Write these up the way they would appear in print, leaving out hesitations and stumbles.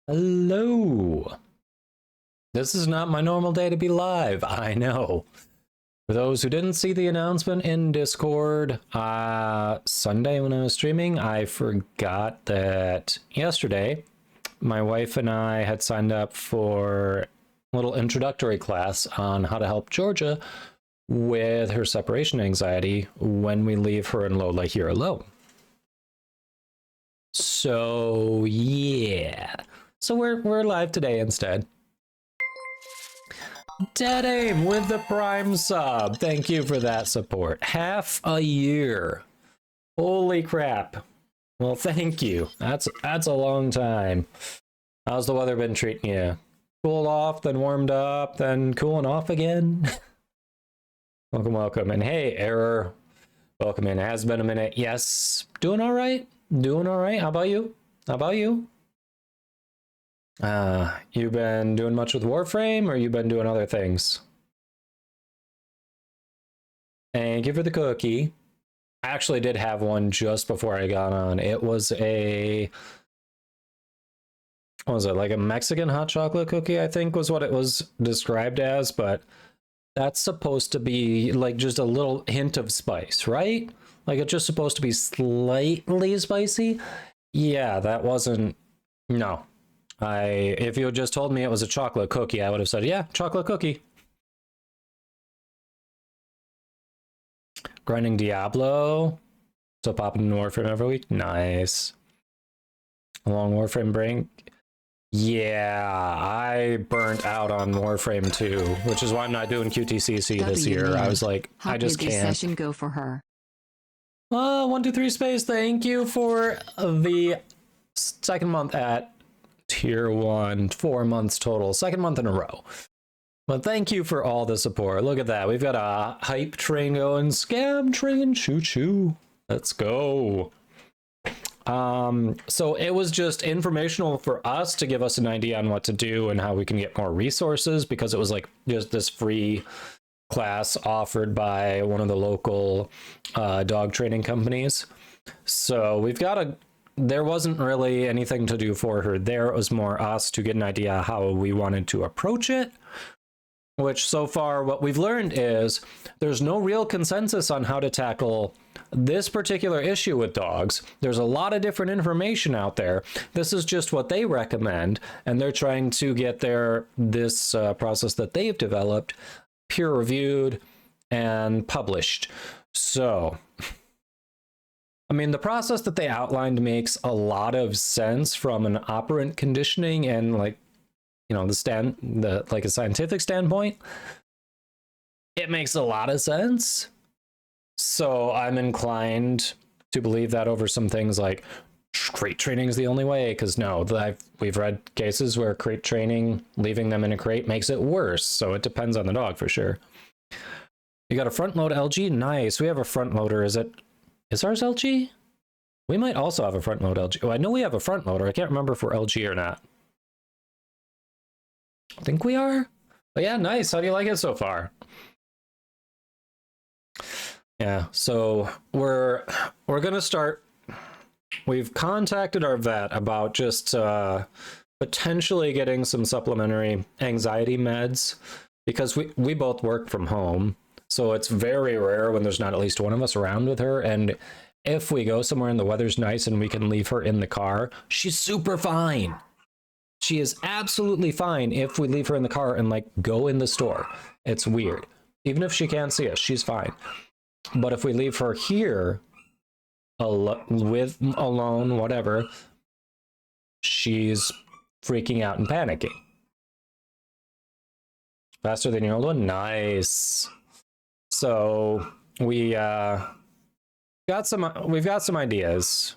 Hello. This is not my normal day to be live, I know. For those who didn't see the announcement in Discord, Sunday when I was streaming, I forgot that yesterday my wife and I had signed up for a little introductory class on how to help Georgia with her separation anxiety when we leave her and Lola here alone. So yeah. So we're live today instead. Dead Aim with the Prime sub. Thank you for that support. Half a year. Holy crap. Well, thank you. That's a long time. How's the weather been treating you? Cooled off, then warmed up, then cooling off again? Welcome, welcome. And hey, Error. Welcome in. It has been a minute. Yes. Doing all right? Doing all right. How about you? How about you? You been doing much with Warframe, or you been doing other things? Thank you for the cookie. I actually did have one just before I got on. It was a... what was it, like a Mexican hot chocolate cookie, I think was what it was described as, but that's supposed to be like just a little hint of spice, right? Like it's just supposed to be slightly spicy. Yeah, that wasn't... no. If you had just told me it was a chocolate cookie, I would have said, yeah, chocolate cookie. Grinding Diablo. Still popping in Warframe every week. Nice. A long Warframe break. Yeah, I burnt out on Warframe too, which is why I'm not doing QTCC this year. I was like, I just can't. How did this session go for her? 123 space, thank you for the second month at Tier 1, 4 months total, second month in a row. But thank you for all the support. Look at that. We've got a hype train going. Scam train, choo choo. Let's go. So it was just informational for us to give us an idea on what to do and how we can get more resources, because it was like just this free class offered by one of the local dog training companies. So we've got there wasn't really anything to do for her there. It was more us to get an idea how we wanted to approach it, which so far what we've learned is there's no real consensus on how to tackle this particular issue with dogs. There's a lot of different information out there. This is just what they recommend, and they're trying to get this process that they've developed peer-reviewed and published. So I mean, the process that they outlined makes a lot of sense from an operant conditioning and, like, you know, like a scientific standpoint. It makes a lot of sense. So I'm inclined to believe that over some things like crate training is the only way, because no, we've read cases where crate training, leaving them in a crate, makes it worse. So it depends on the dog for sure. You got a front load LG? Nice. We have a front loader. Is ours LG? We might also have a front load LG. Oh, I know we have a front loader. I can't remember if we're LG or not. I think we are. But yeah, nice. How do you like it so far? Yeah, so we're gonna start. We've contacted our vet about just potentially getting some supplementary anxiety meds, because we both work from home. So it's very rare when there's not at least one of us around with her. And if we go somewhere and the weather's nice and we can leave her in the car, she's super fine. She is absolutely fine if we leave her in the car and like go in the store. It's weird. Even if she can't see us, she's fine. But if we leave her here alone, whatever, she's freaking out and panicking. Faster than your old one? Nice. So we've got some ideas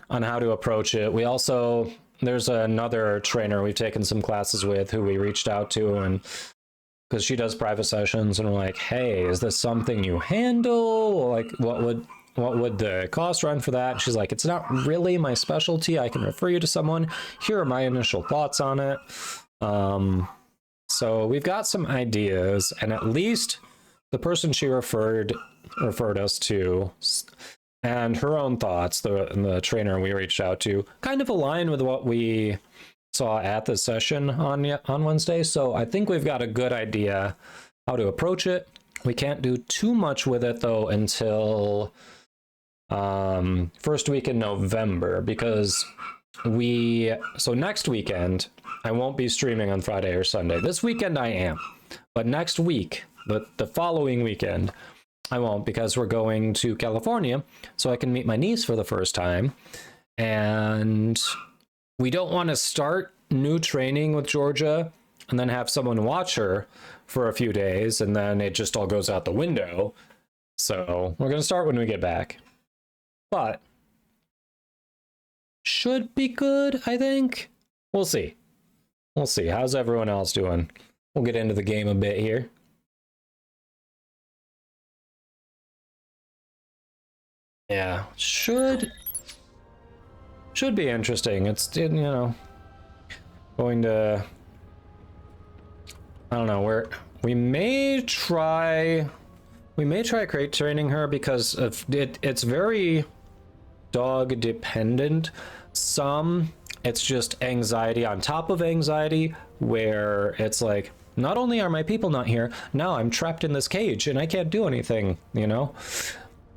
on how to approach it. We also, there's another trainer we've taken some classes with who we reached out to, and because she does private sessions, and we're like, hey, is this something you handle? Like, what would the cost run for that? And she's like, it's not really my specialty. I can refer you to someone. Here are my initial thoughts on it. So we've got some ideas, and at least the person she referred us to and her own thoughts, the trainer we reached out to, kind of align with what we saw at the session on Wednesday. So I think we've got a good idea how to approach it. We can't do too much with it though until first week in November, because so next weekend I won't be streaming on Friday or Sunday. This weekend I am, but next week, the following weekend, I won't, because we're going to California so I can meet my niece for the first time. And we don't want to start new training with Georgia and then have someone watch her for a few days and then it just all goes out the window. So we're going to start when we get back. But should be good, I think. We'll see. We'll see. How's everyone else doing? We'll get into the game a bit here. Yeah, should be interesting. It's, you know, going to, I don't know, we may try crate training her, because of it's very dog dependent. Some it's just anxiety on top of anxiety, where it's like, not only are my people not here, now I'm trapped in this cage and I can't do anything, you know?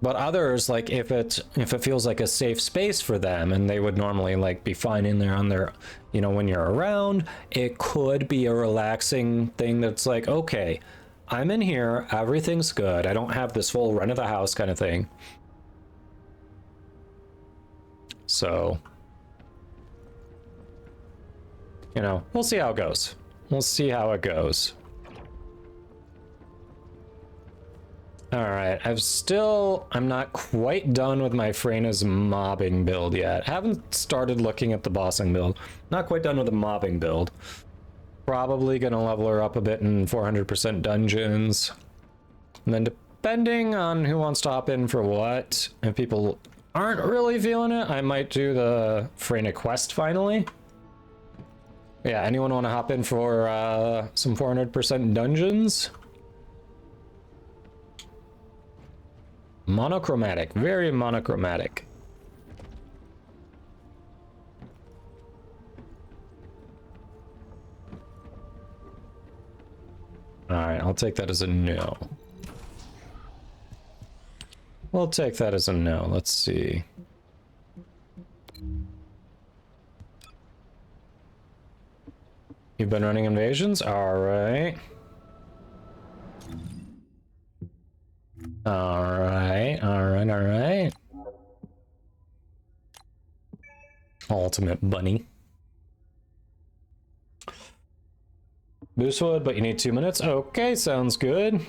But others, like if it feels like a safe space for them and they would normally like be fine in there on their, you know, when you're around, it could be a relaxing thing that's like, okay, I'm in here, everything's good, I don't have this full run of the house kind of thing. So, you know, we'll see how it goes. We'll see how it goes. All right, I'm not quite done with my Freyna's mobbing build yet. Haven't started looking at the bossing build. Not quite done with the mobbing build. Probably gonna level her up a bit in 400% dungeons. And then depending on who wants to hop in for what, if people aren't really feeling it, I might do the Freyna quest finally. Yeah, anyone want to hop in for some 400% dungeons? Monochromatic, very monochromatic. All right, I'll take that as a no. We'll take that as a no. Let's see. You've been running invasions? All right. All right, all right, all right. Ultimate bunny. Boost wood, but you need 2 minutes? Okay, sounds good.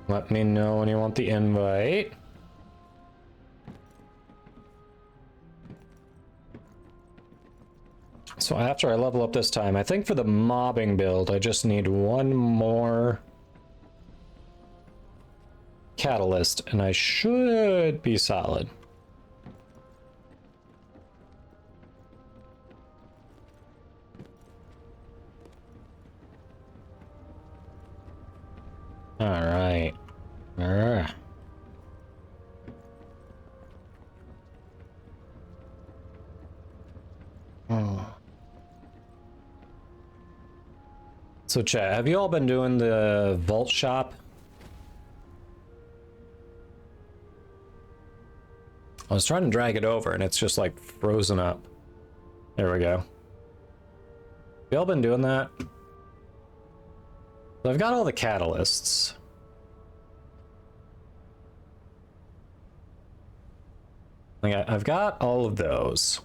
Let me know when you want the invite. So after I level up this time, I think for the mobbing build, I just need one more catalyst, and I should be solid. All right. Oh. So chat, have you all been doing the vault shop? I was trying to drag it over and it's just like frozen up. There we go. You all been doing that? So I've got all the catalysts. Like I've got all of those.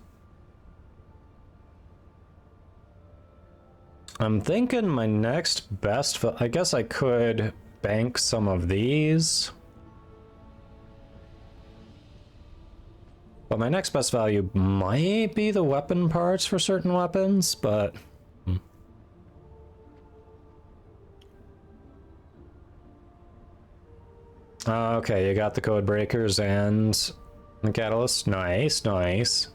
I'm thinking my next best, I guess I could bank some of these. But my next best value might be the weapon parts for certain weapons, but... Okay, you got the code breakers and the catalyst. Nice, nice.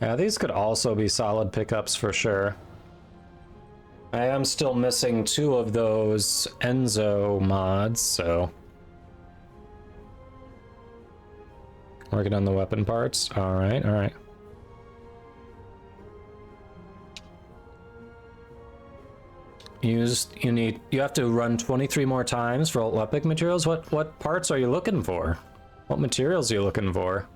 Yeah, these could also be solid pickups for sure. I am still missing 2 of those Enzo mods, so... Working on the weapon parts. Alright, alright. You have to run 23 more times for alt epic materials. What parts are you looking for? What materials are you looking for?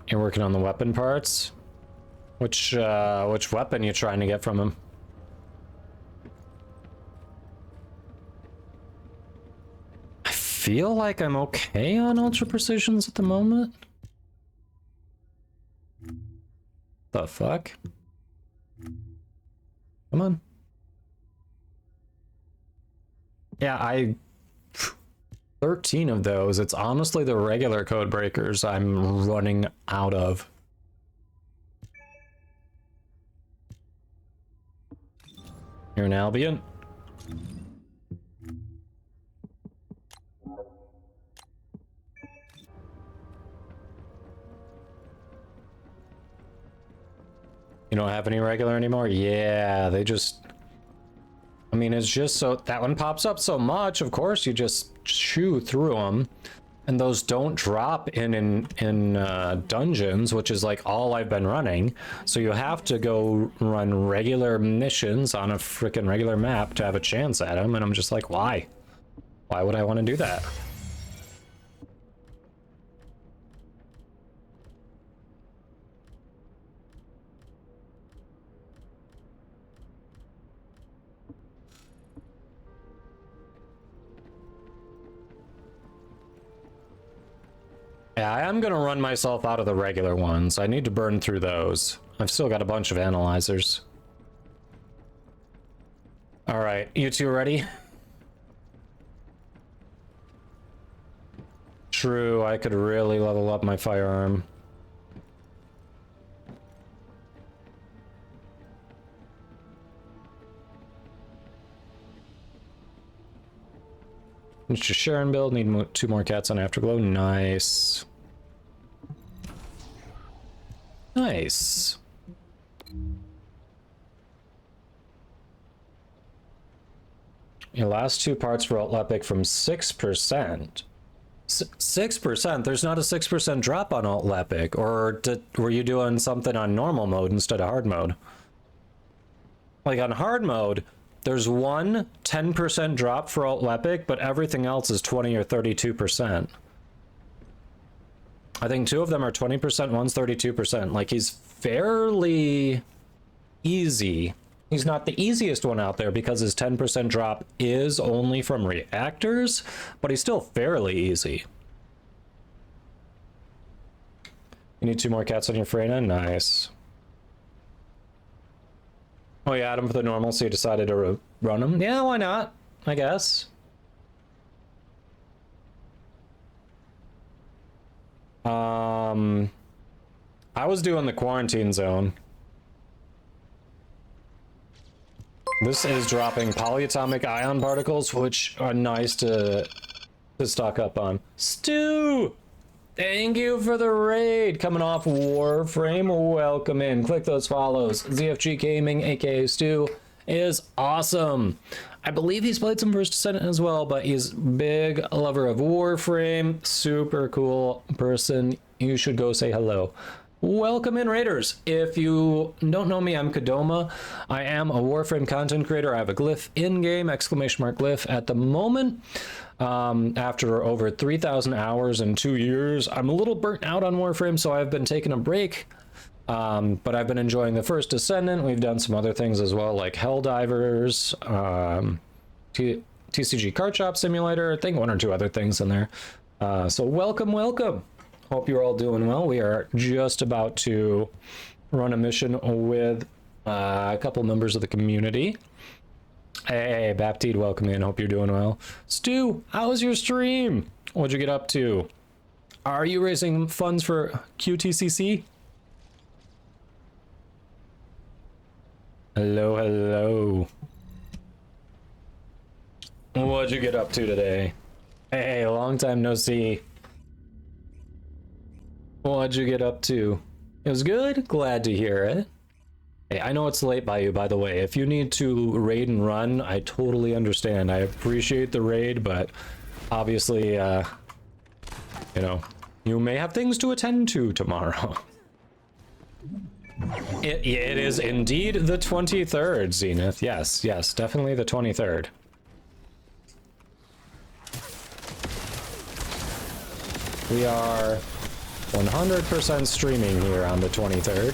You're working on the weapon parts? Which weapon you trying to get from him? I feel like I'm okay on ultra precisions at the moment. The fuck? Come on. Yeah, 13 of those. It's honestly the regular code breakers I'm running out of. You're an Albion? You don't have any regular anymore? Yeah, they just... I mean, it's just so... That one pops up so much, of course, you just chew through them. And those don't drop in dungeons, which is like all I've been running. So you have to go run regular missions on a freaking regular map to have a chance at them. And I'm just like, why? Why would I want to do that? Yeah, I am gonna run myself out of the regular ones. I need to burn through those. I've still got a bunch of analyzers. All right, you two ready? True, I could really level up my firearm. It's just Sharon build. Need 2 more cats on Afterglow. Nice. Nice. Your last 2 parts for alt epic from 6%. 6%? There's not a 6% drop on alt epic, or were you doing something on normal mode instead of hard mode? Like on hard mode, there's one 10% drop for alt epic, but everything else is 20 or 32%. I think 2 of them are 20%, one's 32%. Like, he's fairly easy. He's not the easiest one out there because his 10% drop is only from reactors, but he's still fairly easy. You need 2 more cats on your Freyna? Nice. Oh, you had him for the normal, so you decided to run him? Yeah, why not? I guess. I was doing the quarantine zone. This is dropping polyatomic ion particles, which are nice to stock up on. Stu! Thank you for the raid. Coming off Warframe, welcome in. Click those follows. ZFG Gaming, aka Stu, is awesome. I believe he's played some First Descendant as well, but he's big lover of Warframe. Super cool person. You should go say hello. Welcome in, Raiders. If you don't know me, I'm Kadoma. I am a Warframe content creator. I have a glyph in-game, ! Glyph at the moment. After over 3,000 hours in 2 years, I'm a little burnt out on Warframe, so I've been taking a break. But I've been enjoying the First Descendant. We've done some other things as well, like Helldivers, TCG Card Shop Simulator, I think 1 or 2 other things in there. So welcome, welcome. Hope you're all doing well. We are just about to run a mission with a couple members of the community. Hey, Baptiste, welcome in. Hope you're doing well. Stu, how was your stream? What'd you get up to? Are you raising funds for QTCC? Hello, hello. What'd you get up to today? Hey, long time no see. What'd you get up to? It was good? Glad to hear it. Hey, I know it's late by you, by the way. If you need to raid and run, I totally understand. I appreciate the raid, but obviously, you know, you may have things to attend to tomorrow. It is indeed the 23rd, Zenith. Yes, yes, definitely the 23rd. We are 100% streaming here on the 23rd.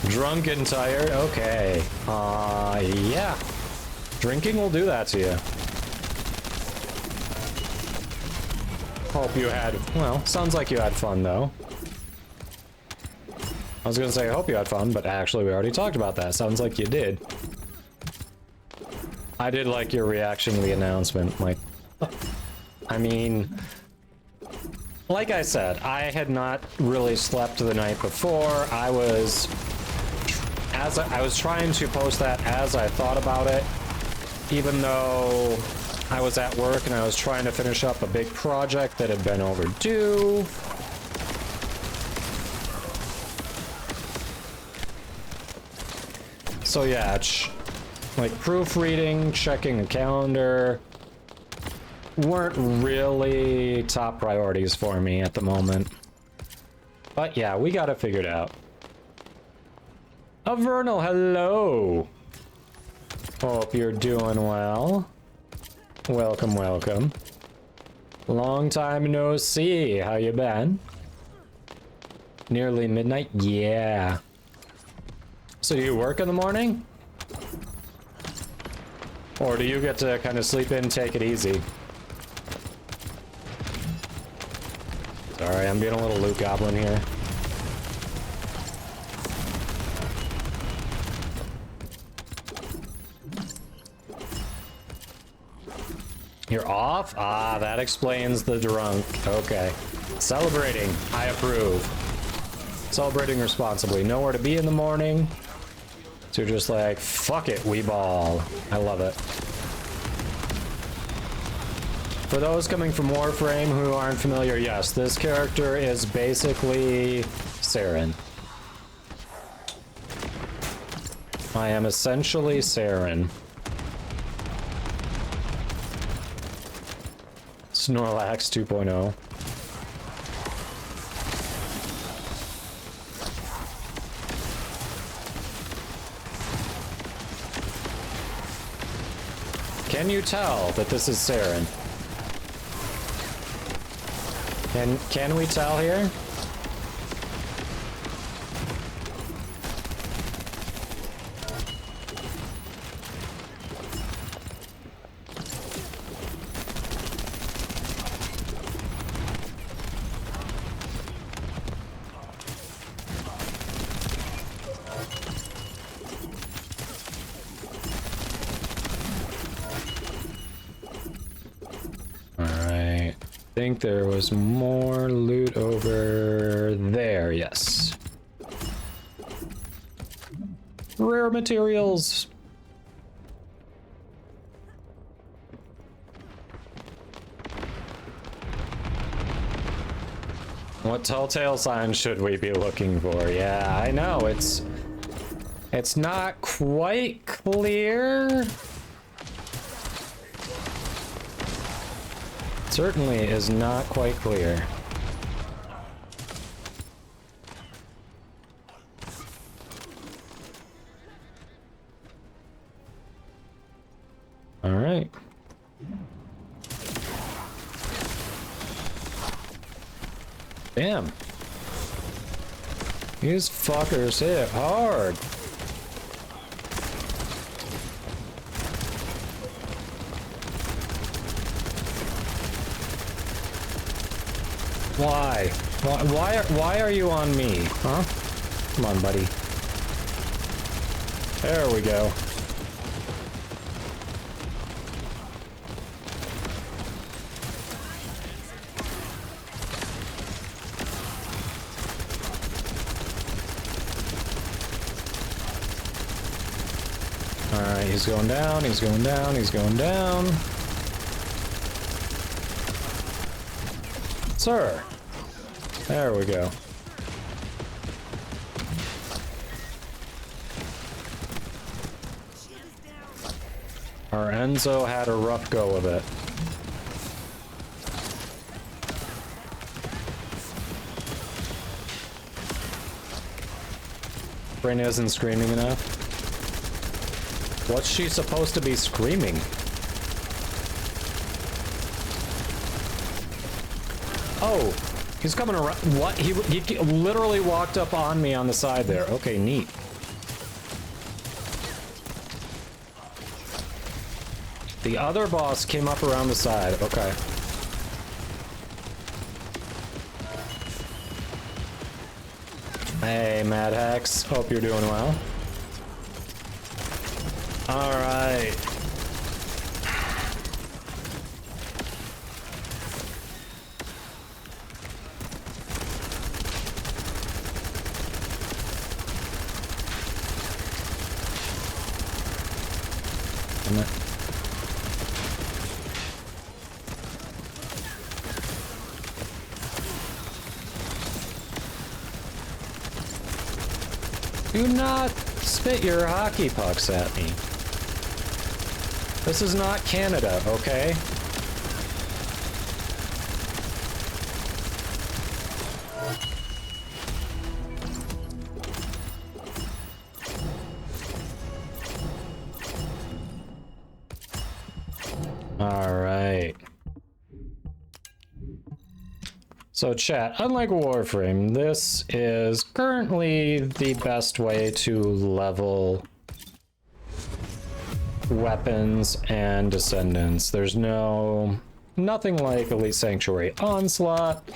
Drunk and tired? Okay. Yeah. Drinking will do that to you. Hope you had, well, sounds like you had fun though. I was gonna say I hope you had fun, but actually we already talked about that. Sounds like you did. I did like your reaction to the announcement. Like, I mean, like I said, I had not really slept the night before. I was trying to post that as I thought about it, even though I was at work and I was trying to finish up a big project that had been overdue. So yeah, like proofreading, checking a calendar weren't really top priorities for me at the moment. But yeah, we got it figured out. Vernal, hello. Hope you're doing well. Welcome, welcome. Long time no see. How you been? Nearly midnight? Yeah. So do you work in the morning? Or do you get to kind of sleep in, take it easy? Sorry, I'm being a little Luke Goblin here. You're off? Ah, that explains the drunk. Okay. Celebrating. I approve. Celebrating responsibly. Nowhere to be in the morning. So you're just like, fuck it, we ball. I love it. For those coming from Warframe who aren't familiar, yes, this character is basically Saren. I am essentially Saren. Snorlax 2.0. Can you tell that this is Saren? Can we tell here? I think there was more loot over there, yes. Rare materials. What telltale signs should we be looking for? Yeah, I know, it's not quite clear. Certainly is not quite clear. All right. Damn. These fuckers hit hard. Why? Why are you on me? Huh? Come on, buddy. There we go. he's going down, he's going down, he's going down. Sir. There we go. Our Enzo had a rough go of it. Brain isn't screaming enough. What's she supposed to be screaming? Oh, he's coming around. What? He literally walked up on me on the side there. Okay, neat. The other boss came up around the side. Okay. Hey, Mad Hex. Hope you're doing well. All right. Do not spit your hockey pucks at me. This is not Canada, okay? All right. So chat, unlike Warframe, this is currently the best way to level weapons and Descendants. There's nothing like Elite Sanctuary Onslaught.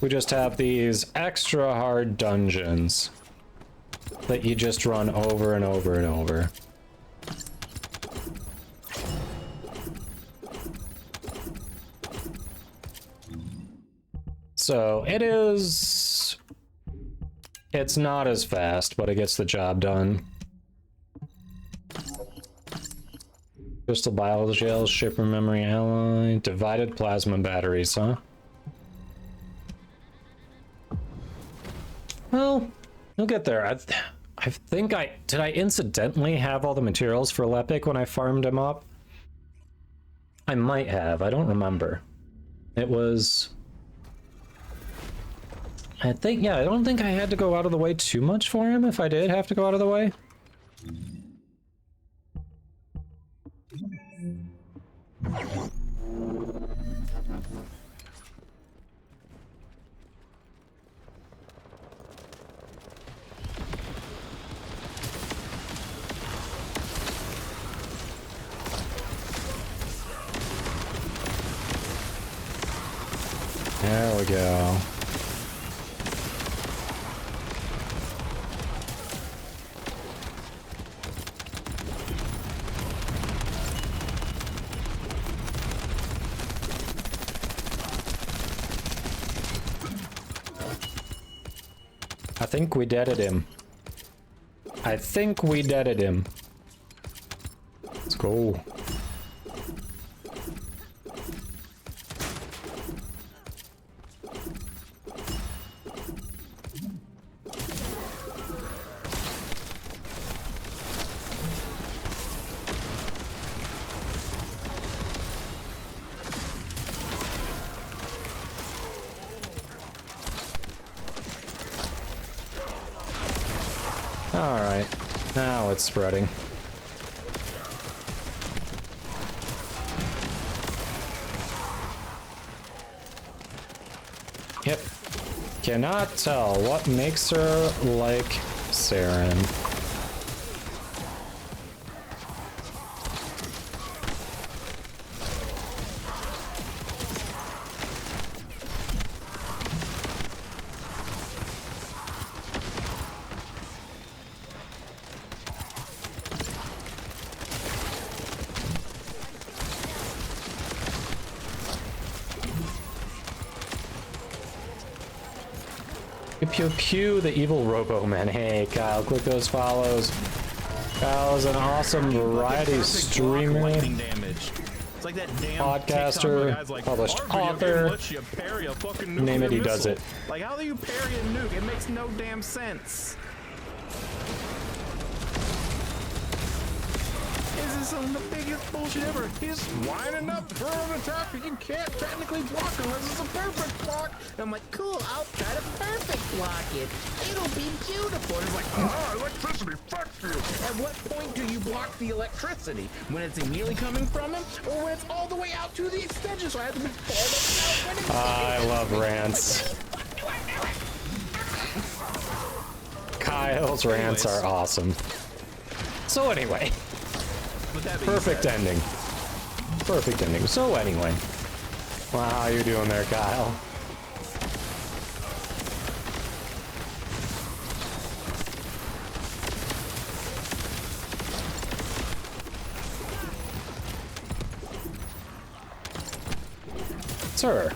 We just have these extra hard dungeons that you just run over and over and over. So it's not as fast, but it gets the job done. Crystal Biogels, Shaper Memory Alloy, Divided Plasma Batteries, huh? Well, we'll get there. I think did I incidentally have all the materials for Lepic when I farmed him up? I might have, I don't remember. It was... I don't think I had to go out of the way too much for him if I did have to go out of the way. There we go. I think we deaded him. I think we deaded him. Let's go. Alright, now it's spreading. Yep. Cannot tell what makes her like Saren. Pew pew, the evil Robo Man. Hey Kyle, click those follows. Kyle's an awesome variety streamer, Like that damn podcaster, like, published author. Name it, he does it. Like, how do you parry a nuke? It makes no damn sense. This is some of the biggest bullshit ever. He's winding up for an attack, but you can't technically block unless it's a perfect block. And I'm like, cool, I'll try to perfect block it. It'll be beautiful. And it's like, oh, electricity, fuck you. At what point do you block the electricity? When it's immediately coming from him, or when it's all the way out to the extension? So I have to be all the way out when it's I love rants. Kyle's rants are awesome. So anyway. Perfect ending. Perfect ending. So anyway. Wow, how you doing there, Kyle? Sir.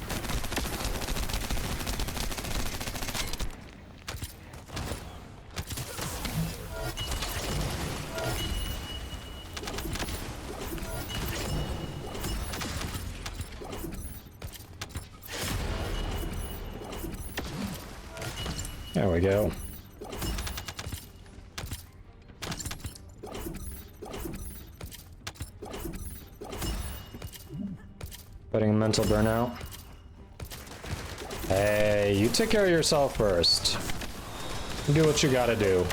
There we go. Fighting a mental burnout. Hey, you take care of yourself first. Do what you gotta do.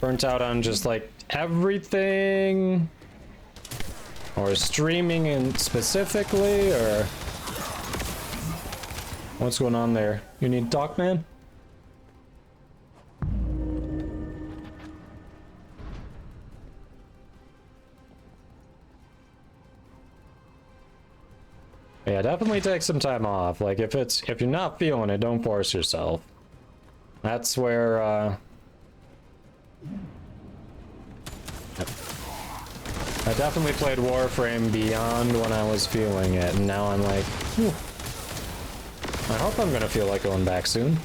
Burnt out on just like everything? Or streaming in specifically, or... What's going on there? You need to talk, man? Yeah, definitely take some time off. Like if you're not feeling it, don't force yourself. That's where I definitely played Warframe beyond when I was feeling it, and now I'm like, whew. I hope I'm gonna feel like going back soon.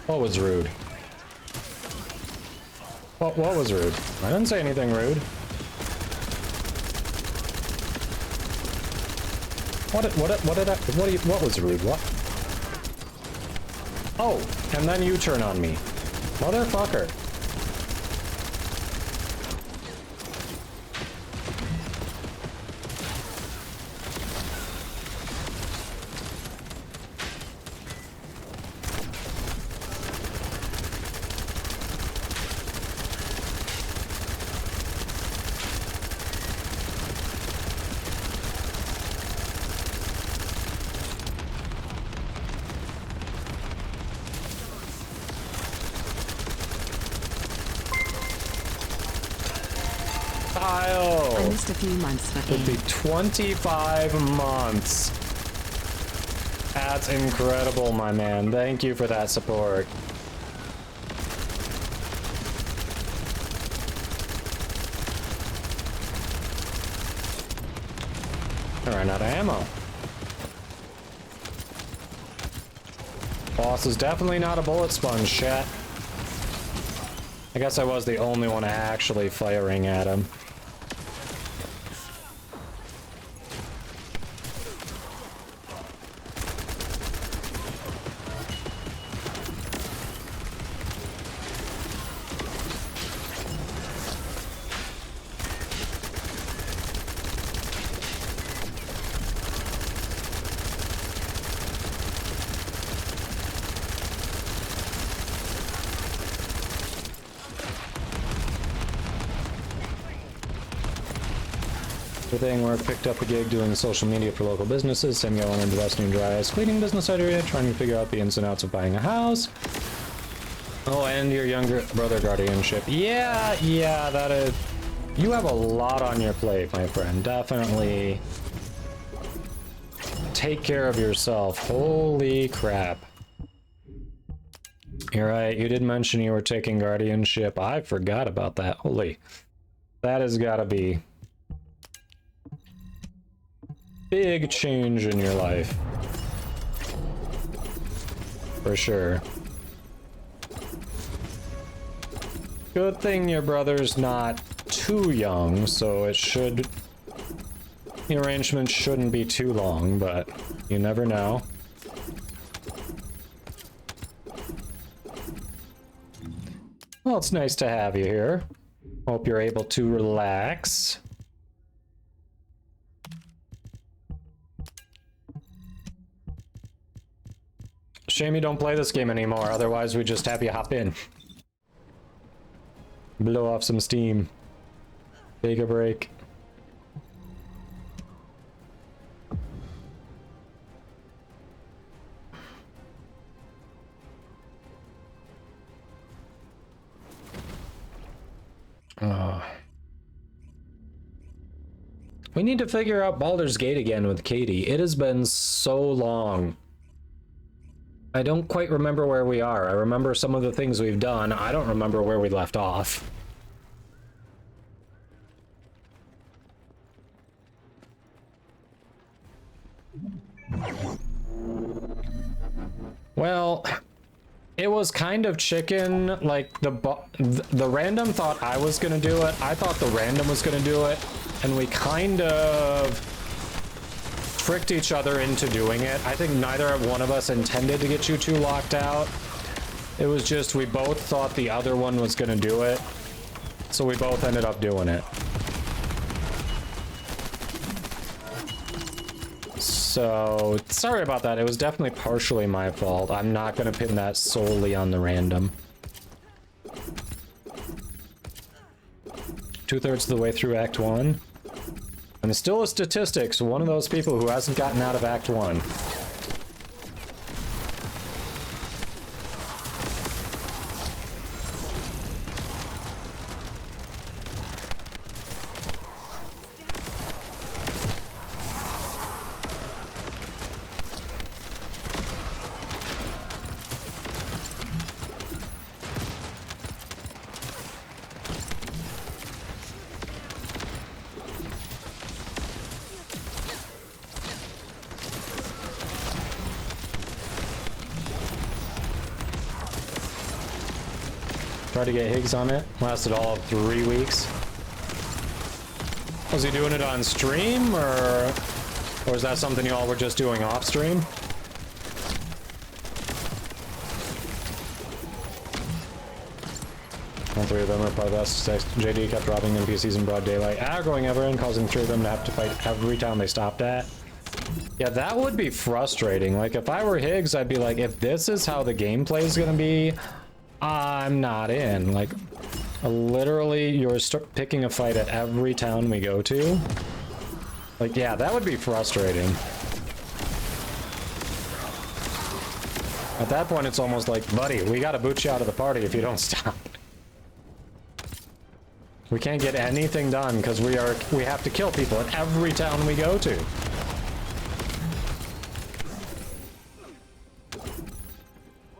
What was rude? What was rude? I didn't say anything rude. What was rude? What? Oh, and then you turn on me. Motherfucker. I missed a few months, but it'd be 25 months. That's incredible, my man. Thank you for that support. I ran out of ammo. Boss is definitely not a bullet sponge, chat. I guess I was the only one actually firing at him. Everything work, picked up a gig doing social media for local businesses. Same guy wanted to invest in dry ice cleaning business area, trying to figure out the ins and outs of buying a house. Oh, and your younger brother guardianship. Yeah, that is... You have a lot on your plate, my friend. Definitely take care of yourself. Holy crap. You're right, you did mention you were taking guardianship. I forgot about that. Holy. That has gotta be big change in your life. For sure. Good thing your brother's not too young, so it should... the arrangement shouldn't be too long, but you never know. Well, it's nice to have you here. Hope you're able to relax. Shame you don't play this game anymore, otherwise we'd just have you hop in. Blow off some steam. Take a break. We need to figure out Baldur's Gate again with Katie. It has been so long. I don't quite remember where we are. I remember some of the things we've done. I don't remember where we left off. Well, it was kind of chicken. Like the random thought I was gonna do it. I thought the random was gonna do it, and we kind of tricked each other into doing it. I think neither one of us intended to get you two locked out. It was just we both thought the other one was gonna do it, so we both ended up doing it. So, sorry about that. It was definitely partially my fault. I'm not gonna pin that solely on the random. 2/3 of the way through Act 1. And it's still a statistics, one of those people who hasn't gotten out of Act 1. Tried to get Higgs on it. Lasted all of 3 weeks. Was he doing it on stream, or is that something y'all were just doing off stream? All 3 of them are part of us. JD kept robbing NPCs in broad daylight, aggroing everyone, causing 3 of them to have to fight every town they stopped at. Yeah, that would be frustrating. Like, if I were Higgs, I'd be like, if this is how the gameplay is gonna be, I'm not in. Like, literally, you're picking a fight at every town we go to. Like, yeah, that would be frustrating. At that point, it's almost like, buddy, we gotta boot you out of the party if you don't stop. We can't get anything done because we have to kill people at every town we go to.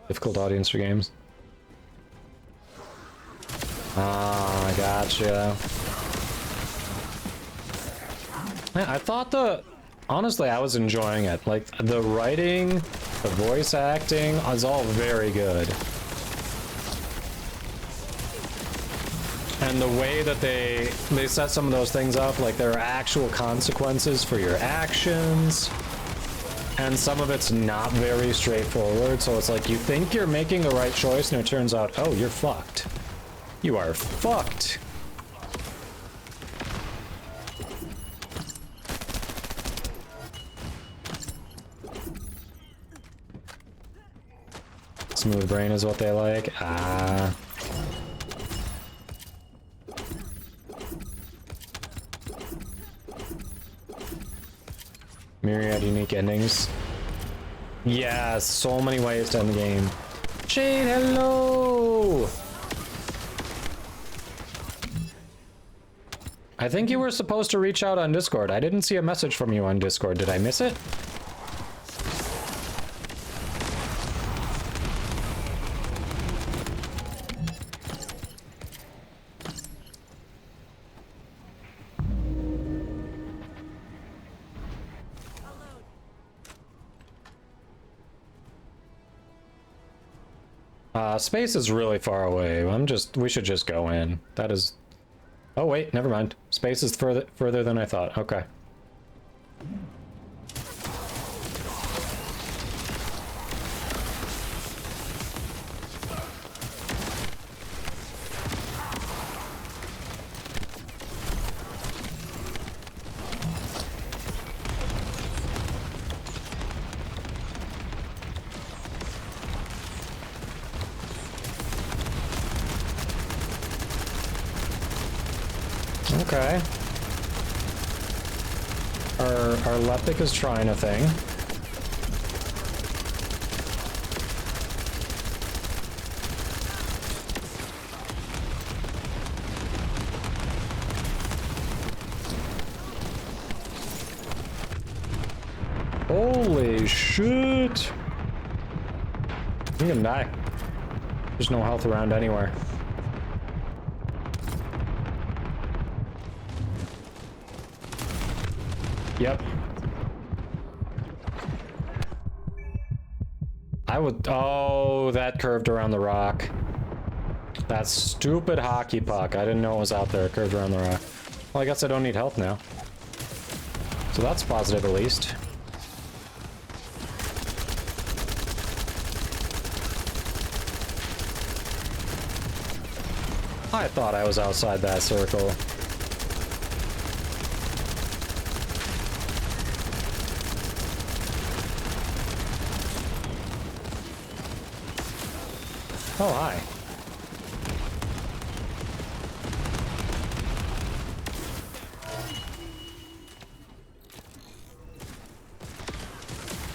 Difficult audience for games. Ah, gotcha. I thought honestly, I was enjoying it. Like, the writing, the voice acting is all very good. And the way that they set some of those things up, like there are actual consequences for your actions. And some of it's not very straightforward, so it's like you think you're making the right choice and it turns out, oh, you're fucked. You are fucked. Smooth brain is what they like. Ah. Myriad unique endings. Yes, so many ways to end the game. Jade, hello! I think you were supposed to reach out on Discord. I didn't see a message from you on Discord. Did I miss it? Space is really far away. We should just go in. That is... Oh wait, never mind. Space is further than I thought. Okay. Okay. Our Leptic is trying a thing. Holy shit! I'm gonna die. There's no health around anywhere. Yep. I would... Oh, that curved around the rock. That stupid hockey puck. I didn't know it was out there. It curved around the rock. Well, I guess I don't need health now. So that's positive at least. I thought I was outside that circle. Oh, hi.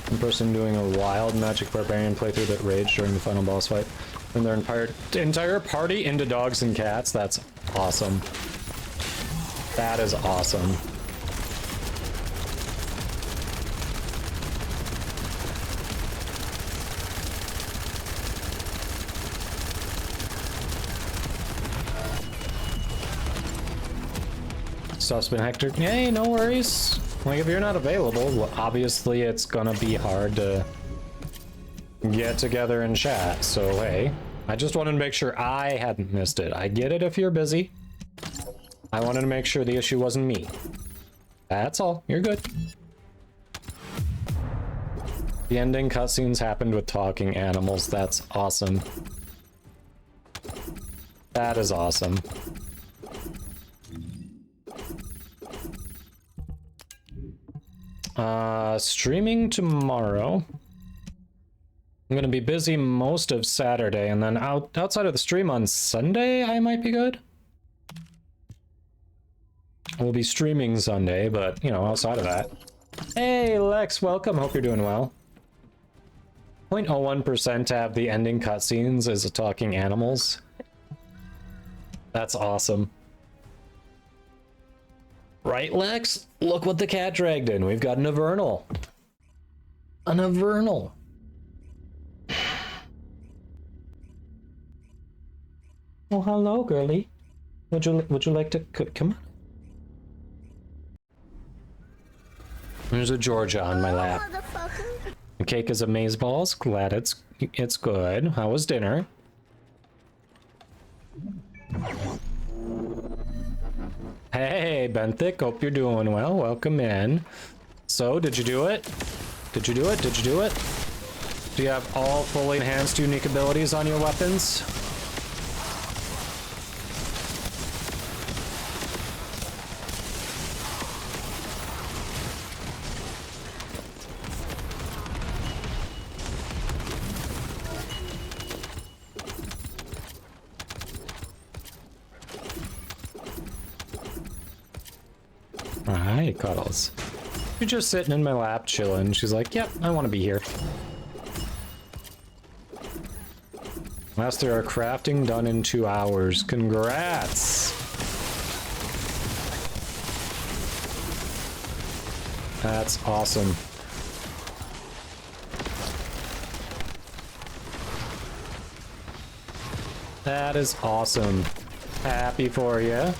One person doing a wild Magic Barbarian playthrough that raged during the final boss fight. And their entire party into dogs and cats. That's awesome. That is awesome. Stuff's been hectic. Hey, no worries. Like, if you're not available, well, obviously it's gonna be hard to get together and chat. So, hey, I just wanted to make sure I hadn't missed it. I get it if you're busy. I wanted to make sure the issue wasn't me. That's all. You're good. The ending cutscenes happened with talking animals. That's awesome. That is awesome. Streaming tomorrow. I'm gonna be busy most of Saturday, and then outside of the stream on Sunday, I might be good. We'll be streaming Sunday, but, you know, outside of that. Hey, Lex, welcome. Hope you're doing well. 0.01% to have the ending cutscenes as talking animals. That's awesome. Right, Lex? Look what the cat dragged in. We've got an Avernal. An Avernal. Oh, hello, girly. Would you like to come on? There's a Georgia on my lap. The cake is amazeballs. Glad it's good. How was dinner? Hey, Benthic, hope you're doing well. Welcome in. So, did you do it? Did you do it? Did you do it? Do you have all fully enhanced unique abilities on your weapons? Hi, Cuddles. You're just sitting in my lap, chilling. She's like, yep, I want to be here. Master, our crafting done in 2 hours. Congrats! That's awesome. That is awesome. Happy for you.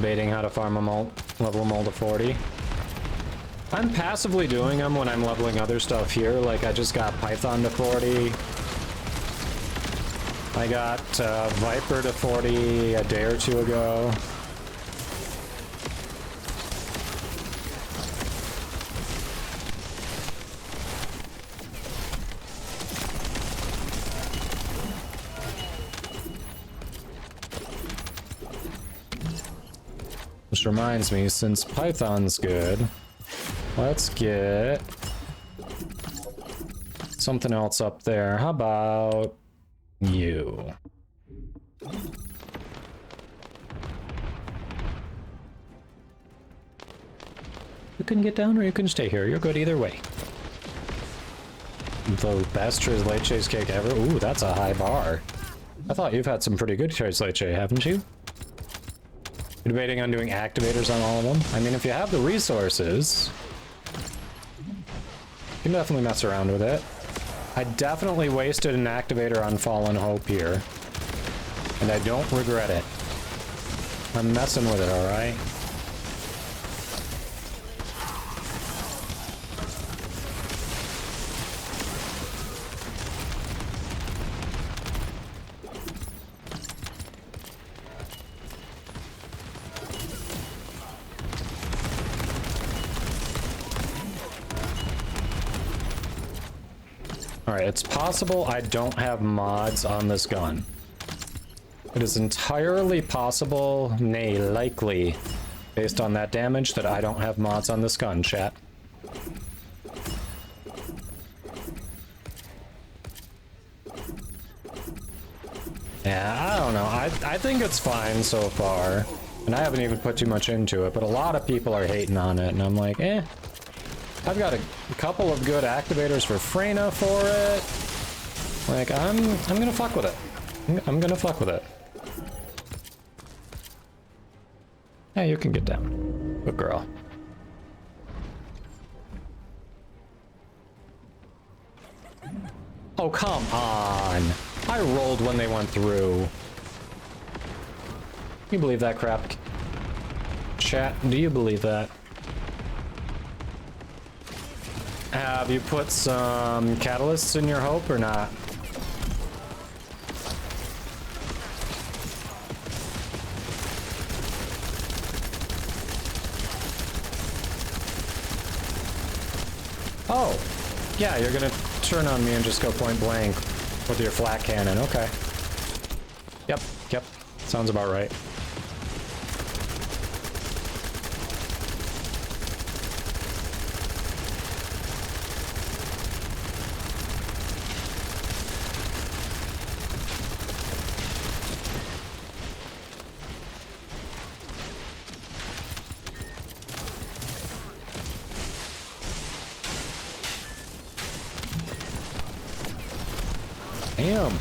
debating how to farm a level a mole to 40. I'm passively doing them when I'm leveling other stuff here. Like, I just got Python to 40. I got Viper to 40 a day or two ago. Which reminds me, since Python's good, let's get something else up there. How about you? You can get down or you can stay here. You're good either way. The best tres leches cake ever. Ooh, that's a high bar. I thought you've had some pretty good tres leche, haven't you? You're debating on doing activators on all of them? I mean, if you have the resources, you can definitely mess around with it. I definitely wasted an activator on Fallen Hope here, and I don't regret it. I'm messing with it, alright? Alright, it's possible I don't have mods on this gun. It is entirely possible, nay, likely, based on that damage, that I don't have mods on this gun, chat. Yeah, I don't know. I think it's fine so far. And I haven't even put too much into it, but a lot of people are hating on it, and I'm like, eh. I've got a couple of good activators for Freyna for it. Like, I'm gonna fuck with it. I'm gonna fuck with it. Yeah, you can get down. Good girl. Oh, come on. I rolled when they went through. Can you believe that crap? Chat, do you believe that? Have you put some catalysts in your hope or not? Oh, yeah, you're gonna turn on me and just go point blank with your flat cannon. Okay. Yep, sounds about right. Damn.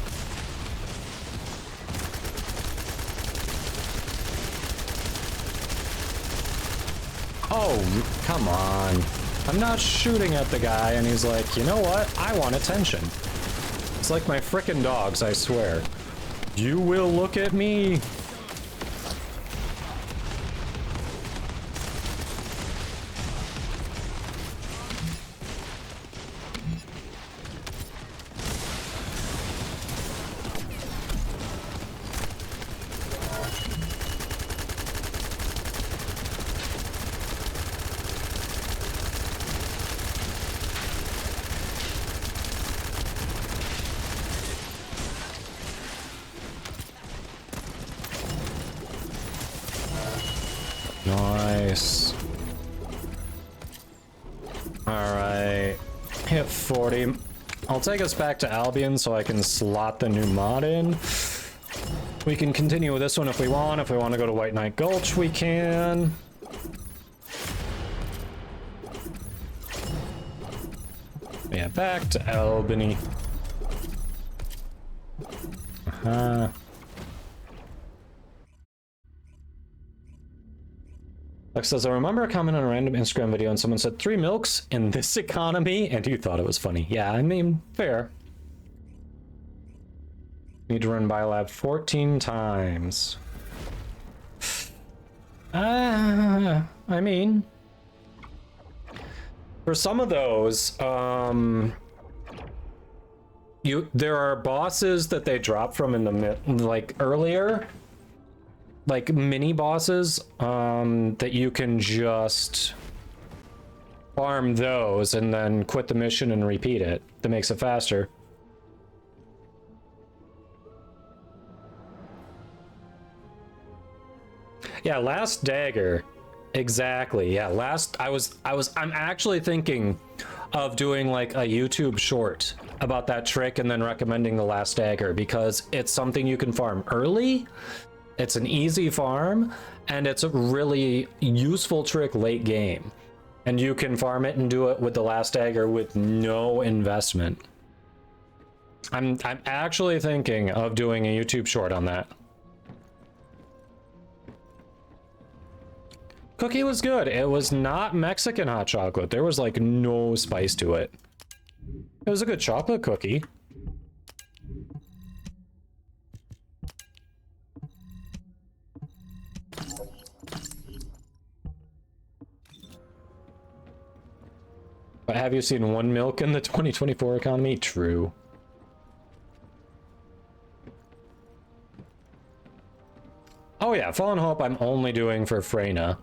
Oh, come on. I'm not shooting at the guy, and he's like, you know what? I want attention. It's like my frickin' dogs, I swear. You will look at me. Nice. Alright. Hit 40. I'll take us back to Albion so I can slot the new mod in. We can continue with this one if we want. If we want to go to White Knight Gulch, we can. Yeah, back to Albany. Uh-huh. Lex says, I remember a comment on a random Instagram video and someone said 3 milks in this economy, and you thought it was funny. Yeah, I mean, fair. Need to run Biolab 14 times. I mean, for some of those, there are bosses that they drop from in the like earlier, like mini bosses, that you can just farm those and then quit the mission and repeat it. That makes it faster. Yeah, Last Dagger. Exactly. Yeah, I'm actually thinking of doing like a YouTube short about that trick and then recommending the Last Dagger because it's something you can farm early. It's an easy farm and it's a really useful trick late game. And you can farm it and do it with the Last Dagger with no investment. I'm actually thinking of doing a YouTube short on that. Cookie was good. It was not Mexican hot chocolate. There was like no spice to it. It was a good chocolate cookie. But have you seen one milk in the 2024 economy? True. Oh yeah, Fallen Hope I'm only doing for Freyna.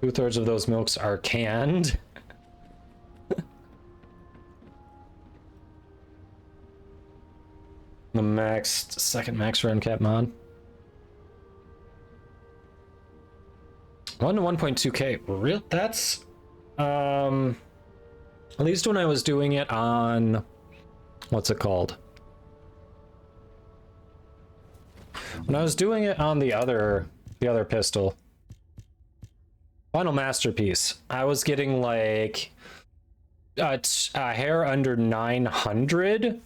Two-thirds of those milks are canned. The second max run cap mod. 1 to 1.2k. Real? That's at least when I was doing it on what's it called? When I was doing it on the other pistol. Final Masterpiece. I was getting like a hair under 900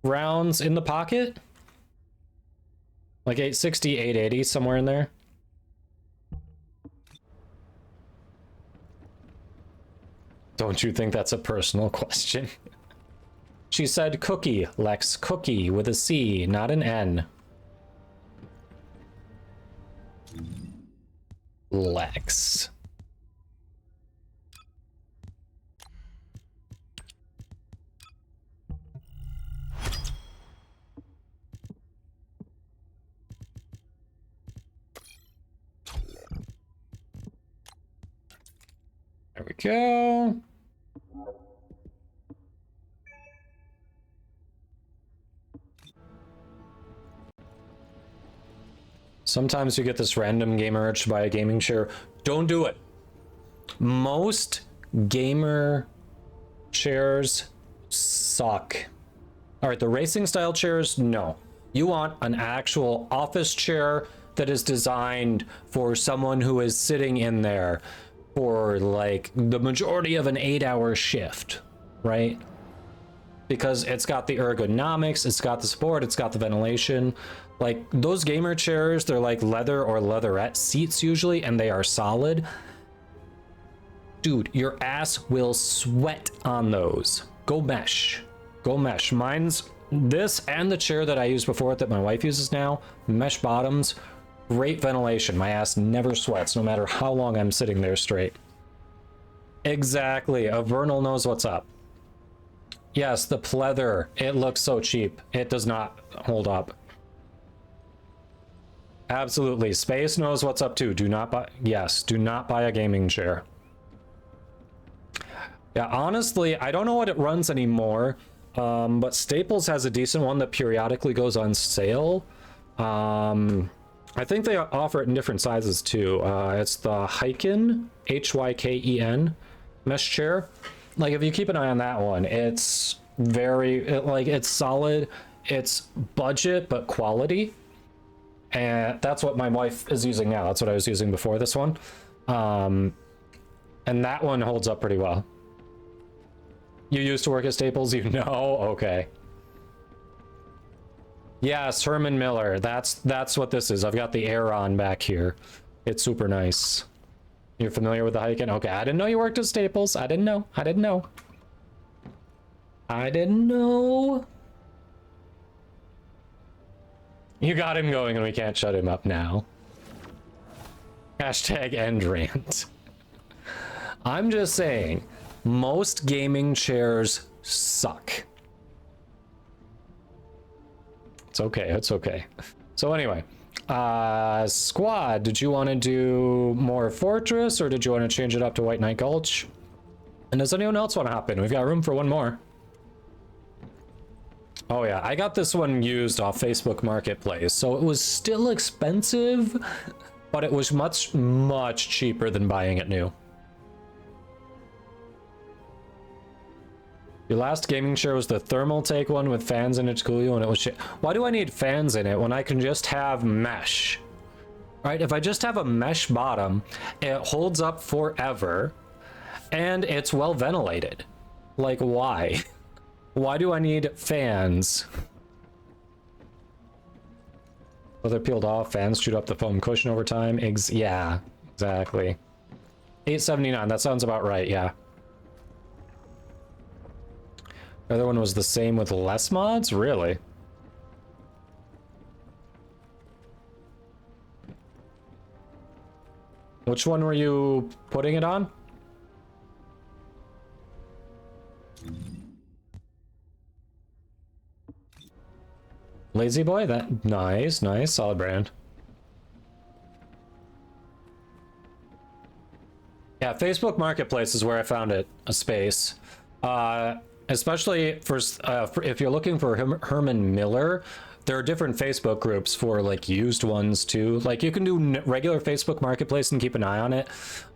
rounds in the pocket. Like 860, 880, somewhere in there. Don't you think that's a personal question? She said cookie, Lex, cookie with a C, not an N. Lex. There we go. Sometimes you get this random gamer urge to buy a gaming chair. Don't do it. Most gamer chairs suck. All right, the racing style chairs, no. You want an actual office chair that is designed for someone who is sitting in there for like the majority of an 8-hour shift, right? Because it's got the ergonomics, it's got the support, it's got the ventilation. Like those gamer chairs, they're like leather or leatherette seats usually, and they are solid. Dude, your ass will sweat on those. Go mesh. Go mesh. Mine's this and the chair that I used before that my wife uses now. Mesh bottoms. Great ventilation. My ass never sweats no matter how long I'm sitting there straight. Exactly. A Vernal knows what's up. Yes, the pleather. It looks so cheap. It does not hold up. Absolutely. Space knows what's up too. Do not buy. Yes, do not buy a gaming chair. Yeah, honestly, I don't know what it runs anymore, but Staples has a decent one that periodically goes on sale. I think they offer it in different sizes too. It's the Hyken, Hyken mesh chair. Like if you keep an eye on that one, it's it's solid. It's budget but quality, and that's what my wife is using now. That's what I was using before this one, and that one holds up pretty well. You used to work at Staples, you know? Okay. Yes, Herman Miller. That's what this is. I've got the air on back here. It's super nice. You're familiar with the Hyken? Okay, I didn't know you worked at Staples. I didn't know. I didn't know. I didn't know. You got him going and we can't shut him up now. Hashtag end rant. I'm just saying, most gaming chairs suck. It's okay, it's okay. So anyway, squad, did you want to do more Fortress or did you want to change it up to White Knight Gulch? And does anyone else want to hop in? We've got room for one more. Oh yeah, I got this one used off Facebook Marketplace, so it was still expensive, but it was much cheaper than buying it new. Your last gaming chair was the thermal take one with fans in it to cool you, and it was shit. Why do I need fans in it when I can just have mesh? Right, if I just have a mesh bottom, it holds up forever, and it's well ventilated. Like, why? Why do I need fans? Whether peeled off, fans shoot up the foam cushion over time. Yeah, exactly. 879, that sounds about right, yeah. The other one was the same with less mods? Really? Which one were you putting it on? Lazy Boy? That nice, solid brand. Yeah, Facebook Marketplace is where I found it, a space. Especially for if you're looking for Herman Miller, there are different Facebook groups for like used ones too. Like you can do regular Facebook Marketplace and keep an eye on it.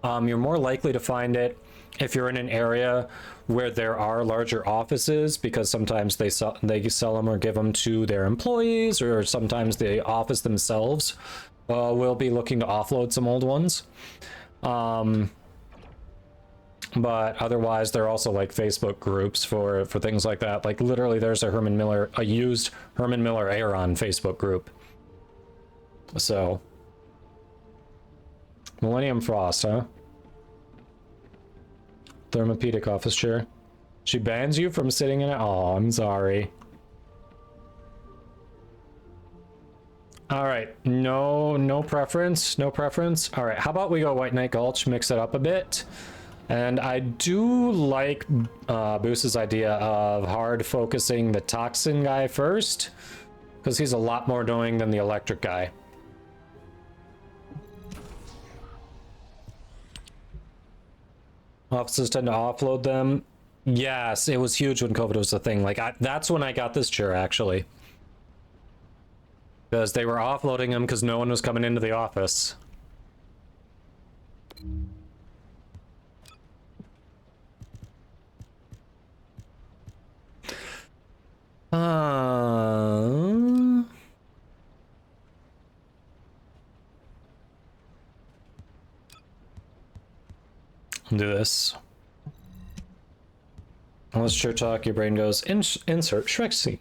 You're more likely to find it if you're in an area where there are larger offices, because sometimes they sell them or give them to their employees, or sometimes the office themselves will be looking to offload some old ones. But otherwise, there are also like Facebook groups for things like that. Like literally, there's a used Herman Miller Aeron Facebook group. So, Millennium Frost, huh? Thermopedic office chair. She bans you from sitting in it. Oh, I'm sorry. All right, no preference, no preference. All right, how about we go White Knight Gulch, mix it up a bit. And I do like Boose's idea of hard focusing the toxin guy first, because he's a lot more annoying than the electric guy. Offices tend to offload them. Yes, it was huge when COVID was a thing. Like that's when I got this chair actually, because they were offloading them because no one was coming into the office. Do this. Unless chair talk, your brain goes, insert Shrek scene.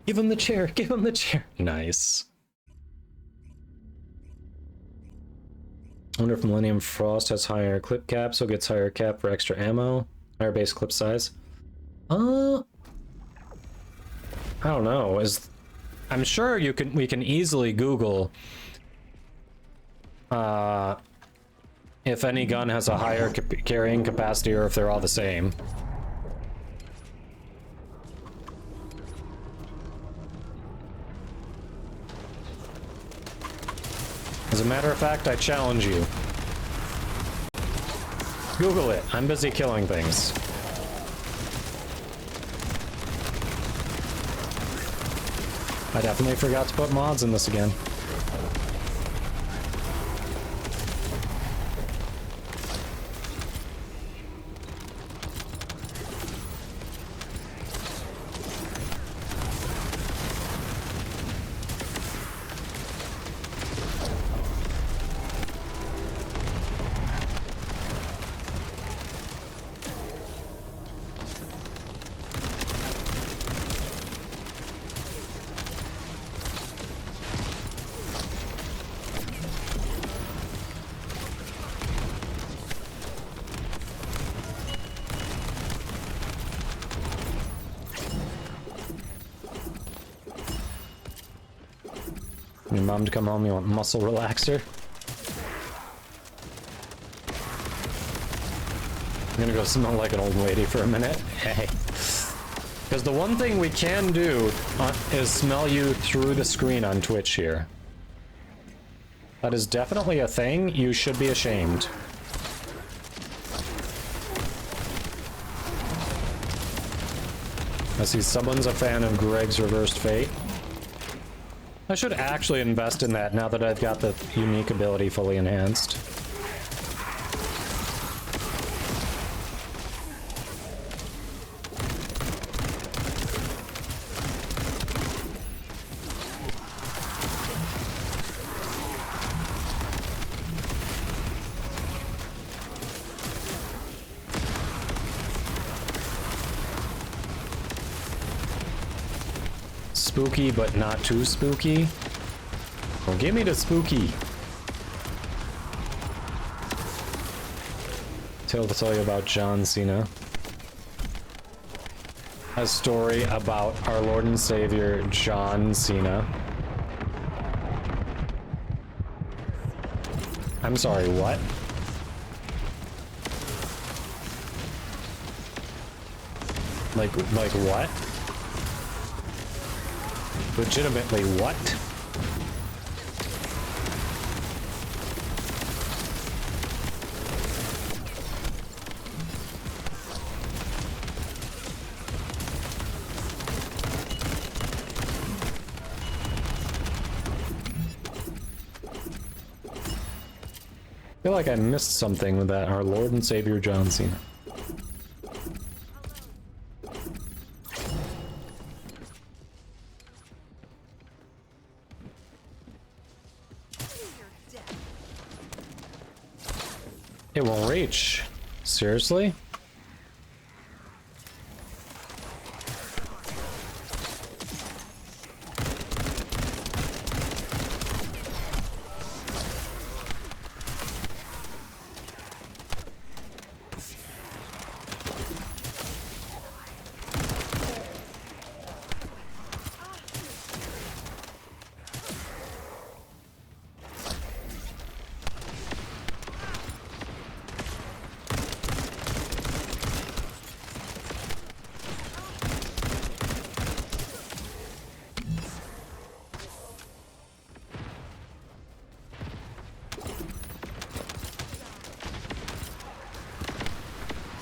Give him the chair, give him the chair. Nice. I wonder if Millennium Frost has higher clip cap, so gets higher cap for extra ammo. Higher base clip size. I don't know. I'm sure we can easily Google if any gun has a higher carrying capacity or if they're all the same. As a matter of fact, I challenge you. Google it. I'm busy killing things. I definitely forgot to put mods in this again. Your mom to come home, you want muscle relaxer? I'm gonna go smell like an old lady for a minute. Hey. Because the one thing we can do is smell you through the screen on Twitch here. That is definitely a thing. You should be ashamed. I see someone's a fan of Greg's Reversed Fate. I should actually invest in that now that I've got the unique ability fully enhanced. Spooky, but not too spooky. Well, give me the spooky. To tell you about John Cena. A story about our Lord and Savior, John Cena. I'm sorry, what? Like what? Legitimately, what? I feel like I missed something with that, our Lord and Savior John Cena. It won't reach. Seriously?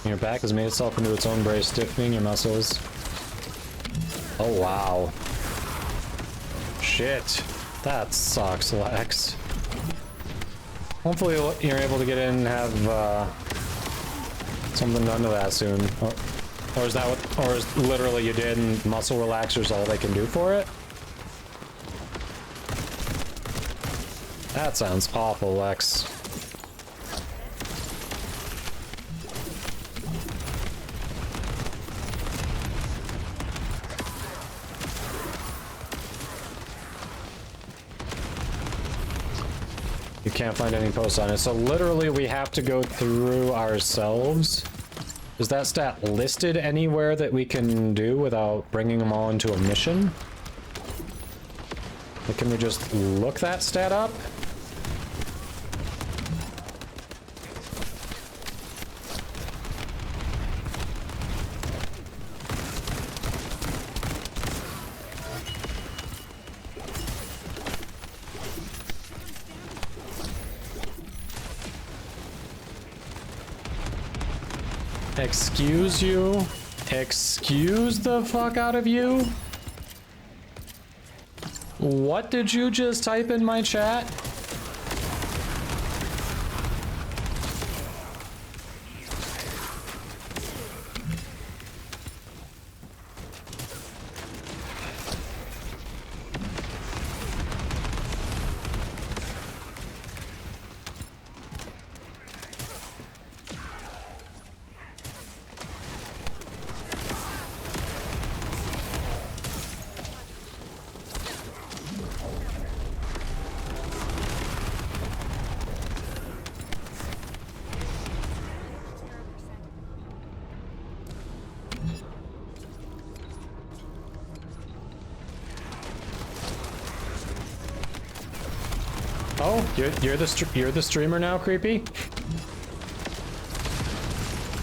Your back has made itself into its own brace, stiffening your muscles. Oh, wow. Shit. That sucks, Lex. Hopefully you're able to get in and have something done to that soon. Or is that what, or is literally you did and muscle relaxer's all they can do for it? That sounds awful, Lex. You can't find any posts on it, so literally we have to go through ourselves. Is that stat listed anywhere that we can do without bringing them all into a mission? Like, can we just look that stat up? Excuse you? Excuse the fuck out of you? What did you just type in my chat? Oh, you're the streamer now, creepy?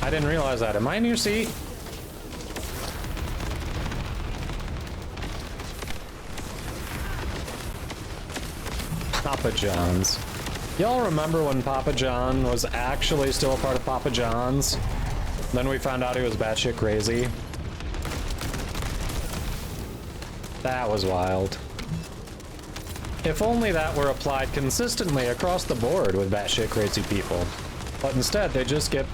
I didn't realize that. Am I in your seat? Papa John's. Y'all remember when Papa John was actually still a part of Papa John's? Then we found out he was batshit crazy. That was wild. If only that were applied consistently across the board with batshit crazy people. But instead, they just get...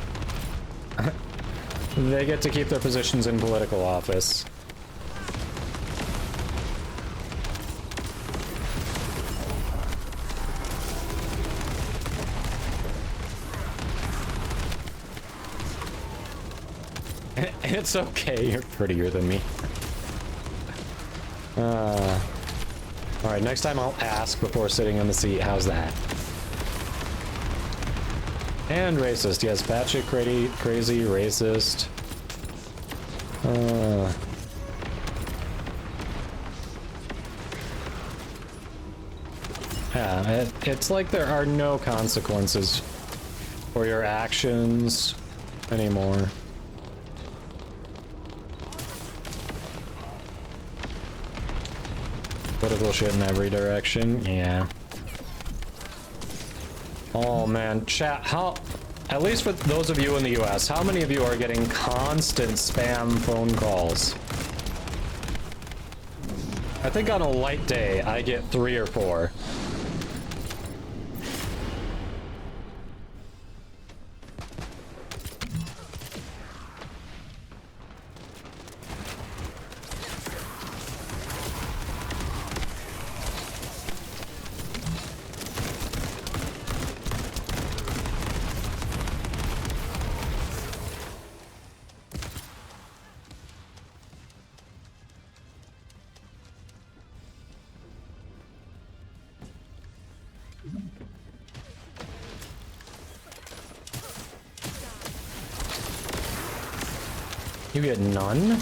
they get to keep their positions in political office. It's okay, you're prettier than me. Alright, next time I'll ask before sitting in the seat. How's that? And racist, yes, batshit crazy, racist. Yeah, it's like there are no consequences for your actions anymore. Political shit in every direction, yeah. Oh man, chat, at least for those of you in the US, how many of you are getting constant spam phone calls? I think on a light day, I get 3 or 4. You get none?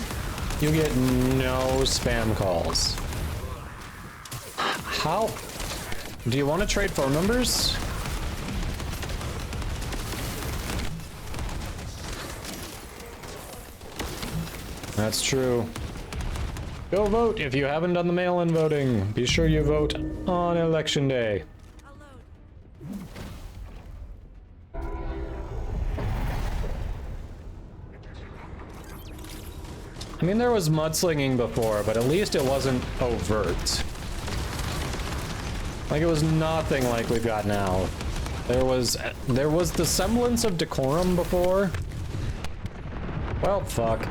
You get no spam calls. How? Do you want to trade phone numbers? That's true. Go vote if you haven't done the mail-in voting. Be sure you vote on election day. I mean, there was mudslinging before, but at least it wasn't overt. Like, it was nothing like we've got now. There was the semblance of decorum before. Well, fuck.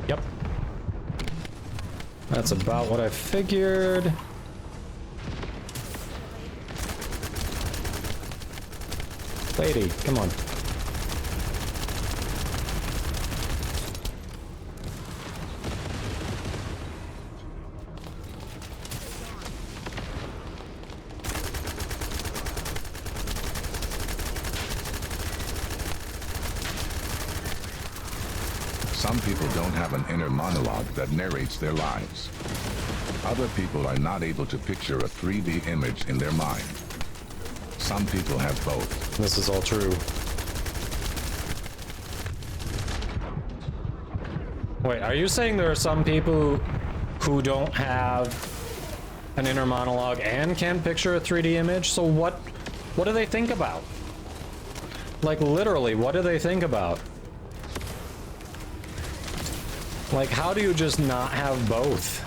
Yep. That's about what I figured. Lady, come on. Some people don't have an inner monologue that narrates their lives. Other people are not able to picture a 3D image in their mind. Some people have both. This is all true. Wait, are you saying there are some people who don't have an inner monologue and can't picture a 3D image? So what do they think about? Like, literally, what do they think about? Like, how do you just not have both?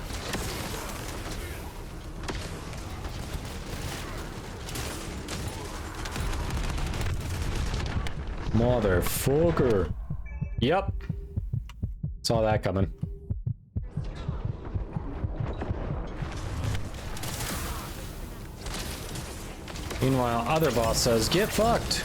Motherfucker. Yep. Saw that coming. Meanwhile, other boss says, get fucked.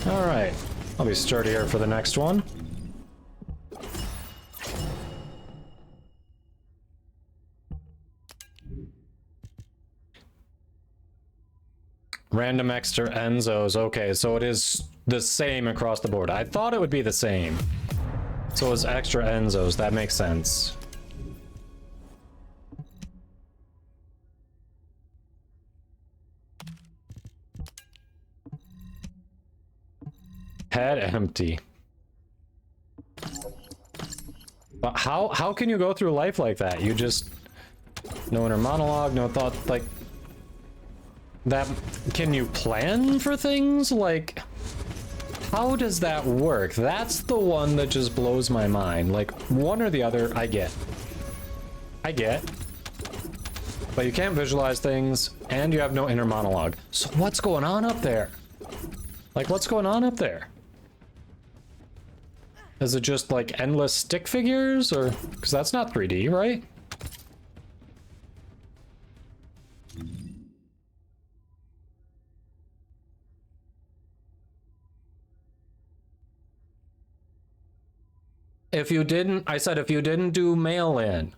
Alright, I'll be sturdier for the next one. Random extra Enzos. Okay, so it is the same across the board. I thought it would be the same. So it's extra Enzos. That makes sense. Head empty. But how can you go through life like that? You just no inner monologue, no thought, like that. Can you plan for things? Like, how does that work? That's the one that just blows my mind. Like, one or the other, I get. But you can't visualize things, and you have no inner monologue. So what's going on up there? Like, what's going on up there? Is it just like endless stick figures, or because that's not 3D, right? If you didn't, I said if you didn't do mail-in,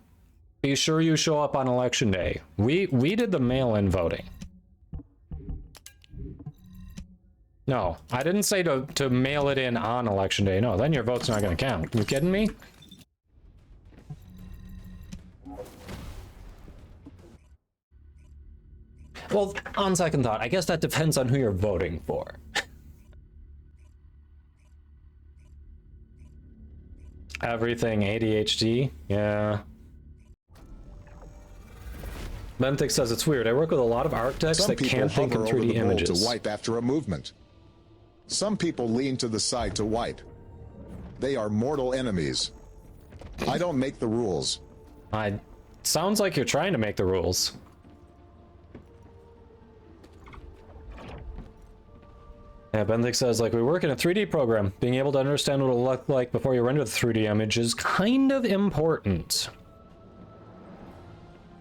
be sure you show up on election day. We did the mail-in voting. No, I didn't say to mail it in on election day. No, then your vote's not going to count. You kidding me? Well, on second thought, I guess that depends on who you're voting for. Everything ADHD? Yeah. Benthic says it's weird. I work with a lot of architects that can't think in 3D images. To wipe after a movement. Some people lean to the side to wipe. They are mortal enemies. I don't make the rules. Sounds like you're trying to make the rules. Yeah, Benthic says, like, we work in a 3D program. Being able to understand what it'll look like before you render the 3D image is kind of important.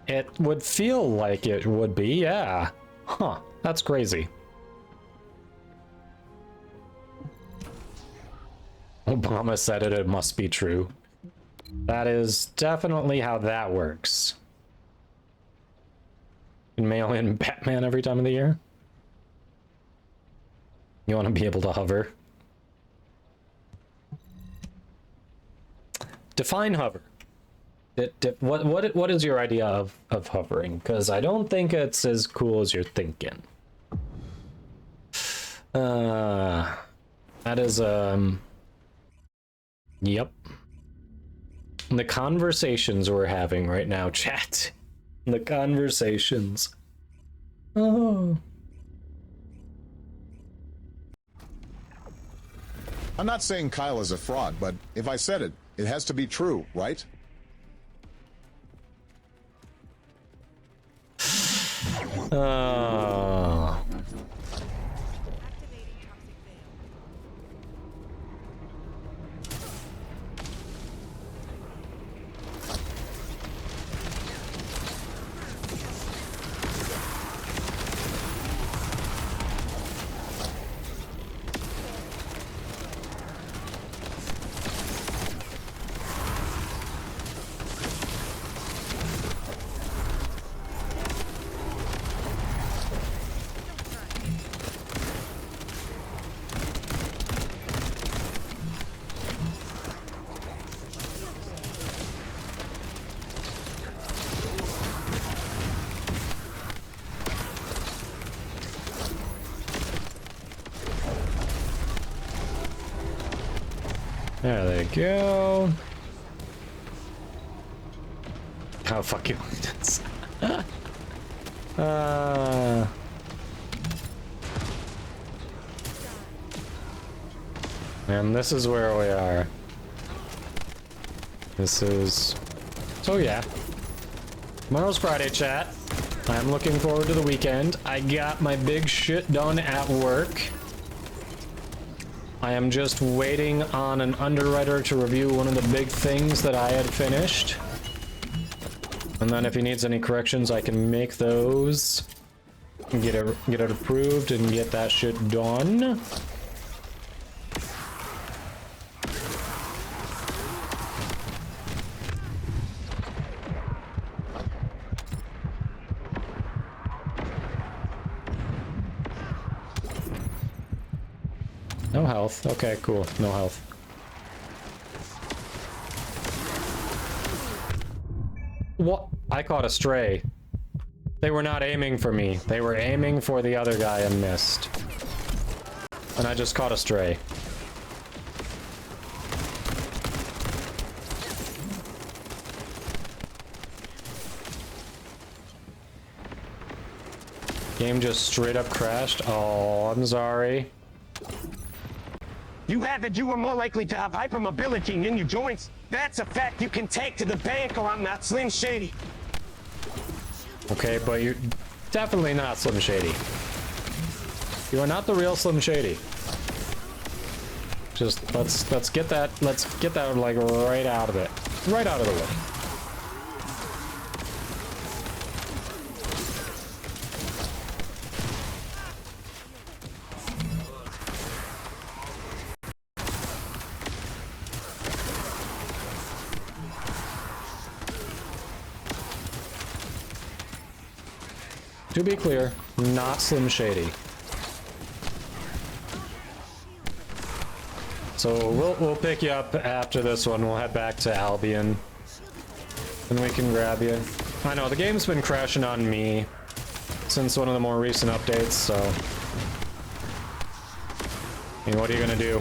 It would feel like it would be, yeah. Huh, that's crazy. Obama said it, it must be true. That is definitely how that works. You can mail in Batman every time of the year. You want to be able to hover. Define hover. What is your idea of hovering? Because I don't think it's as cool as you're thinking. That is yep. The conversations we're having right now, chat. The conversations. Oh. I'm not saying Kyle is a fraud, but if I said it, it has to be true, right? Oh. There they go. Oh, fuck you. And this is where we are. This is... So yeah. Tomorrow's Friday, chat. I'm looking forward to the weekend. I got my big shit done at work. I am just waiting on an underwriter to review one of the big things that I had finished. And then if he needs any corrections, I can make those. Get it approved and get that shit done. No health. Okay, cool. No health. What? I caught a stray. They were not aiming for me. They were aiming for the other guy and missed. And I just caught a stray. Game just straight up crashed. Oh, I'm sorry. You had that you were more likely to have hypermobility in your joints. That's a fact you can take to the bank, or I'm not Slim Shady. Okay, but you're definitely not Slim Shady. You are not the real Slim Shady. Just let's get that like right out of it. Right out of the way. To be clear, not Slim Shady. So we'll pick you up after this one. We'll head back to Albion, and we can grab you. I know the game's been crashing on me since one of the more recent updates. So, I mean, what are you gonna do?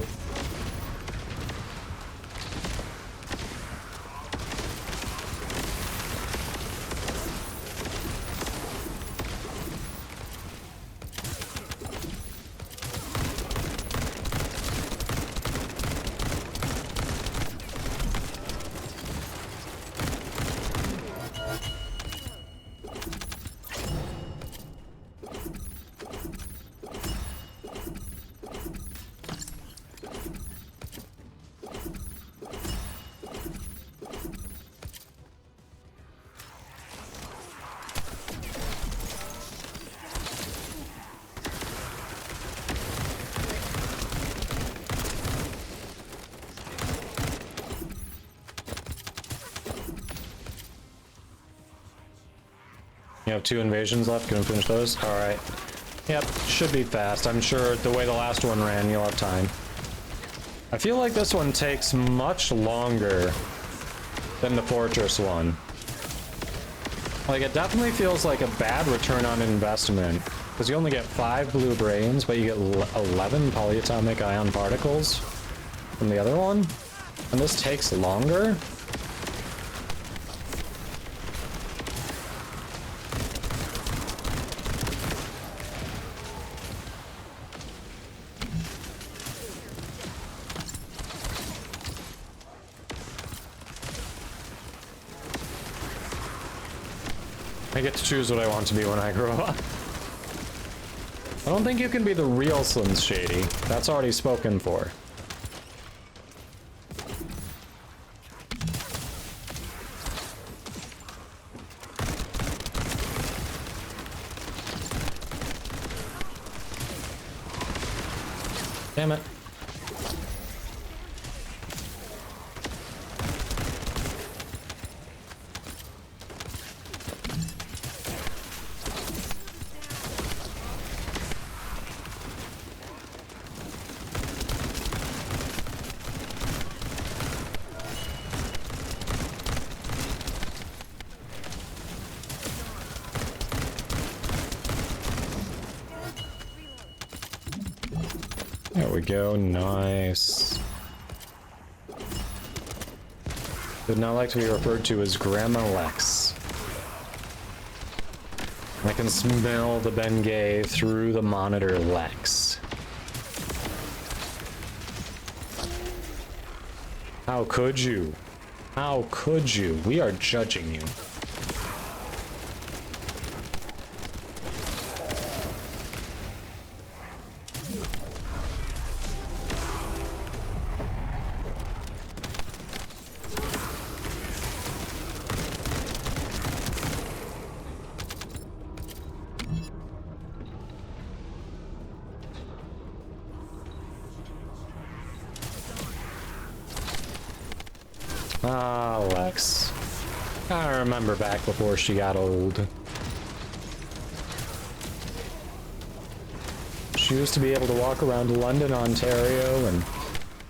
You have 2 invasions left. Gonna finish those? Alright. Yep, should be fast. I'm sure the way the last one ran, you'll have time. I feel like this one takes much longer than the Fortress one. Like, it definitely feels like a bad return on investment. Because you only get 5 blue brains, but you get 11 polyatomic ion particles from the other one. And this takes longer? I get to choose what I want to be when I grow up. I don't think you can be the real Slim Shady. That's already spoken for. Damn it. There we go, nice. Would not like to be referred to as Grandma Lex. I can smell the Bengay through the monitor Lex. How could you? How could you? We are judging you. Ah, Lex. I remember back before she got old. She used to be able to walk around London, Ontario, and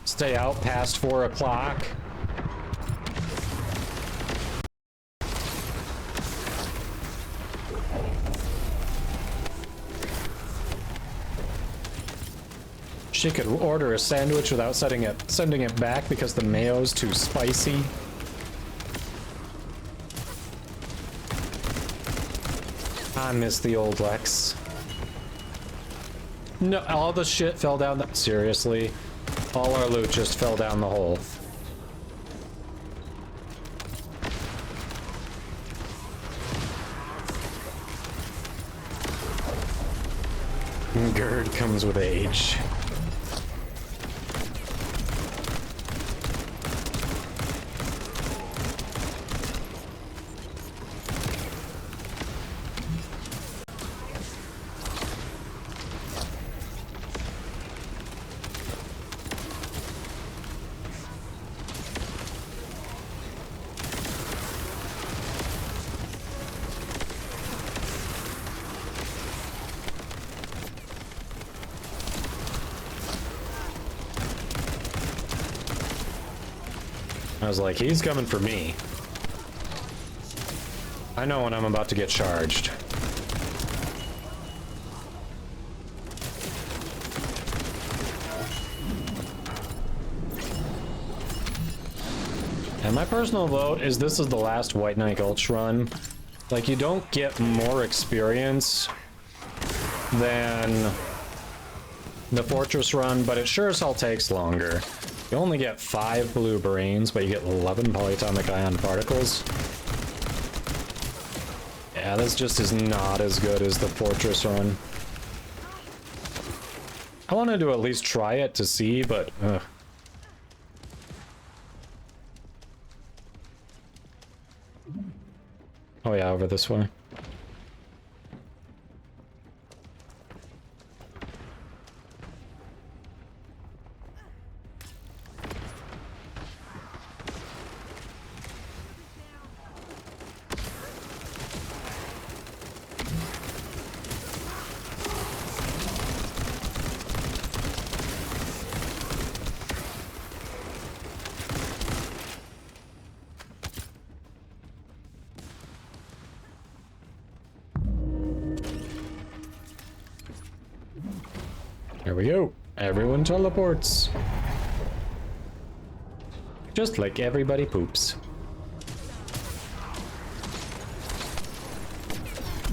stay out past 4 o'clock. She could order a sandwich without sending it back because the mayo's too spicy. I miss the old Lex. No, all the shit fell down the— seriously? All our loot just fell down the hole. Gird comes with age. I was like, he's coming for me. I know when I'm about to get charged. And my personal vote is this is the last White Knight Gulch run. Like, you don't get more experience than the Fortress run, but it sure as hell takes longer. You only get 5 blue brains, but you get 11 polyatomic ion particles. Yeah, this just is not as good as the Fortress run. I wanted to at least try it to see, but ugh. Oh yeah, over this way. There we go. Everyone teleports. Just like everybody poops.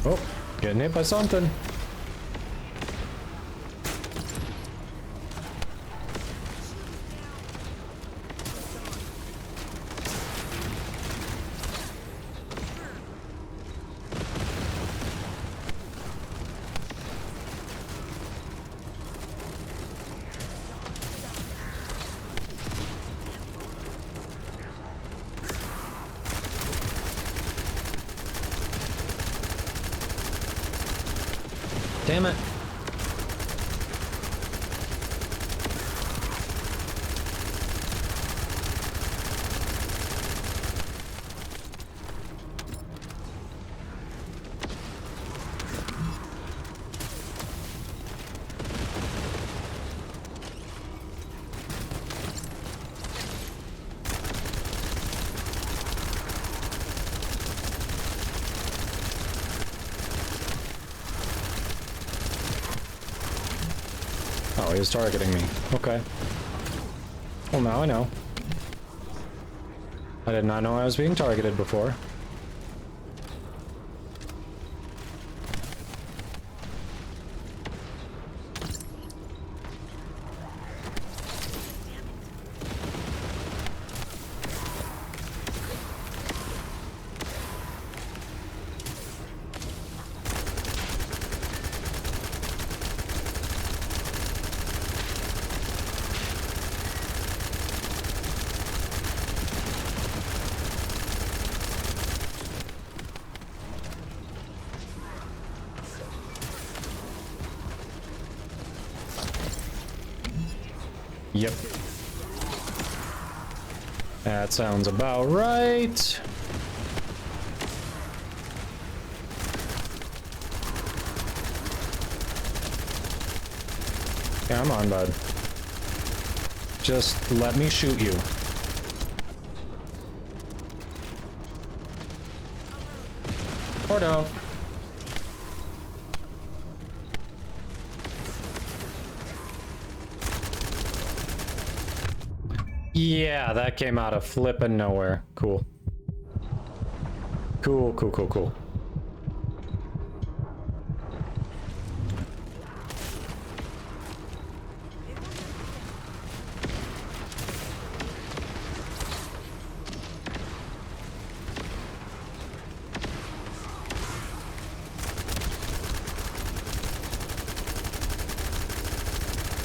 Oh, getting hit by something. Damn it. Oh, he was targeting me. Okay. Well, now I know. I did not know I was being targeted before. Yep. That sounds about right. Come on, bud. Just let me shoot you. Or don't. Yeah, that came out of flippin' nowhere. Cool. Cool, cool, cool, cool.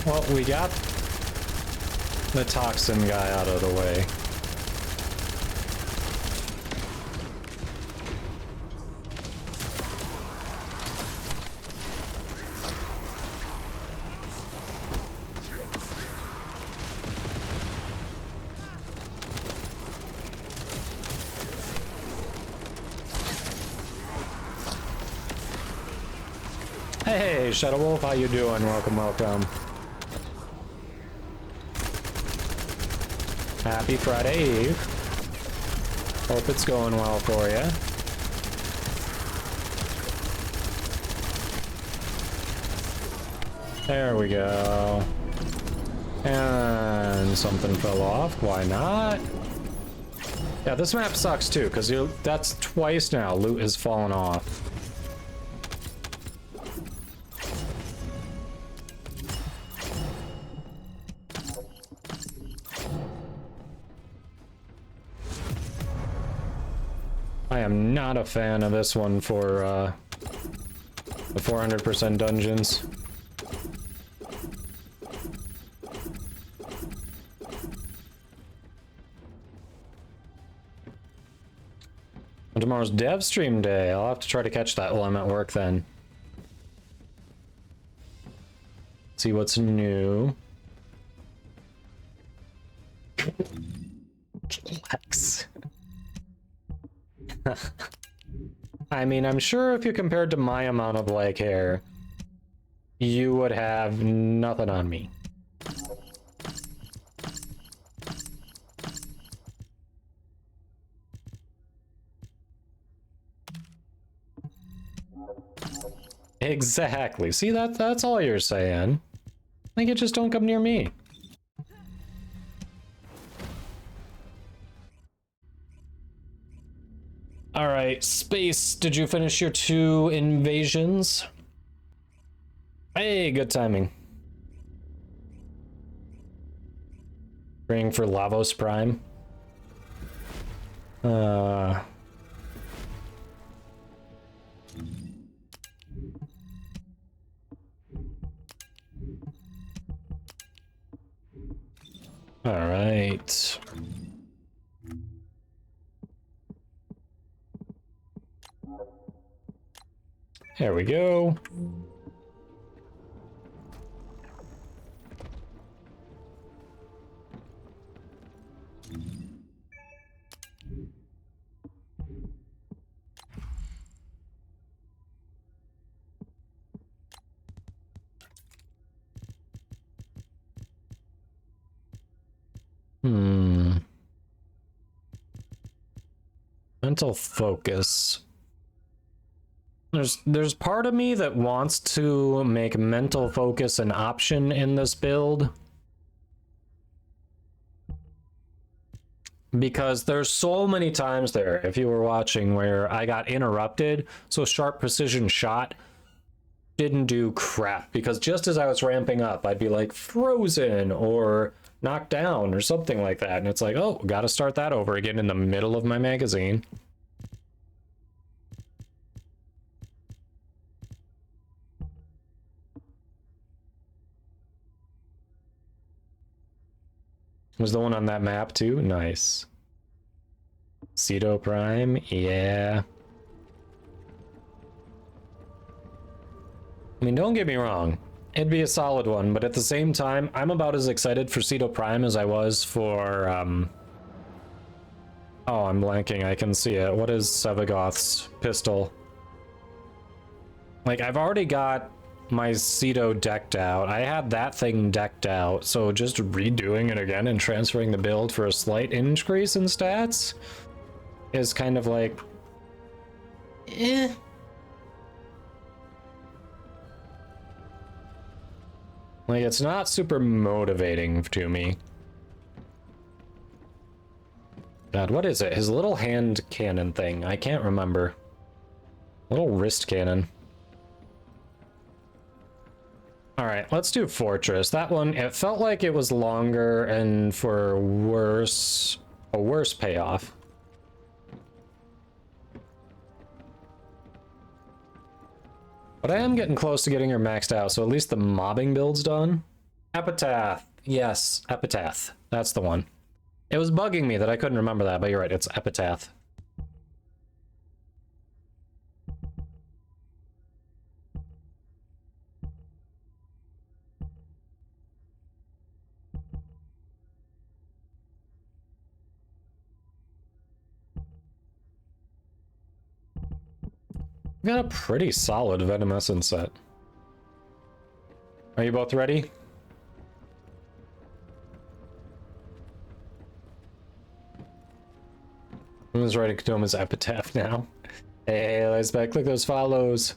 Well, we got the toxin guy out of the way. Hey, Shadow Wolf, how you doing? Welcome, welcome. Happy Friday Eve. Hope it's going well for you. There we go. And something fell off. Why not? Yeah, this map sucks too, because that's twice now loot has fallen off. I am not a fan of this one for the 400% dungeons. And tomorrow's dev stream day. I'll have to try to catch that while I'm at work then. See what's new. Flex. I mean, I'm sure if you compared to my amount of leg hair, you would have nothing on me. Exactly. See, that's all you're saying. I think you just don't come near me. All right, Space, did you finish your 2 invasions? Hey, good timing. Praying for Lavos Prime. All right. There we go. Mental focus. There's part of me that wants to make mental focus an option in this build. Because there's so many times there, if you were watching, where I got interrupted, so sharp precision shot didn't do crap. Because just as I was ramping up, I'd be like frozen or knocked down or something like that. And it's like, oh, gotta start that over again in the middle of my magazine. Was the one on that map too? Nice. Ceto Prime, yeah. I mean, don't get me wrong. It'd be a solid one, but at the same time, I'm about as excited for Ceto Prime as I was for, oh, I'm blanking, I can see it. What is Sevagoth's pistol? Like, I've already got my Ceto decked out. I had that thing decked out, so just redoing it again and transferring the build for a slight increase in stats is kind of like, eh. Like, it's not super motivating to me. God, what is it? His little hand cannon thing. I can't remember. Little wrist cannon. Alright, let's do Fortress. That one, it felt like it was longer and for a worse payoff. But I am getting close to getting her maxed out, so at least the mobbing build's done. Epitaph. Yes, Epitaph. That's the one. It was bugging me that I couldn't remember that, but you're right, it's Epitaph. We got a pretty solid Venomescent set. Are you both ready? Who's writing Kodoma's Epitaph now? Hey, let's back. Click those follows.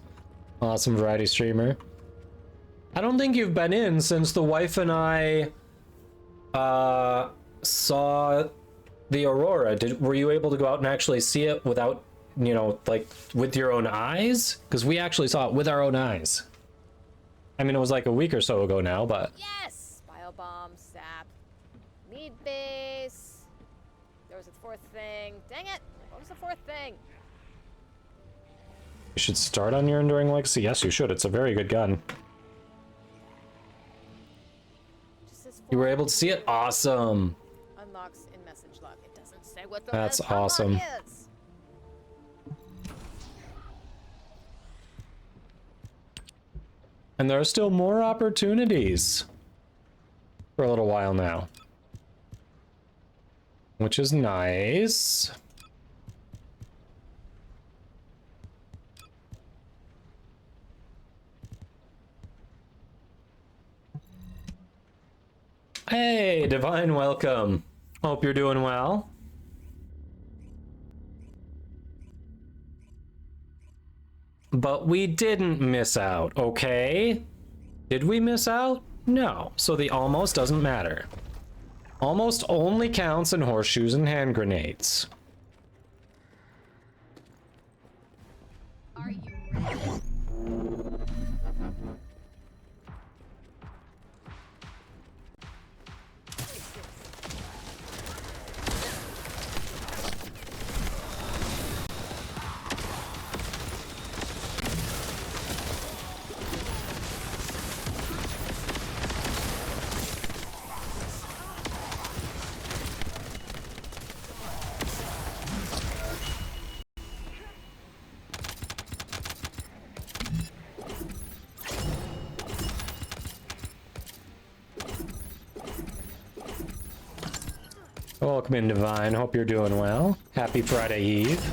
Awesome variety streamer. I don't think you've been in since the wife and I saw the Aurora. Were you able to go out and actually see it without, you know, like with your own eyes? Because we actually saw it with our own eyes. I mean, it was like a week or so ago now, but Yes! Biobomb, sap, meat base. There was a fourth thing. Dang it! What was the fourth thing? you should start on your Enduring Legacy. Yes, you should. It's a very good gun. Just says You were able to see it? Awesome. unlocks in message log. It doesn't say what the That's last unlock awesome. is. And there are still more opportunities for a little while now, which is nice. Hey, Divine, welcome. Hope you're doing well. But we didn't miss out, okay? Did we miss out? No, so the almost doesn't matter. Almost only counts in horseshoes and hand grenades. Are you ready? Welcome in, Divine. Hope you're doing well. Happy Friday Eve.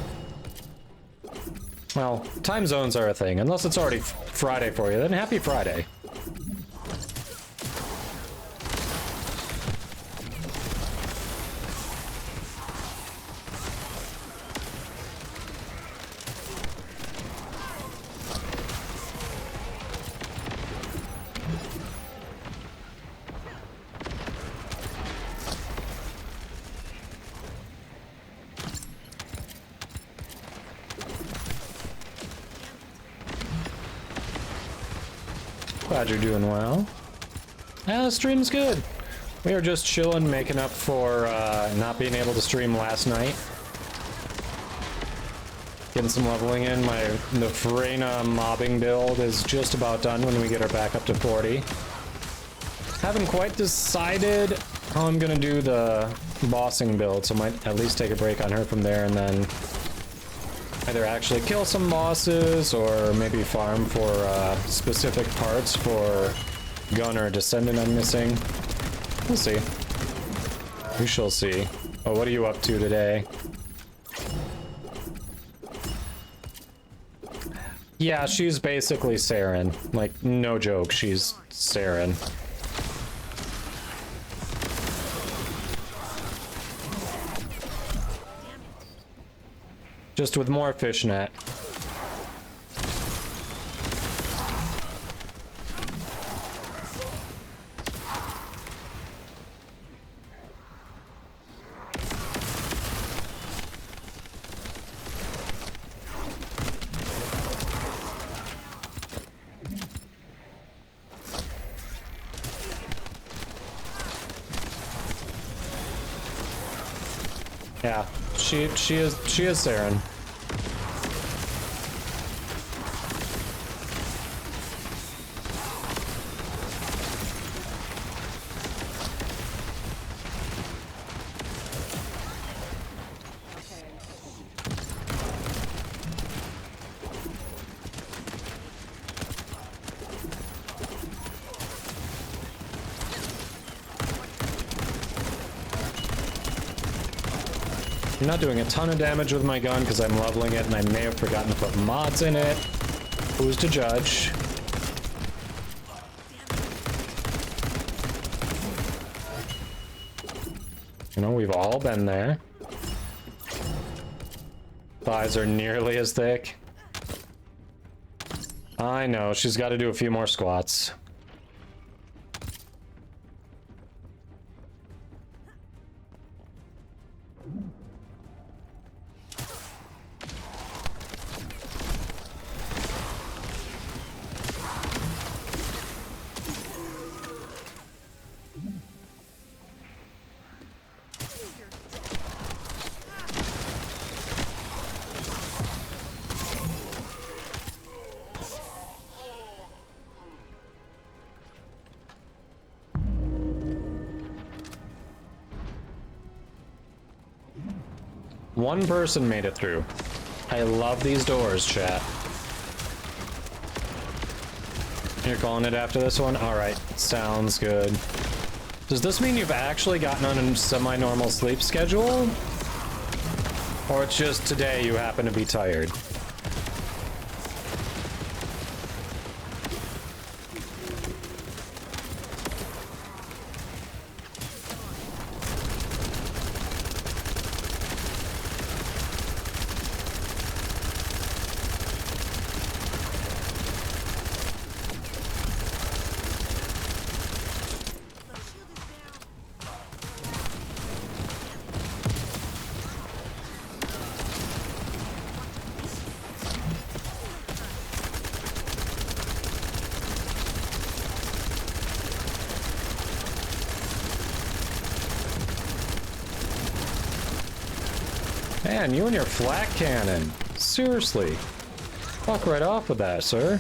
Well, time zones are a thing. Unless it's already Friday for you, then happy Friday. Glad you're doing well. Yeah, the stream's good. We are just chilling, making up for not being able to stream last night. Getting some leveling in. The Freyna mobbing build is just about done when we get her back up to 40. Haven't quite decided how I'm gonna do the bossing build, so might at least take a break on her from there and then either actually kill some bosses or maybe farm for specific parts for gun or a Descendant I'm missing. We'll see. We shall see. Oh, what are you up to today? Yeah, she's basically Saren. Like, no joke, she's Saren. Just with more fishnet. Yeah, she is Saren. I'm not doing a ton of damage with my gun because I'm leveling it and I may have forgotten to put mods in it. Who's to judge? You know, we've all been there. Thighs are nearly as thick. I know, she's got to do a few more squats. One person made it through. I love these doors, chat. You're calling it after this one? Alright, sounds good. Does this mean you've actually gotten on a semi-normal sleep schedule? Or it's just today you happen to be tired? Man, you and your flak cannon. Seriously. Fuck right off with that, sir.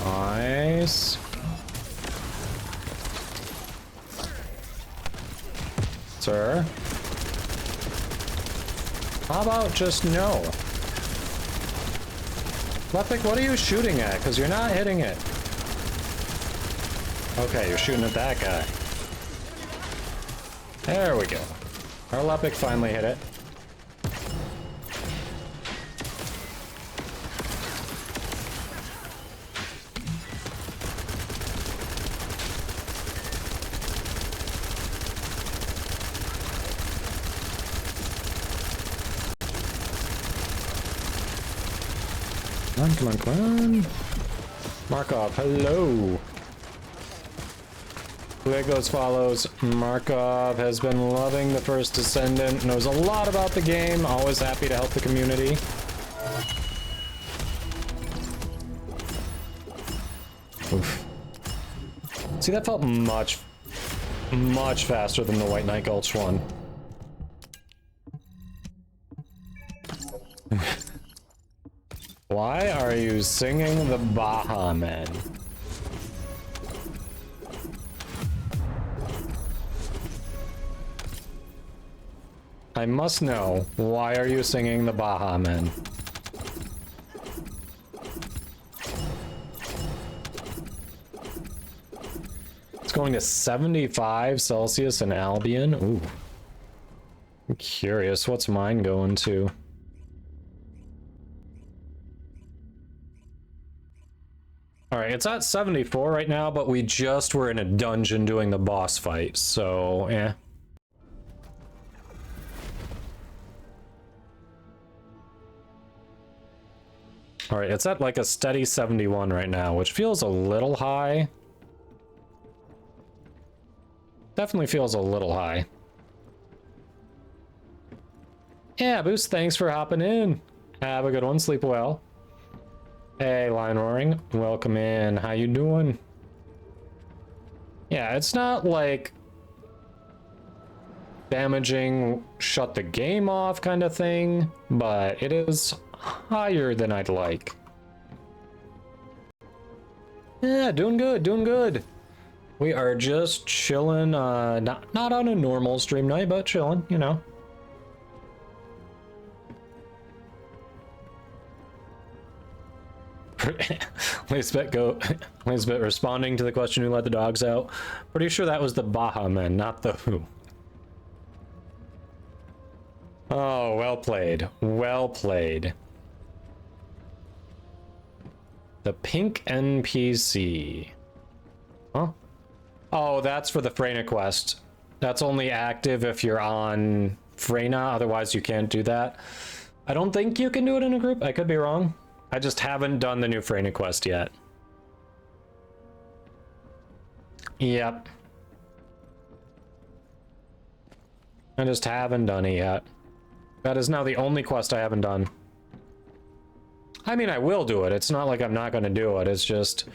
Nice. Sir? How about just no? Lepic, what are you shooting at? Because you're not hitting it. Okay, you're shooting at that guy. There we go. Our Lepic finally hit it. Come on, come on. Markov, hello. It goes follows. Markov has been loving the first Descendant, knows a lot about the game, always happy to help the community. Oof. See, that felt much Much faster than the White Knight Gulch one. Why are you singing the Baha Men? I must know, why are you singing the Baha Men? It's going to 75 Celsius in Albion. Ooh. I'm curious, what's mine going to? Alright, it's at 74 right now, but we just were in a dungeon doing the boss fight, so, eh. Alright, it's at like a steady 71 right now, which feels a little high. Definitely feels a little high. Yeah, Boost, thanks for hopping in. Have a good one, sleep well. Hey, Lion Roaring, welcome in. How you doing? Yeah, it's not like damaging, shut the game off kind of thing, but it is higher than I'd like. Yeah, doing good, doing good. We are just chilling, not on a normal stream night, but chilling, you know. Lisbeth responding to the question, who let the dogs out? Pretty sure that was the Baha Men, not the who. Oh, well played. Well played. The pink NPC. Huh? Oh, that's for the Freyna quest. That's only active if you're on Freyna, otherwise you can't do that. I don't think you can do it in a group. I could be wrong. I just haven't done the new Freyna quest yet. Yep. I just haven't done it yet. That is now the only quest I haven't done. I mean, I will do it. It's not like I'm not going to do it. It's just...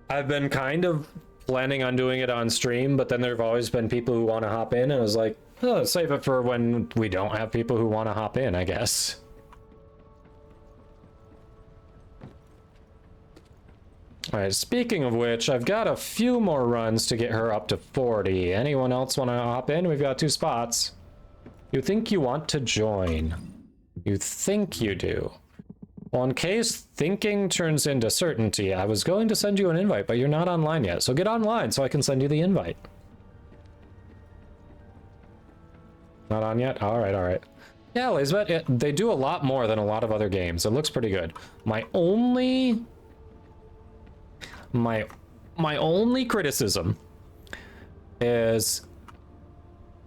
I've been kind of planning on doing it on stream, but then there have always been people who want to hop in, and I was like, oh, save it for when we don't have people who want to hop in, I guess. Alright, speaking of which, I've got a few more runs to get her up to 40. Anyone else want to hop in? We've got 2 spots. You think you want to join? You think you do. Well, in case thinking turns into certainty, I was going to send you an invite, but you're not online yet. So get online so I can send you the invite. Not on yet? Alright, alright. Yeah, Lisbeth, they do a lot more than a lot of other games. It looks pretty good. My only criticism is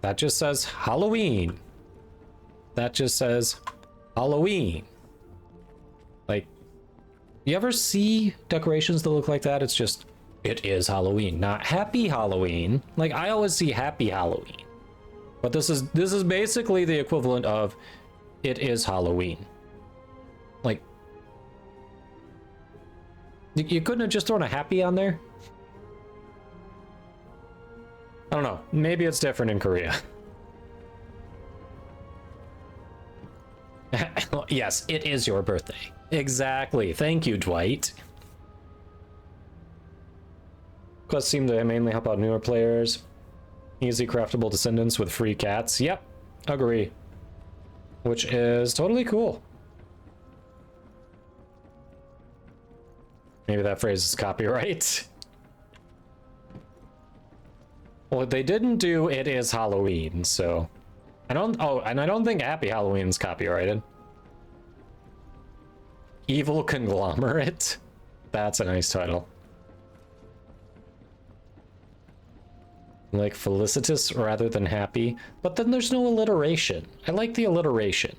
that just says Halloween. That just says Halloween. Like, you ever see decorations that look like that? It's just, it is Halloween, not Happy Halloween. Like, I always see Happy Halloween. But this is basically the equivalent of it is Halloween. Like, you couldn't have just thrown a happy on there? I don't know. Maybe it's different in Korea. Yes, it is your birthday. Exactly. Thank you, Dwight. Quests seem to mainly help out newer players. Easy craftable descendants with free cats. Yep, agree. Which is totally cool. Maybe that phrase is copyright. Well, they didn't do it is Halloween, so I don't think Happy Halloween's copyrighted. Evil Conglomerate? That's a nice title. Like felicitous rather than happy, but then there's no alliteration. I like the alliteration.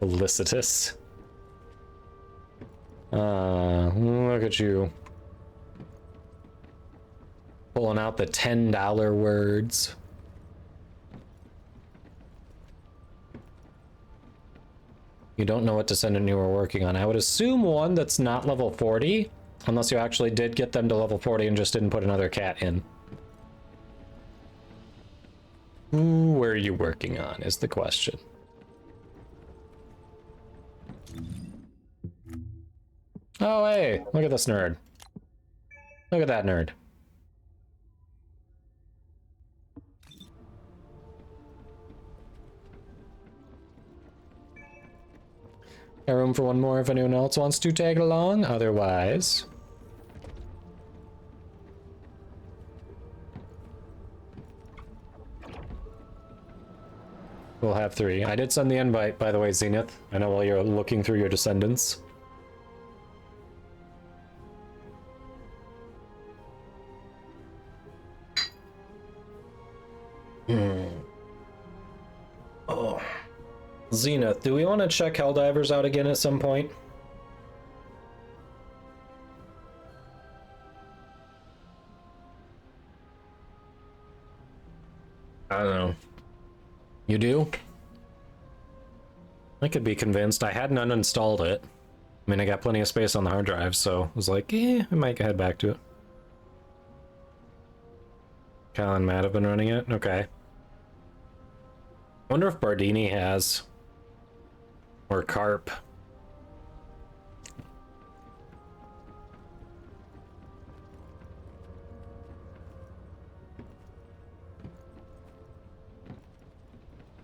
Felicitous. Look at you. Pulling out the $10 words. You don't know what Descendant you were working on. I would assume one that's not level 40, unless you actually did get them to level 40 and just didn't put another cat in. Who were you working on is the question. Oh, hey, look at this nerd. Look at that nerd. Got room for one more if anyone else wants to tag along, otherwise. We'll have 3. I did send the invite, by the way, Zenith. I know while you're looking through your Descendants. Oh. Zenith, do we want to check Helldivers out again at some point? I don't know. You do? I could be convinced. I hadn't uninstalled it. I mean, I got plenty of space on the hard drive, so I was like, I might head back to it. Kyle and Matt have been running it? Okay. Wonder if Bardini has. Or Carp.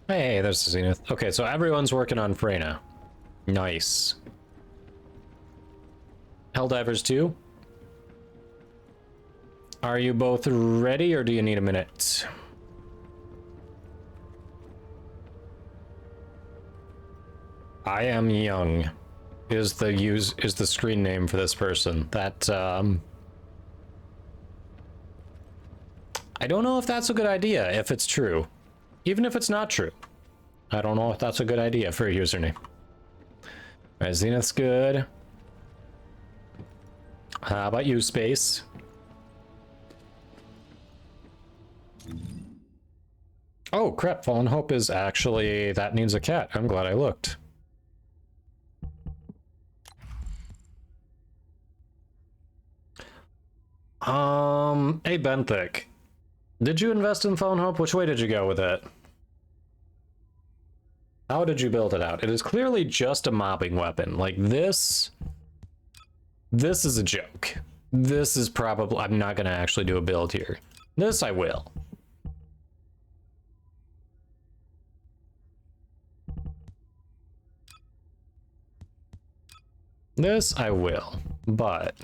Hey, there's Zenith. Okay, so everyone's working on Freyna. Nice. Helldivers 2? Are you both ready, or do you need a minute? I am young is the screen name for this person. That I don't know if that's a good idea, if it's true. Even if it's not true. I don't know if that's a good idea for a username. Alright, Zenith's good. How about you, Space? Oh crap, Fallen Hope is actually, that needs a cat. I'm glad I looked. Hey Benthic. Did you invest in Fallen Hope? Which way did you go with it? How did you build it out? It is clearly just a mobbing weapon. Like this is a joke. This is probably, I'm not gonna actually do a build here. This I will. This I will, but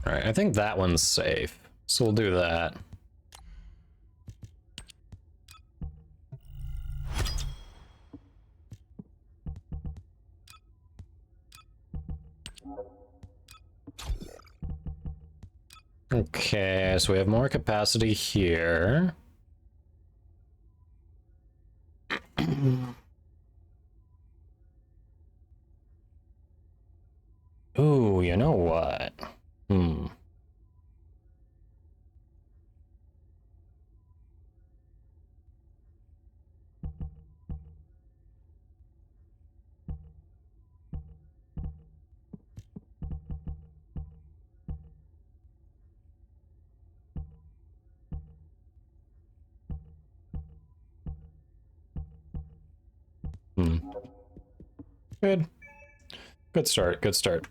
all right, I think that one's safe, so we'll do that. Okay, so we have more capacity here. Ooh, you know what? Good. Good start, good start.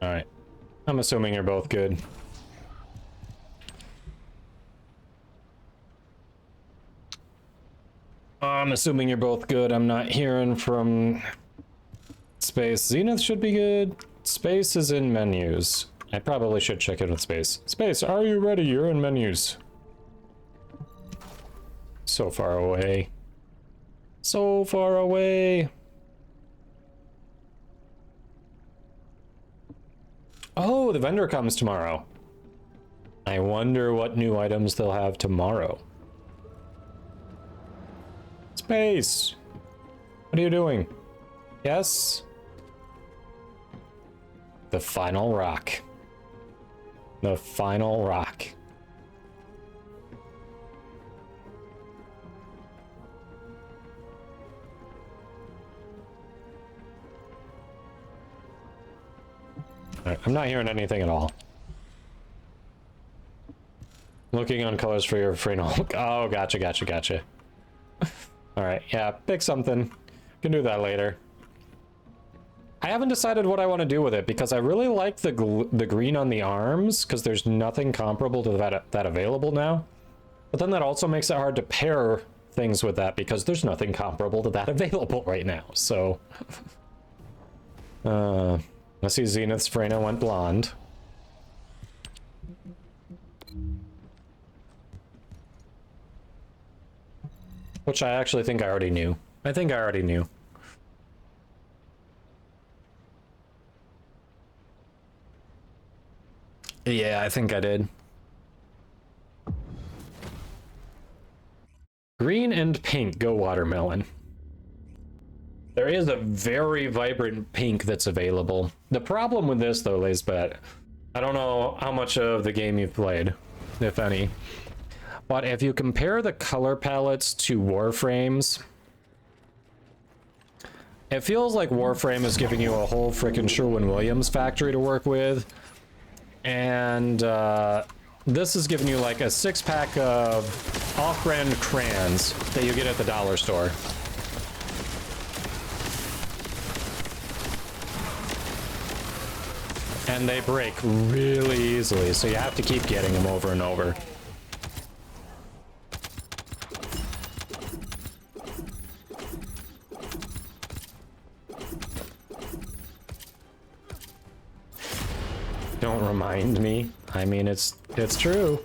All right. I'm assuming you're both good. I'm assuming you're both good. I'm not hearing from Space. Zenith should be good. Space is in menus. I probably should check in with Space. Space, are you ready? You're in menus. So far away. So far away. Oh, the vendor comes tomorrow. I wonder what new items they'll have tomorrow. Space! What are you doing? Yes? The final rock. The final rock. Alright, I'm not hearing anything at all. Looking on colors for your Freenol. Oh, gotcha. Alright, yeah, pick something. Can do that later. I haven't decided what I want to do with it because I really like the green on the arms because there's nothing comparable to that available now. But then that also makes it hard to pair things with that because there's nothing comparable to that available right now. So, I see Zenith's Freyna went blonde. Which I actually think I already knew. I think I already knew. Yeah, I think I did. Green and pink go watermelon. There is a very vibrant pink that's available. The problem with this, though, Lisbeth, I don't know how much of the game you've played, if any, but if you compare the color palettes to Warframe's, it feels like Warframe is giving you a whole frickin' Sherwin-Williams factory to work with, and this is giving you like a 6-pack of off-brand crayons that you get at the dollar store. And they break really easily, so you have to keep getting them over and over. Don't remind me. I mean, it's true.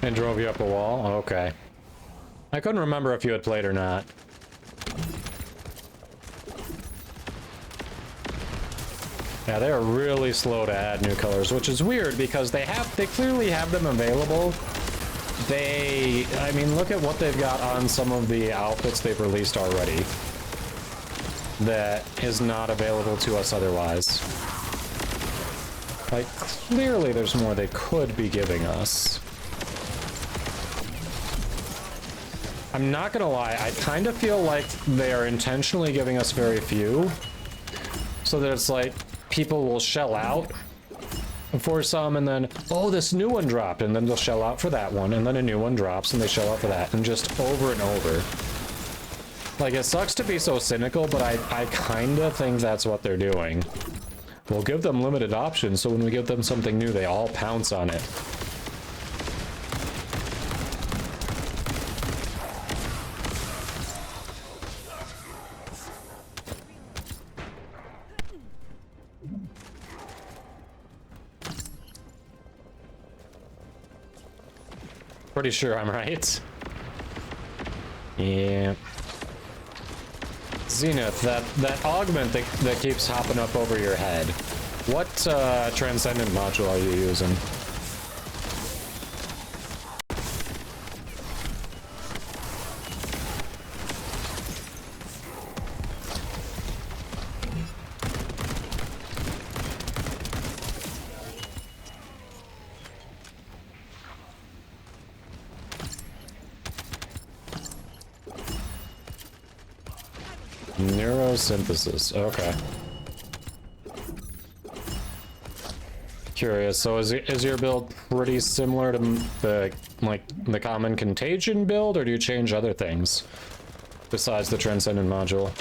And drove you up a wall? Okay. I couldn't remember if you had played or not. Yeah, they're really slow to add new colors, which is weird because they clearly have them available. I mean, look at what they've got on some of the outfits they've released already. That is not available to us otherwise. Like, clearly there's more they could be giving us. I'm not gonna lie, I kind of feel like they are intentionally giving us very few, so that it's like people will shell out for some and then, oh, this new one dropped, and then they'll shell out for that one, and then a new one drops and they shell out for that, and just over and over. Like, it sucks to be so cynical, but I kind of think that's what they're doing. We'll give them limited options, so when we give them something new, they all pounce on it. Pretty sure I'm right. Yeah. Zenith, that augment that keeps hopping up over your head. What Transcendent module are you using? Neurosynthesis, okay. Curious, so is your build pretty similar to the common contagion build, or do you change other things besides the Transcendent module?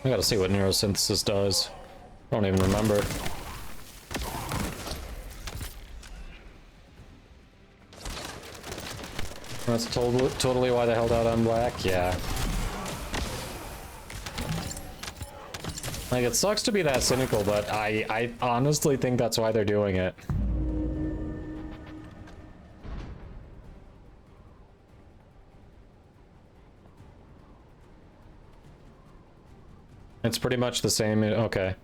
I gotta see what neurosynthesis does. I don't even remember. That's totally why they held out on black. Yeah. Like, it sucks to be that cynical, but I honestly think that's why they're doing it. It's pretty much the same. Okay.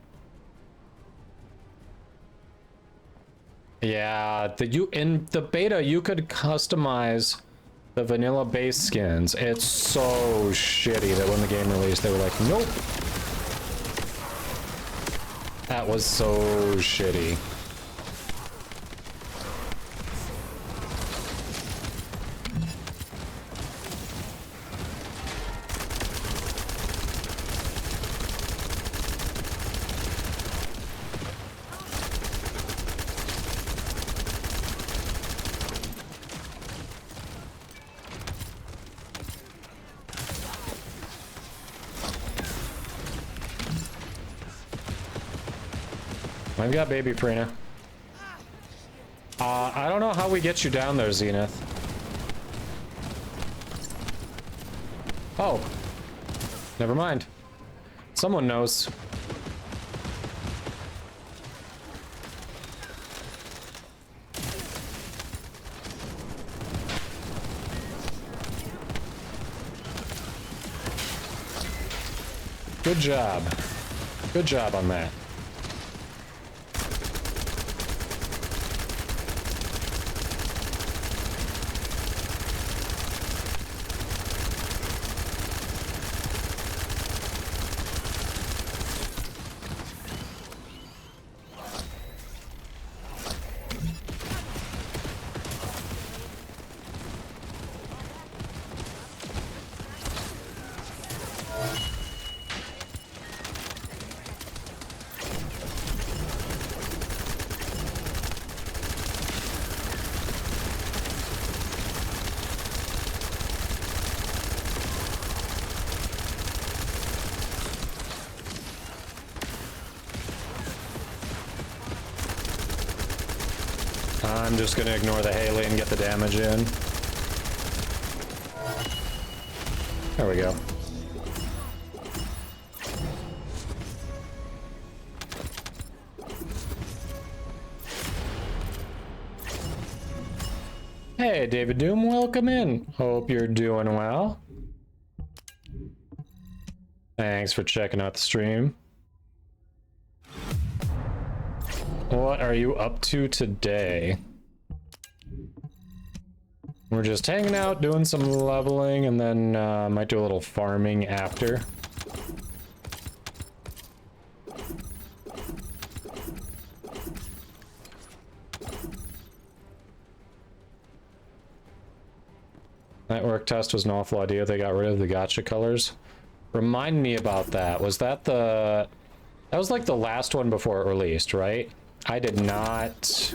Yeah, in the beta you could customize the vanilla base skins. It's so shitty that when the game released they were like, nope. That was so shitty. I've got baby Prina. I don't know how we get you down there, Zenith. Oh. Never mind. Someone knows. Good job. Good job on that. I'm just gonna ignore the Haley and get the damage in. There we go. Hey, David Doom, welcome in. Hope you're doing well. Thanks for checking out the stream. What are you up to today? We're just hanging out, doing some leveling, and then might do a little farming after. Network test was an awful idea. They got rid of the gacha colors. Remind me about that. Was that the... That was like the last one before it released, right? I did not...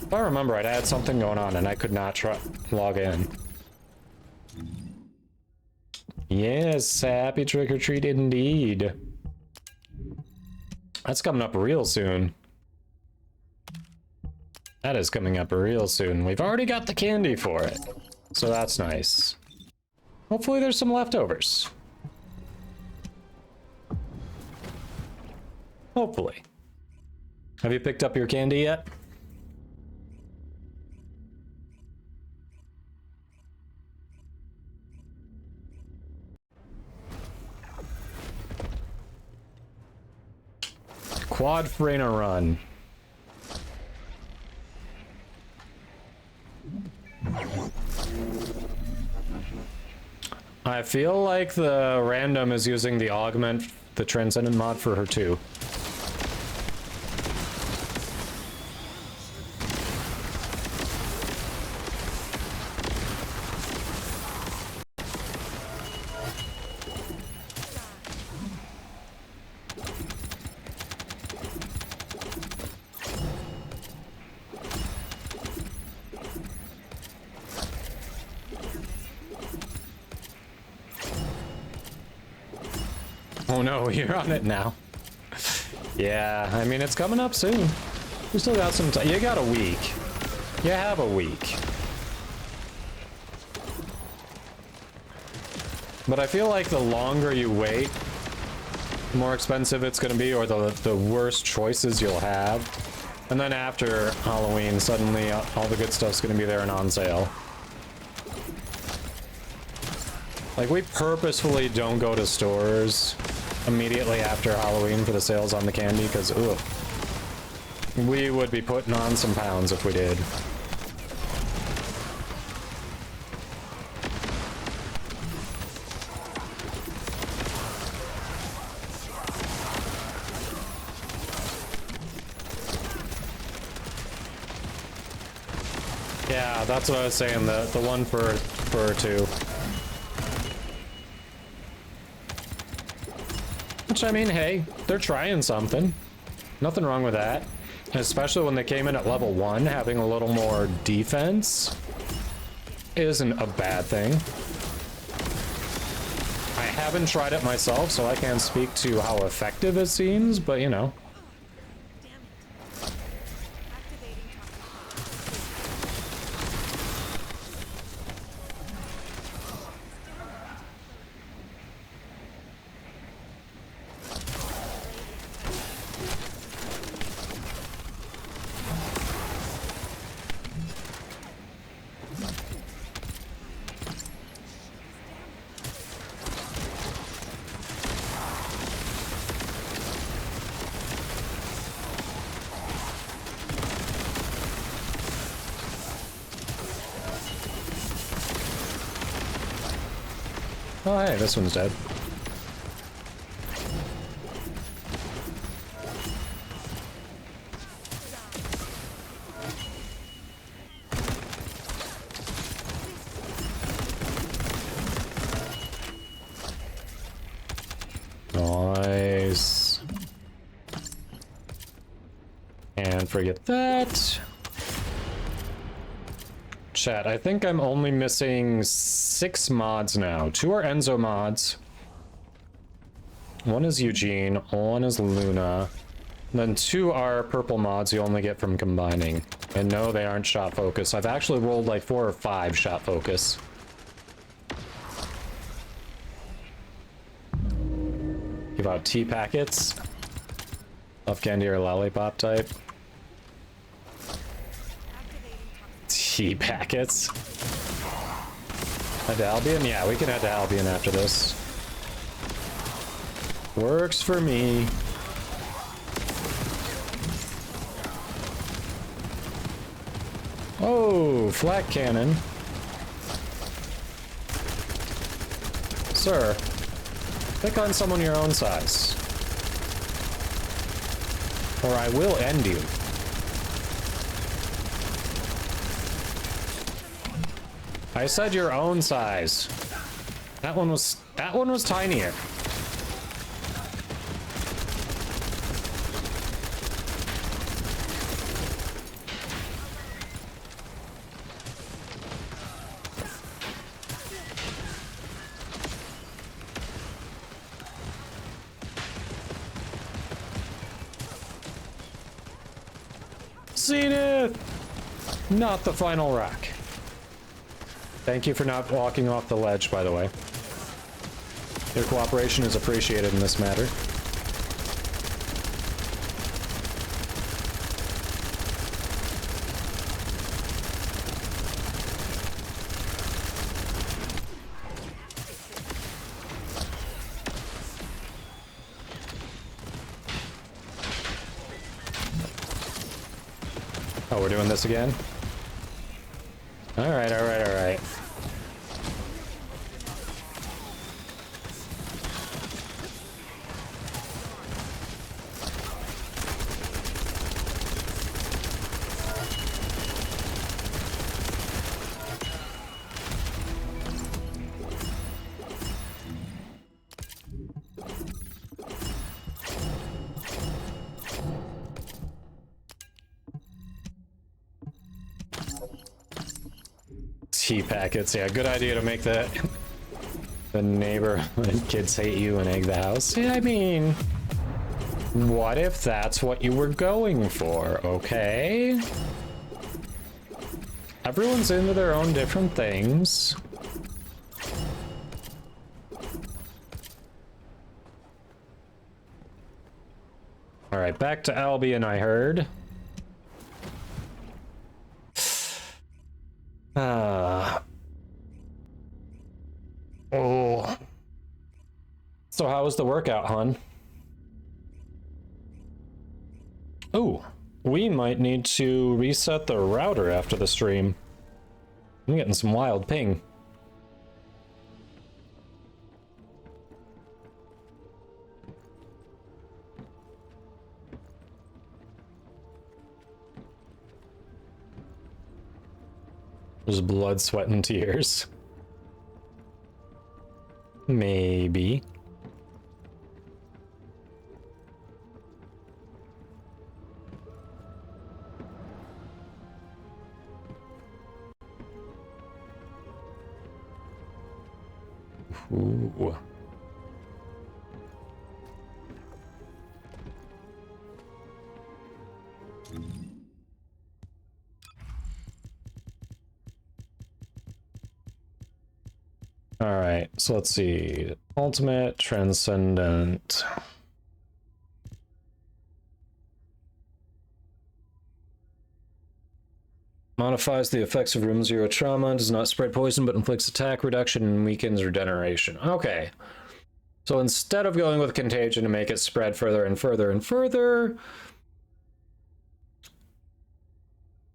If I remember right, I had something going on and I could not log in. Yes, happy trick or treat indeed. That's coming up real soon. That is coming up real soon. We've already got the candy for it. So that's nice. Hopefully there's some leftovers. Hopefully. Have you picked up your candy yet? Quad Frena run. I feel like the random is using the augment, the Transcendent mod for her too. Oh no, you're on it now. Yeah, I mean, it's coming up soon. We still got some time. You got a week. You have a week. But I feel like the longer you wait, the more expensive it's going to be, or the worse choices you'll have. And then after Halloween, suddenly all the good stuff's going to be there and on sale. Like, we purposefully don't go to stores immediately after Halloween for the sales on the candy, because, ugh. We would be putting on some pounds if we did. Yeah, that's what I was saying, the one for two. Which, I mean, hey, they're trying something. Nothing wrong with that. Especially when they came in at level 1, having a little more defense isn't a bad thing. I haven't tried it myself, so I can't speak to how effective it seems, but you know. Oh, hey, this one's dead. Nice. And forget that. Chat, I think I'm only missing 6 mods now. 2 are Enzo mods. 1 is Eugene, 1 is Luna. Then 2 are purple mods you only get from combining. And no, they aren't shot focus. I've actually rolled like 4 or 5 shot focus. Give out tea packets. Love candy or lollipop type. Tea packets. Head to Albion? Yeah, we can head to Albion after this. Works for me. Oh, flak cannon. Sir, pick on someone your own size. Or I will end you. I said your own size. That one was tinier. Zenith! Not the final rock. Thank you for not walking off the ledge, by the way. Your cooperation is appreciated in this matter. Oh, we're doing this again? Alright, alright, alright. Tea packets, yeah, good idea to make that the neighborhood kids hate you and egg the house. Yeah, I mean, what if that's what you were going for, okay? Everyone's into their own different things. All right, back to Albion, I heard. Oh. So how was the workout, hon? Oh, we might need to reset the router after the stream. I'm getting some wild ping. There's blood, sweat, and tears. Maybe. Ooh. All right, so let's see. Ultimate, Transcendant. Modifies the effects of room 0 trauma, does not spread poison, but inflicts attack reduction and weakens regeneration. Okay. So instead of going with contagion to make it spread further and further and further,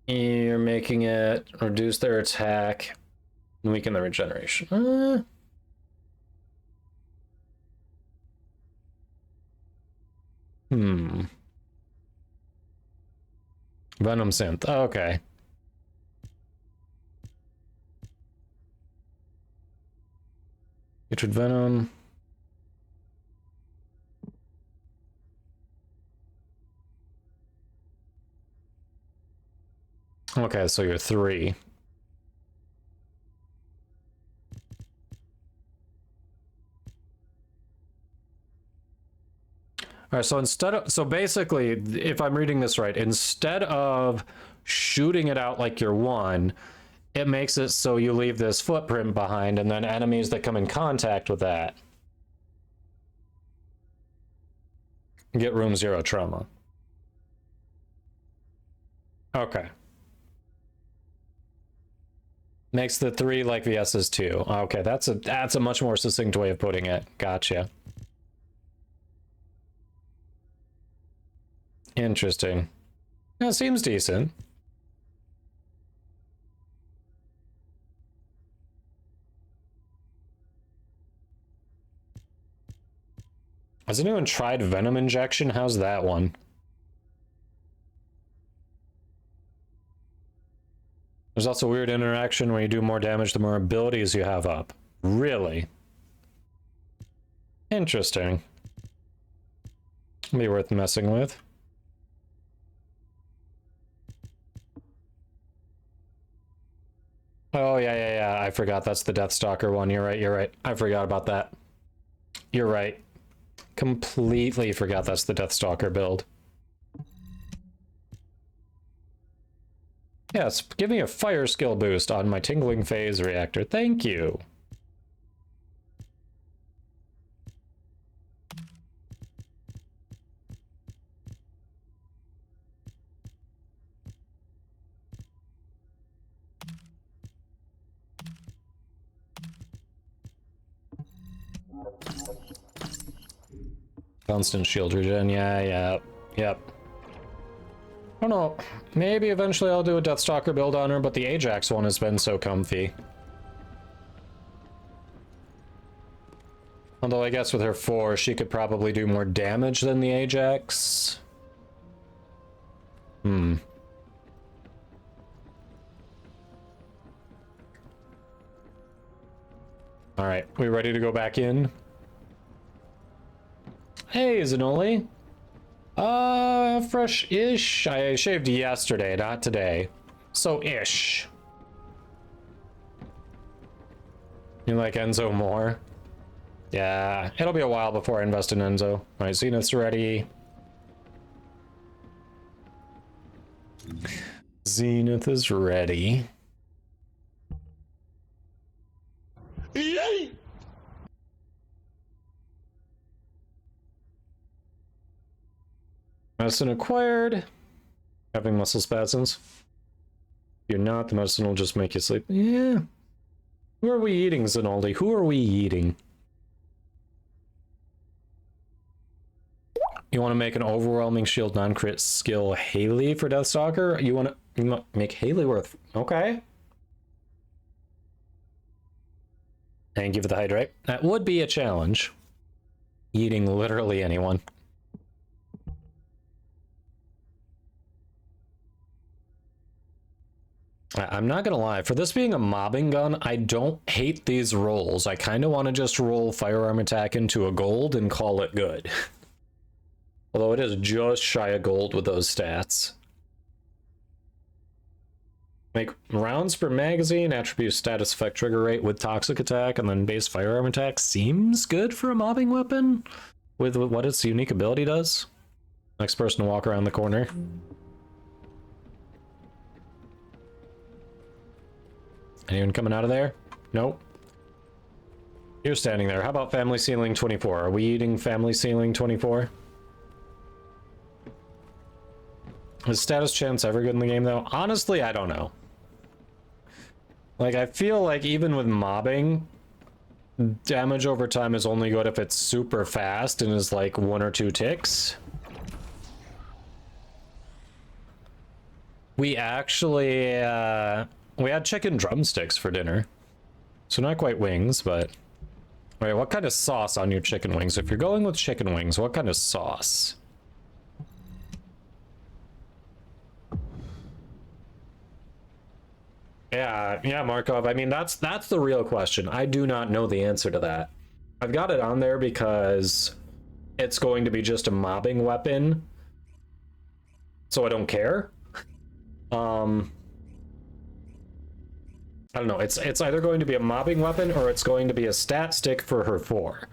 you're making it reduce their attack and weaken their regeneration. Venom synth. Oh, okay. Hatred venom. Okay, so you're 3. All right, so so basically, if I'm reading this right, instead of shooting it out like you're 1, it makes it so you leave this footprint behind, and then enemies that come in contact with that get room 0 trauma. Okay. Makes the 3 like the S's 2. Okay, that's a much more succinct way of putting it. Gotcha. Interesting. Yeah, seems decent. Has anyone tried venom injection? How's that one? There's also weird interaction where you do more damage the more abilities you have up. Really? Interesting. Be worth messing with. Oh, yeah. I forgot that's the Deathstalker one. You're right. I forgot about that. You're right. Completely forgot that's the Deathstalker build. Yes, give me a fire skill boost on my Tingling Phase reactor. Thank you. Constant shield regen, yep. I don't know, maybe eventually I'll do a Deathstalker build on her, but the Ajax one has been so comfy. Although I guess with her 4, she could probably do more damage than the Ajax. Alright, we ready to go back in? Hey, Zanoli. Fresh-ish. I shaved yesterday, not today. So ish. You like Enzo more? Yeah, it'll be a while before I invest in Enzo. Alright, Zenith's ready. Zenith is ready. Yay! Medicine acquired. Having muscle spasms. If you're not, the medicine will just make you sleep. Yeah. Who are we eating, Zinaldi? Who are we eating? You want to make an overwhelming shield non-crit skill Haley for Deathstalker? You want to make Haley worth... Okay. Thank you for the hydrate. That would be a challenge. Eating literally anyone. I'm not gonna lie, for this being a mobbing gun, I don't hate these rolls. I kind of want to just roll firearm attack into a gold and call it good. Although it is just shy of gold with those stats. Make rounds per magazine, attribute status effect trigger rate with toxic attack, and then base firearm attack seems good for a mobbing weapon with what its unique ability does. Next person to walk around the corner. Anyone coming out of there? Nope. You're standing there. How about family ceiling 24? Are we eating family ceiling 24? Is status chance ever good in the game, though? Honestly, I don't know. Like, I feel like even with mobbing, damage over time is only good if it's super fast and is like 1 or 2 ticks. We actually, we had chicken drumsticks for dinner. So not quite wings, but... Wait, what kind of sauce on your chicken wings? If you're going with chicken wings, what kind of sauce? Yeah, Markov. I mean, that's the real question. I do not know the answer to that. I've got it on there because it's going to be just a mobbing weapon, so I don't care. I don't know. It's either going to be a mobbing weapon or it's going to be a stat stick for her 4.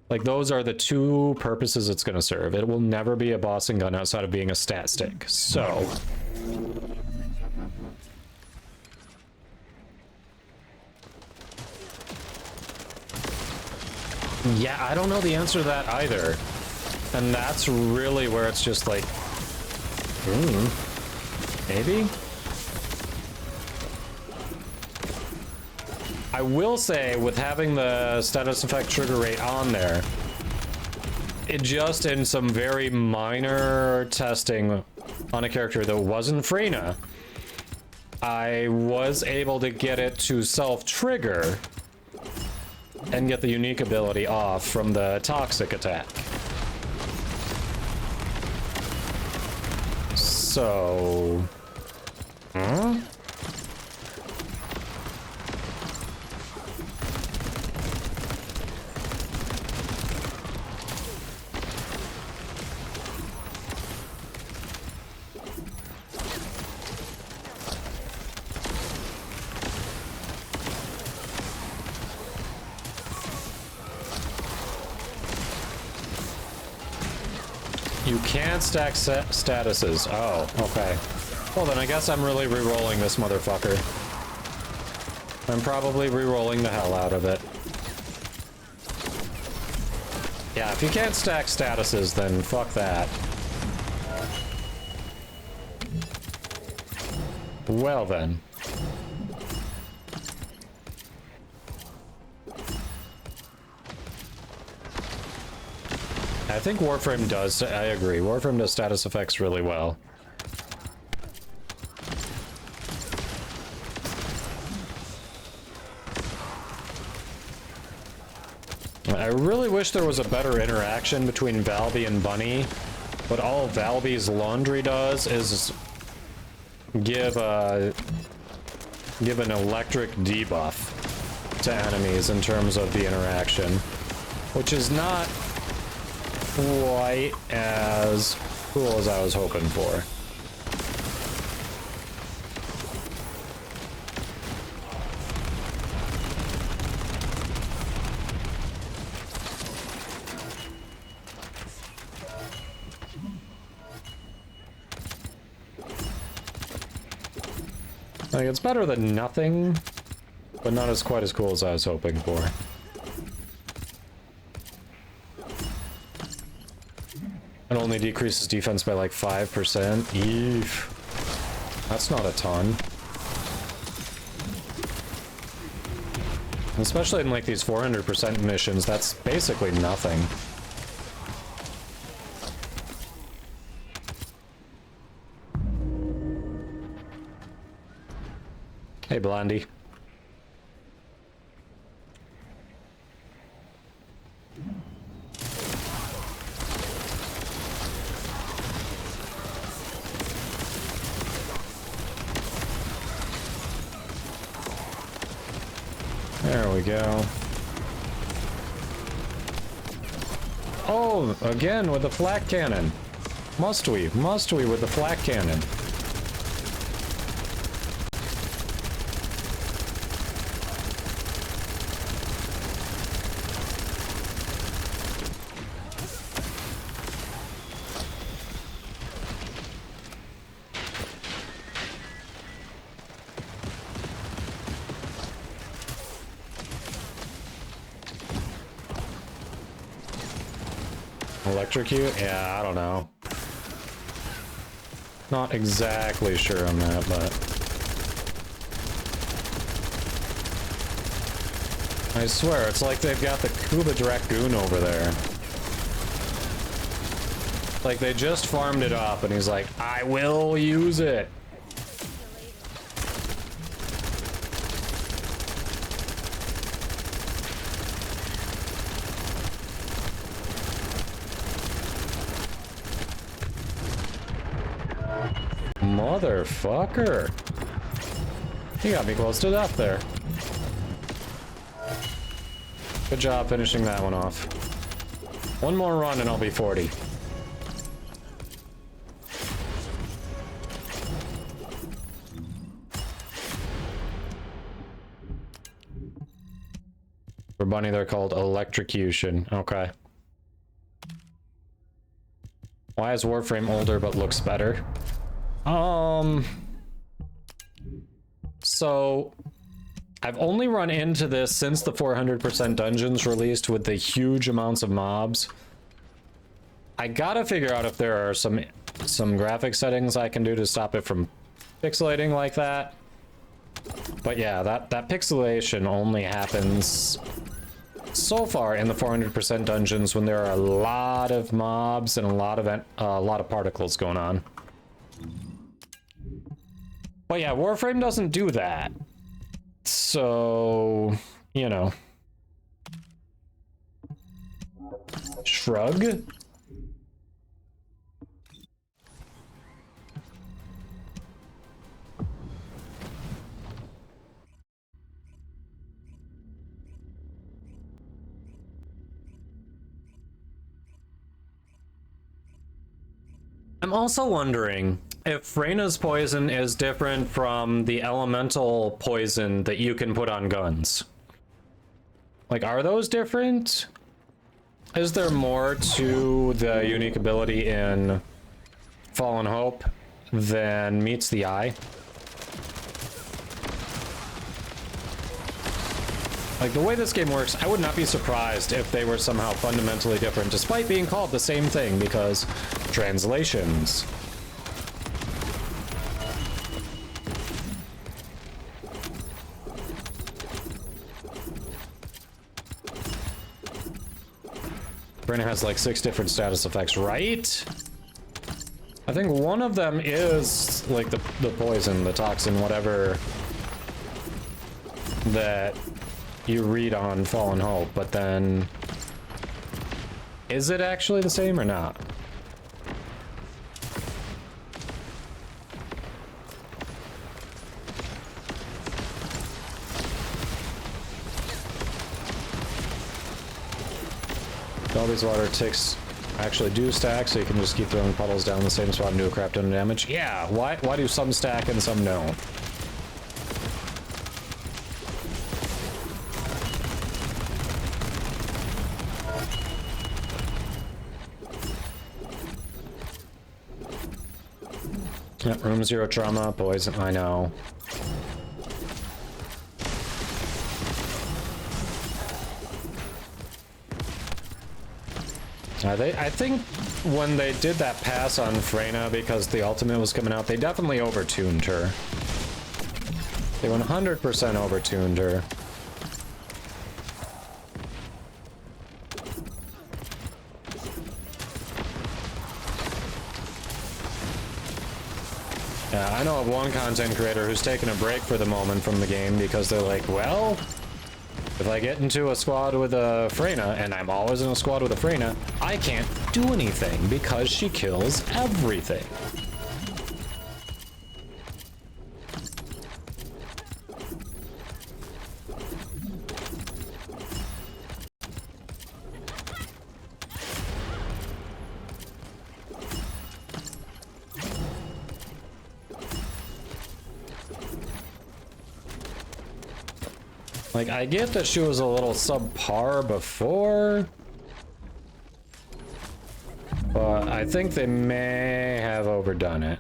Like, those are the 2 purposes it's going to serve. It will never be a bossing gun outside of being a stat stick. So... yeah, I don't know the answer to that either. And that's really where it's just like... maybe? I will say, with having the status effect trigger rate on there, it just in some very minor testing on a character that wasn't Freyna, I was able to get it to self-trigger and get the unique ability off from the toxic attack. So... huh? You can't stack statuses. Oh, okay. Well, then I guess I'm really re-rolling this motherfucker. I'm probably re-rolling the hell out of it. Yeah, if you can't stack statuses, then fuck that. Well then. I think Warframe does, I agree. Warframe does status effects really well. I really wish there was a better interaction between Valby and Bunny, but all Valby's laundry does is give an electric debuff to enemies in terms of the interaction, which is not quite as cool as I was hoping for. Like, it's better than nothing, but not as quite as cool as I was hoping for. And only decreases defense by like 5%. Eef. That's not a ton. Especially in like these 400% missions, that's basically nothing. Hey, Blondie. There we go. Oh, again with the flak cannon. Must we? Must we with the flak cannon? Electrocute? Yeah, I don't know. Not exactly sure on that, but... I swear, it's like they've got the Kuba Dragoon over there. Like, they just farmed it up, and he's like, I will use it! Motherfucker. He got me close to death there. Good job finishing that one off. One more run and I'll be 40. For Bunny, they're called electrocution. Okay. Why is Warframe older but looks better? So I've only run into this since the 400% dungeons released with the huge amounts of mobs. I gotta figure out if there are some graphic settings I can do to stop it from pixelating like that. But yeah, that pixelation only happens so far in the 400% dungeons when there are a lot of mobs and a lot of particles going on. But yeah, Warframe doesn't do that. So, you know. Shrug? I'm also wondering if Reyna's poison is different from the elemental poison that you can put on guns. Like, are those different? Is there more to the unique ability in Fallen Hope than meets the eye? Like, the way this game works, I would not be surprised if they were somehow fundamentally different, despite being called the same thing, because translations. Brenna has like 6 different status effects, right? I think one of them is like the poison, the toxin, whatever that you read on Fallen Hope, but then is it actually the same or not? All these water ticks actually do stack, so you can just keep throwing puddles down the same spot and do a crap ton of damage. Yeah, why do some stack and some don't? Yeah, room 0 trauma, poison, I know. I think when they did that pass on Freyna because the ultimate was coming out, they definitely overtuned her. They 100% overtuned her. Yeah, I know of one content creator who's taking a break for the moment from the game because they're like, well, if I get into a squad with a Freyna, and I'm always in a squad with a Freyna, I can't do anything because she kills everything. Like, I get that she was a little subpar before, but I think they may have overdone it.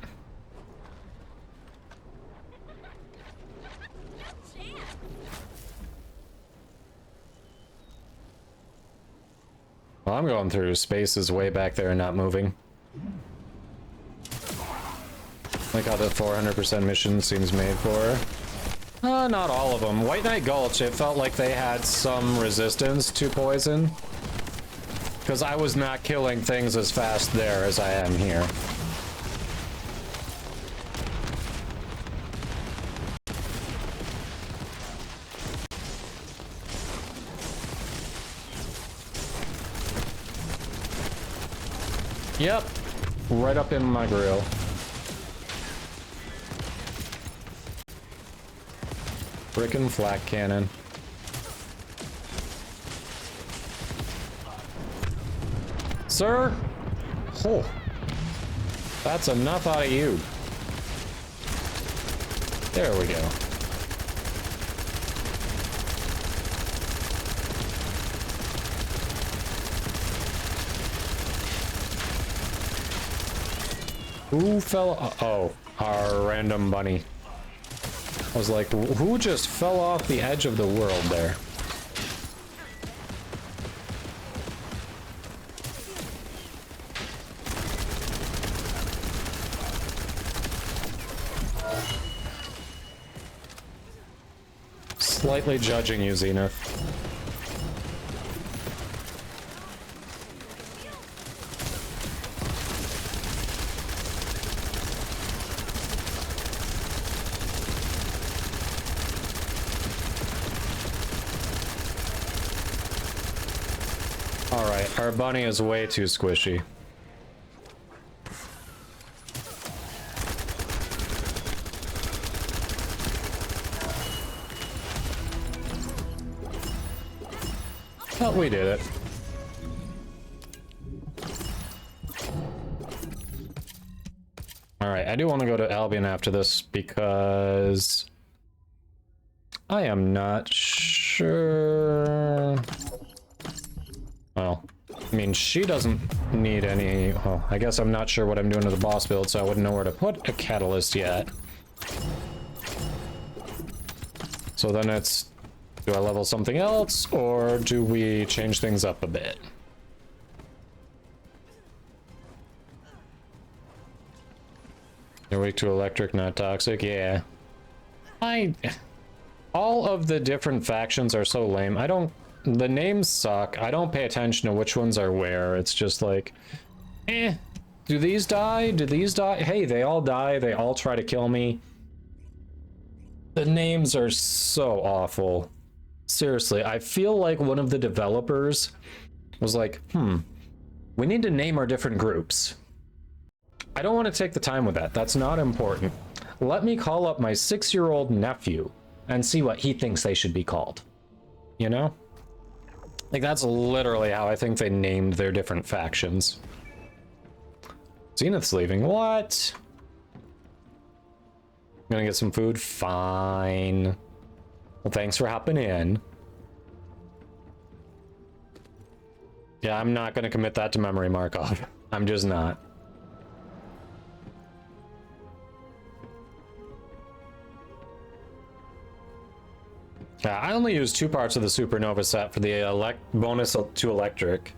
Well, I'm going through spaces way back there and not moving. Like how the 400% mission seems made for her. Not all of them. White Knight Gulch, it felt like they had some resistance to poison. Because I was not killing things as fast there as I am here. Yep. Right up in my grill. Frickin' flak cannon. Sir? Oh. That's enough out of you. There we go. Who fell? Oh, our random bunny. I was like, who just fell off the edge of the world there? Slightly judging you, Zenith. Alright, our bunny is way too squishy. But we did it. Alright, I do want to go to Albion after this because I am not sure. Well, I mean, she doesn't need any... Oh, I guess I'm not sure what I'm doing to the boss build, so I wouldn't know where to put a catalyst yet. So then it's... Do I level something else, or do we change things up a bit? You're weak to electric, not toxic? Yeah. All of the different factions are so lame. I don't... The names suck. I don't pay attention to which ones are where. It's just like, do these die? Do these die? Hey, they all die. They all try to kill me. The names are so awful. Seriously, I feel like one of the developers was like, we need to name our different groups. I don't want to take the time with that. That's not important. Let me call up my 6-year-old nephew and see what he thinks they should be called. You know? Like, that's literally how I think they named their different factions. Zenith's leaving. What? Gonna get some food? Fine. Well, thanks for hopping in. Yeah, I'm not gonna commit that to memory, Markov. I'm just not. Yeah, I only use 2 parts of the supernova set for the bonus to electric.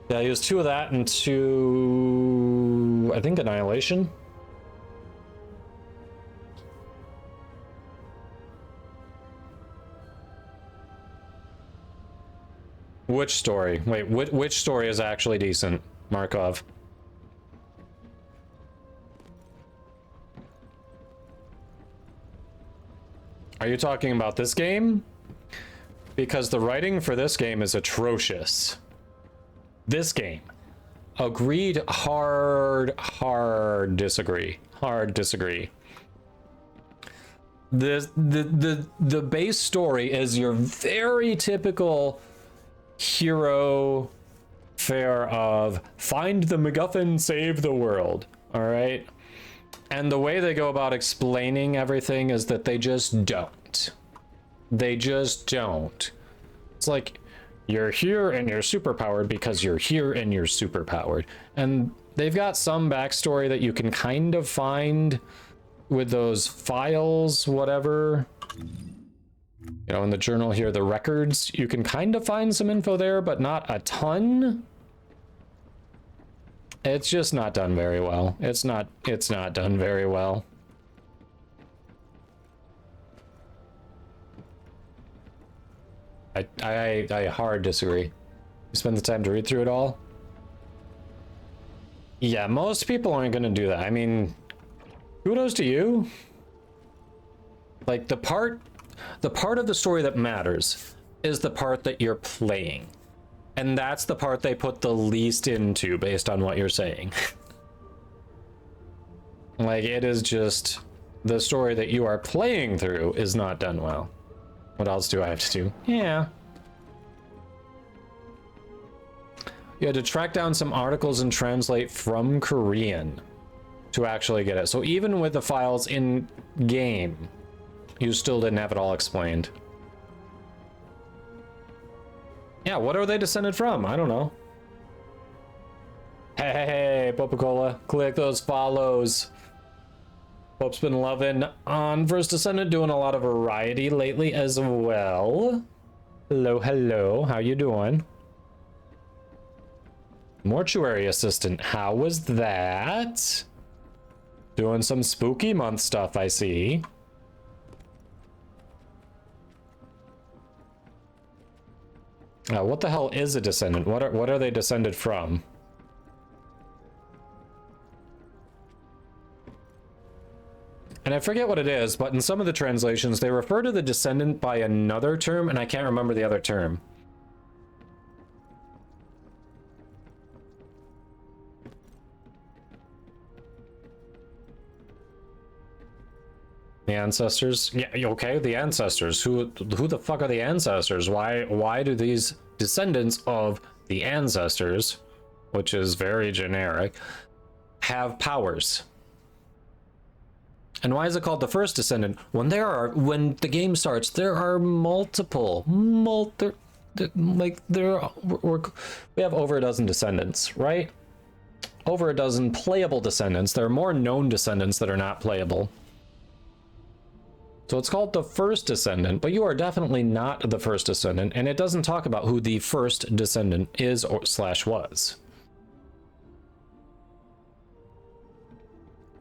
Yeah, I used 2 of that and 2, I think, Annihilation. Which story? Wait, which story is actually decent, Markov? Are you talking about this game? Because the writing for this game is atrocious. This game. Agreed, hard disagree. Hard disagree. The base story is your very typical hero fare of find the MacGuffin, save the world. All right. And the way they go about explaining everything is that they just don't. They just don't. It's like, you're here and you're superpowered because you're here and you're superpowered. And they've got some backstory that you can kind of find with those files, whatever. You know, in the journal here, the records, you can kind of find some info there, but not a ton. It's just not done very well. It's not done very well. I hard disagree. You spend the time to read through it all? Yeah, most people aren't gonna do that. I mean, kudos to you. Like, the part of the story that matters is the part that you're playing. And that's the part they put the least into based on what you're saying. Like, it is just the story that you are playing through is not done well. What else do I have to do? Yeah. You had to track down some articles and translate from Korean to actually get it. So even with the files in game, you still didn't have it all explained. Yeah, what are they descended from? I don't know. Hey, Popacola, click those follows. Pope's been loving on First Descendant, doing a lot of variety lately as well. Hello, how you doing? Mortuary assistant, how was that? Doing some spooky month stuff, I see. What the hell is a descendant? What are they descended from? And I forget what it is, but in some of the translations, they refer to the descendant by another term, and I can't remember the other term. The ancestors? Yeah, okay, the ancestors. Who the fuck are the ancestors? Why do these descendants of the ancestors, which is very generic, have powers? And why is it called the first descendant? When the game starts, there are multiple, we have over a dozen descendants, right? Over a dozen playable descendants. There are more known descendants that are not playable. So it's called the first descendant, but you are definitely not the first descendant, and it doesn't talk about who the first descendant is or / was.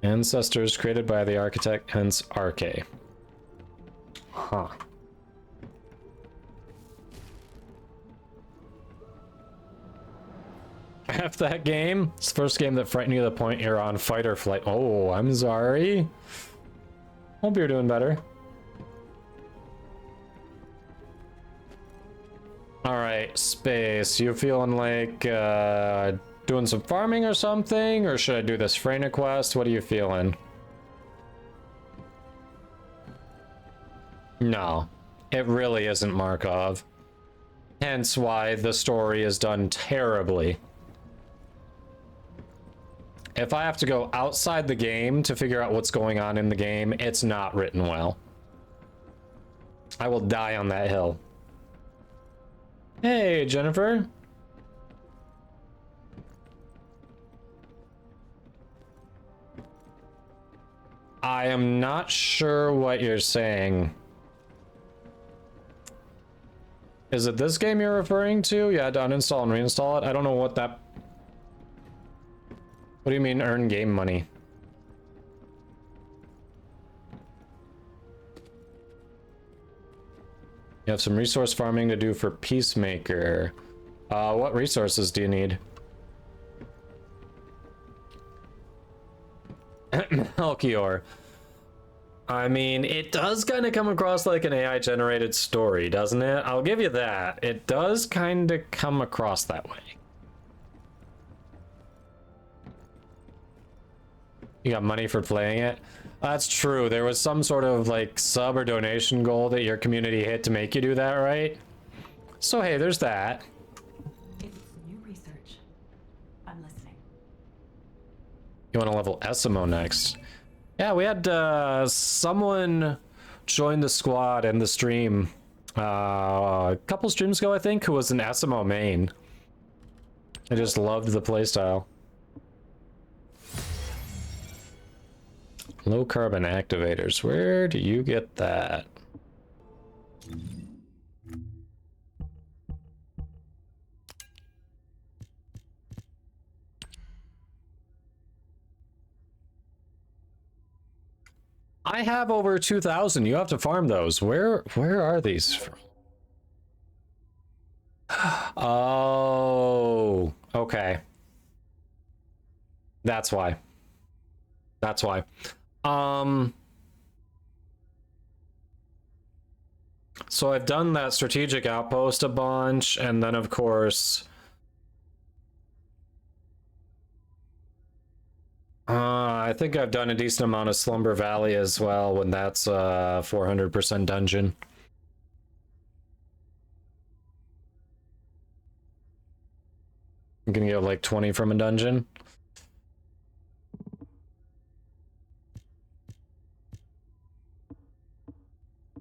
Ancestors created by the architect, hence Arche. Huh. F that game. It's the first game that frightened you to the point you're on fight or flight. Oh, I'm sorry. Hope you're doing better. Alright, Space. You feeling like doing some farming or something? Or should I do this Freyna quest? What are you feeling? No, it really isn't Markov. Hence why the story is done terribly. If I have to go outside the game to figure out what's going on in the game, it's not written well. I will die on that hill. Hey, Jennifer. I am not sure what you're saying. Is it this game you're referring to? Yeah, to uninstall and reinstall it. I don't know what that... What do you mean earn game money? You have some resource farming to do for Peacemaker. What resources do you need? Melchior. I mean, it does kind of come across like an AI generated story, doesn't it? I'll give you that. It does kind of come across that way. You got money for playing it? That's true. There was some sort of like sub or donation goal that your community hit to make you do that, right? So hey, there's that. It's new research. I'm listening. You want to level SMO next? Yeah, we had someone join the squad in the stream a couple streams ago, I think, who was an SMO main. I just loved the playstyle. Low carbon activators. Where do you get that? I have over 2,000. You have to farm those. Where are these from? Oh, okay. That's why. That's why. So I've done that strategic outpost a bunch, and then of course I think I've done a decent amount of Slumber Valley as well, when that's 400% dungeon. I'm gonna get like 20 from a dungeon.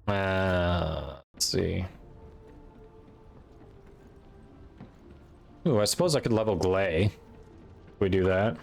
Let's see. Ooh, I suppose I could level Glay. If we do that.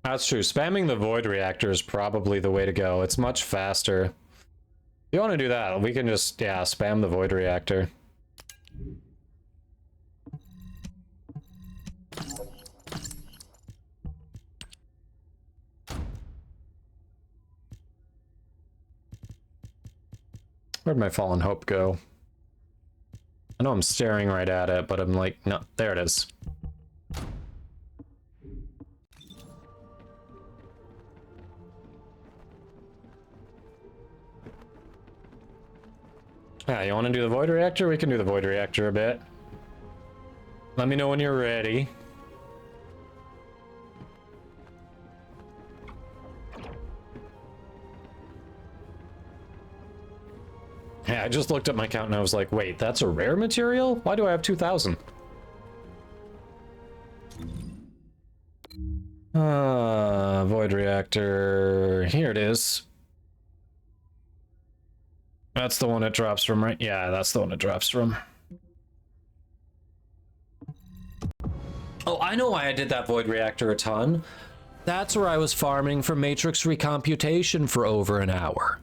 That's true. Spamming the void reactor is probably the way to go. It's much faster. If you want to do that, we can just, yeah, spam the void reactor. Where'd my fallen hope go? I know I'm staring right at it, but I'm like, no, there it is. Yeah, you want to do the void reactor? We can do the void reactor a bit. Let me know when you're ready. Yeah, I just looked at my count and I was like, wait, that's a rare material? Why do I have 2,000? Void reactor. Here it is. That's the one it drops from, right? Yeah, that's the one it drops from. Oh, I know why I did that void reactor a ton. That's where I was farming for matrix recomputation for over an hour.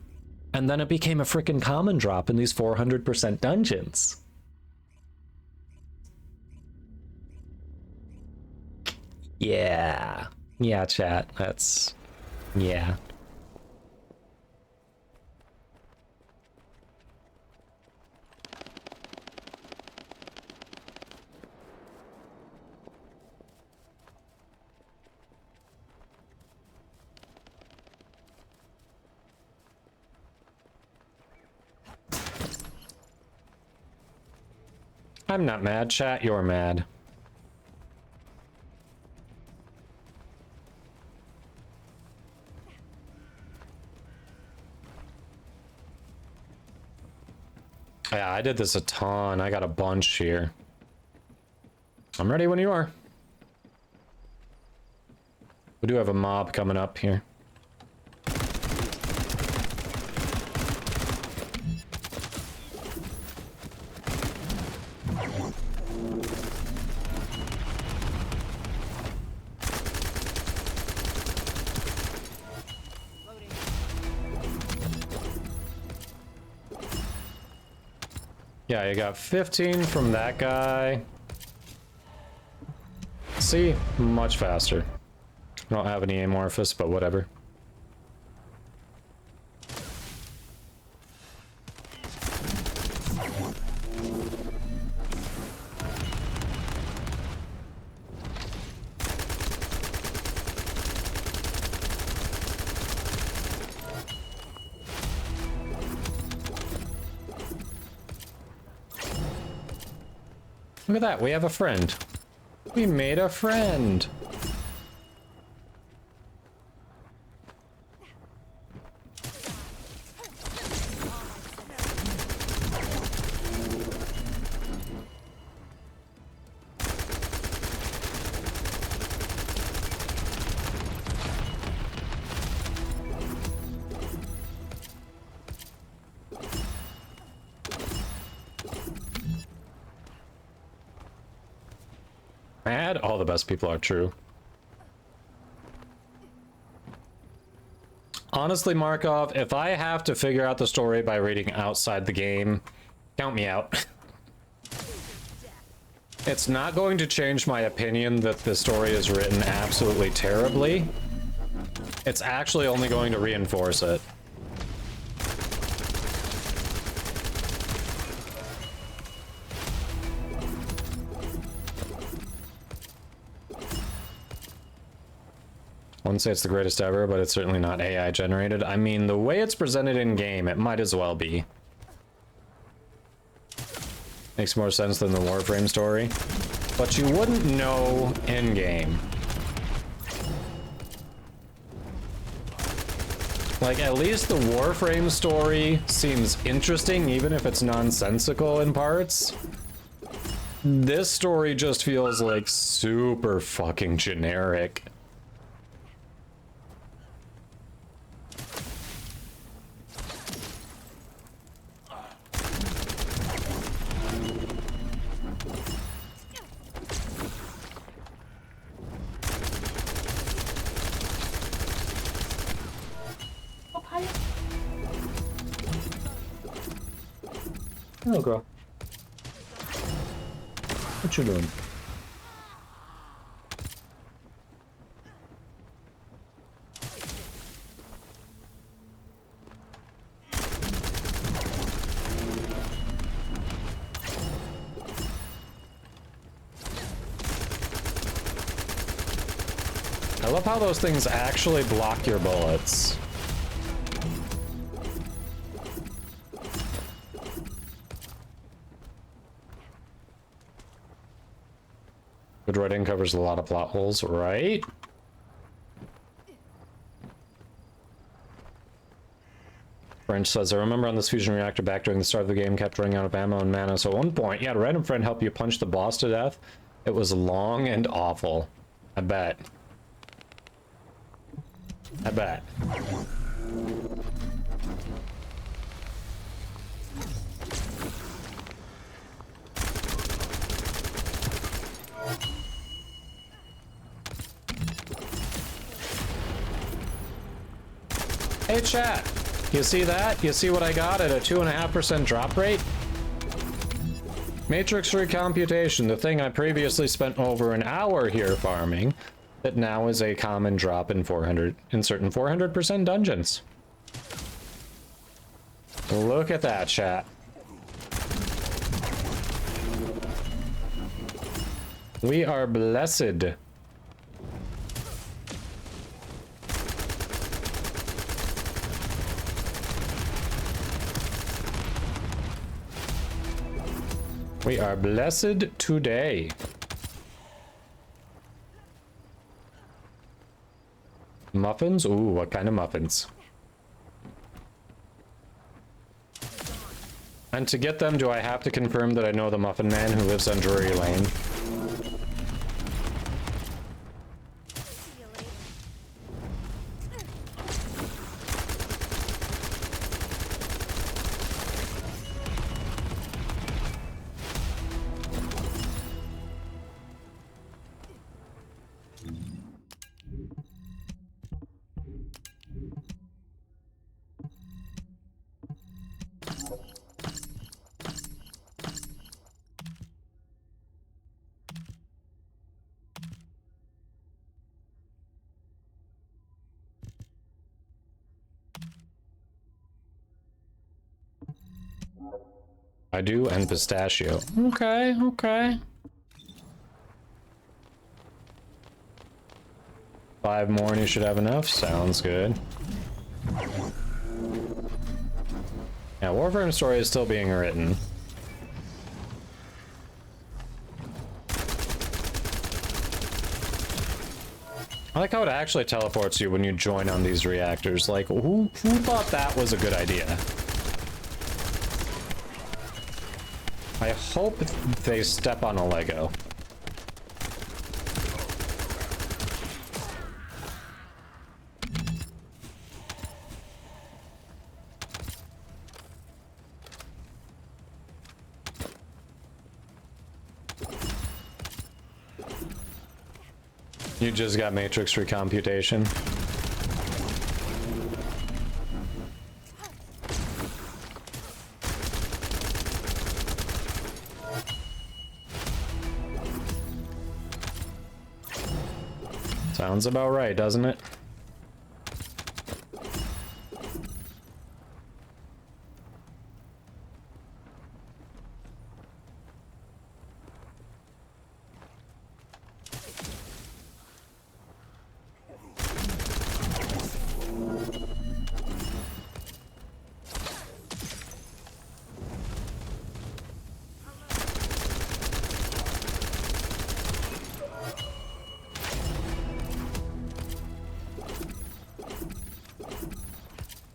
And then it became a freaking common drop in these 400% dungeons. Yeah. Yeah, chat. That's... yeah. I'm not mad, chat. You're mad. Yeah, I did this a ton. I got a bunch here. I'm ready when you are. We do have a mob coming up here. Yeah, you got 15 from that guy. See? Much faster. I don't have any amorphous, but whatever. Look at that, we have a friend. We made a friend. Mad? All the best people are true. Honestly, Markov, if I have to figure out the story by reading outside the game, count me out. It's not going to change my opinion that the story is written absolutely terribly. It's actually only going to reinforce it. I wouldn't say it's the greatest ever, but it's certainly not AI generated. I mean, the way it's presented in game, it might as well be. Makes more sense than the Warframe story. But you wouldn't know in game. Like, at least the Warframe story seems interesting, even if it's nonsensical in parts. This story just feels like super fucking generic. Hello, girl. What you doing? I love how those things actually block your bullets. Good writing covers a lot of plot holes, right? French says, I remember on this fusion reactor back during the start of the game kept running out of ammo and mana, so at one point you had a random friend help you punch the boss to death. It was long and awful. I bet. I bet. Hey chat, you see that? You see what I got at a 2.5% drop rate? Matrix recomputation, the thing I previously spent over an hour here farming, that now is a common drop in certain 400% dungeons. Look at that, chat. We are blessed. We are blessed today. Muffins? Ooh, what kind of muffins? And to get them, do I have to confirm that I know the Muffin Man who lives on Drury Lane? I do, and pistachio. Okay, okay. 5 more and you should have enough. Sounds good. Yeah, Warframe story is still being written. I like how it actually teleports you when you join on these reactors. Like, who thought that was a good idea? I hope they step on a Lego. You just got matrix recomputation. Sounds about right, doesn't it?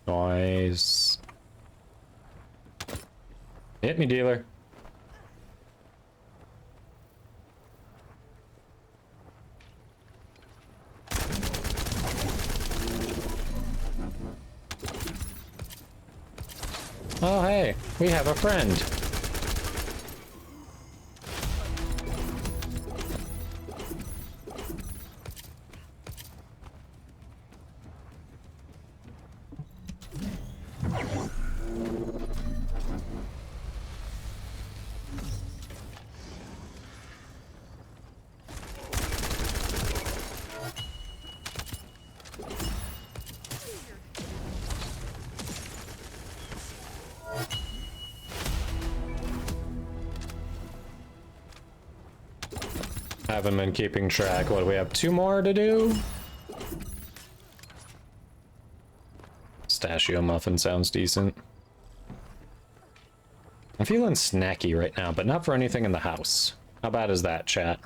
Nice. Hit me, dealer. Oh, hey, we have a friend. Haven't been keeping track. What do we have? 2 more to do? Pistachio muffin sounds decent. I'm feeling snacky right now, but not for anything in the house. How bad is that, chat?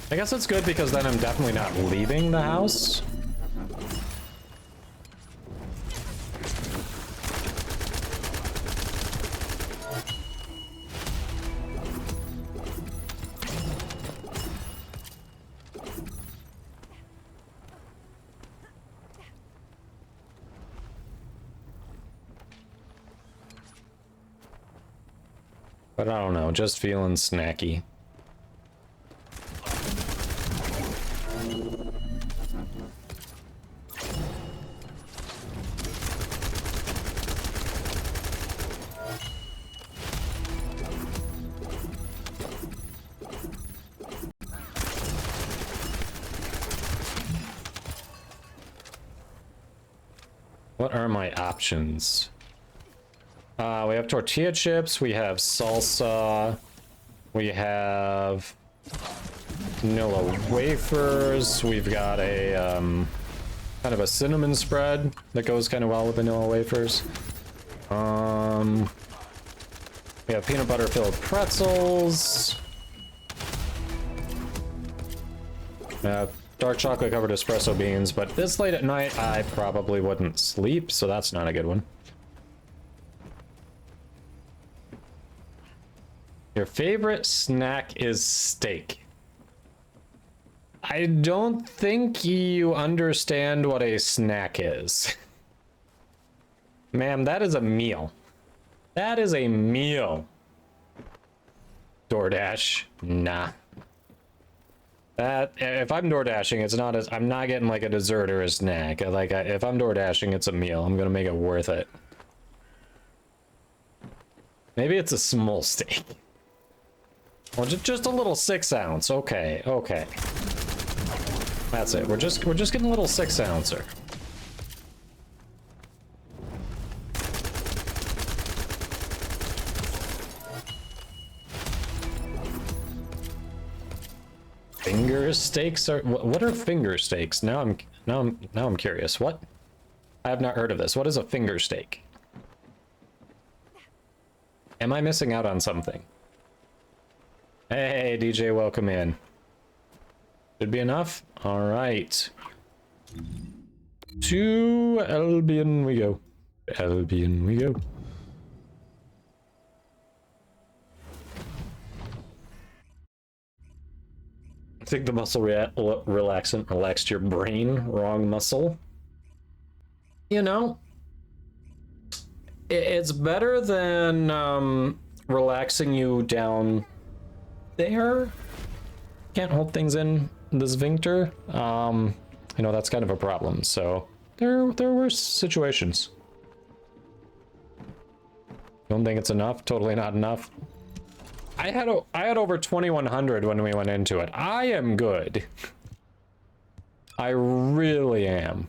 I guess it's good because then I'm definitely not leaving the house. But I don't know, just feeling snacky. What are my options? We have tortilla chips, we have salsa, we have vanilla wafers, we've got a kind of a cinnamon spread that goes kind of well with vanilla wafers. We have peanut butter filled pretzels. Dark chocolate covered espresso beans, but this late at night I probably wouldn't sleep, so that's not a good one. Your favorite snack is steak. I don't think you understand what a snack is. Ma'am, that is a meal. That is a meal. DoorDash, nah. That, if I'm DoorDashing, it's not as, I'm not getting like a dessert or a snack. Like, if I'm DoorDashing, it's a meal. I'm gonna make it worth it. Maybe it's a small steak. Well, just a little 6 ounce. Okay, okay. That's it. We're just getting a little 6 ouncer. steaks are... What are finger steaks? Now I'm curious. What? I have not heard of this. What is a finger steak? Am I missing out on something? Hey, DJ, welcome in. Should be enough? Alright. To Albion we go. Albion we go. I think the muscle relaxant relaxed your brain. Wrong muscle. You know, it's better than relaxing you down there. Can't hold things in the sphincter. You know, that's kind of a problem. So there were situations. Don't think it's enough. Totally not enough. I had over 2100 when we went into it. I am good. I really am.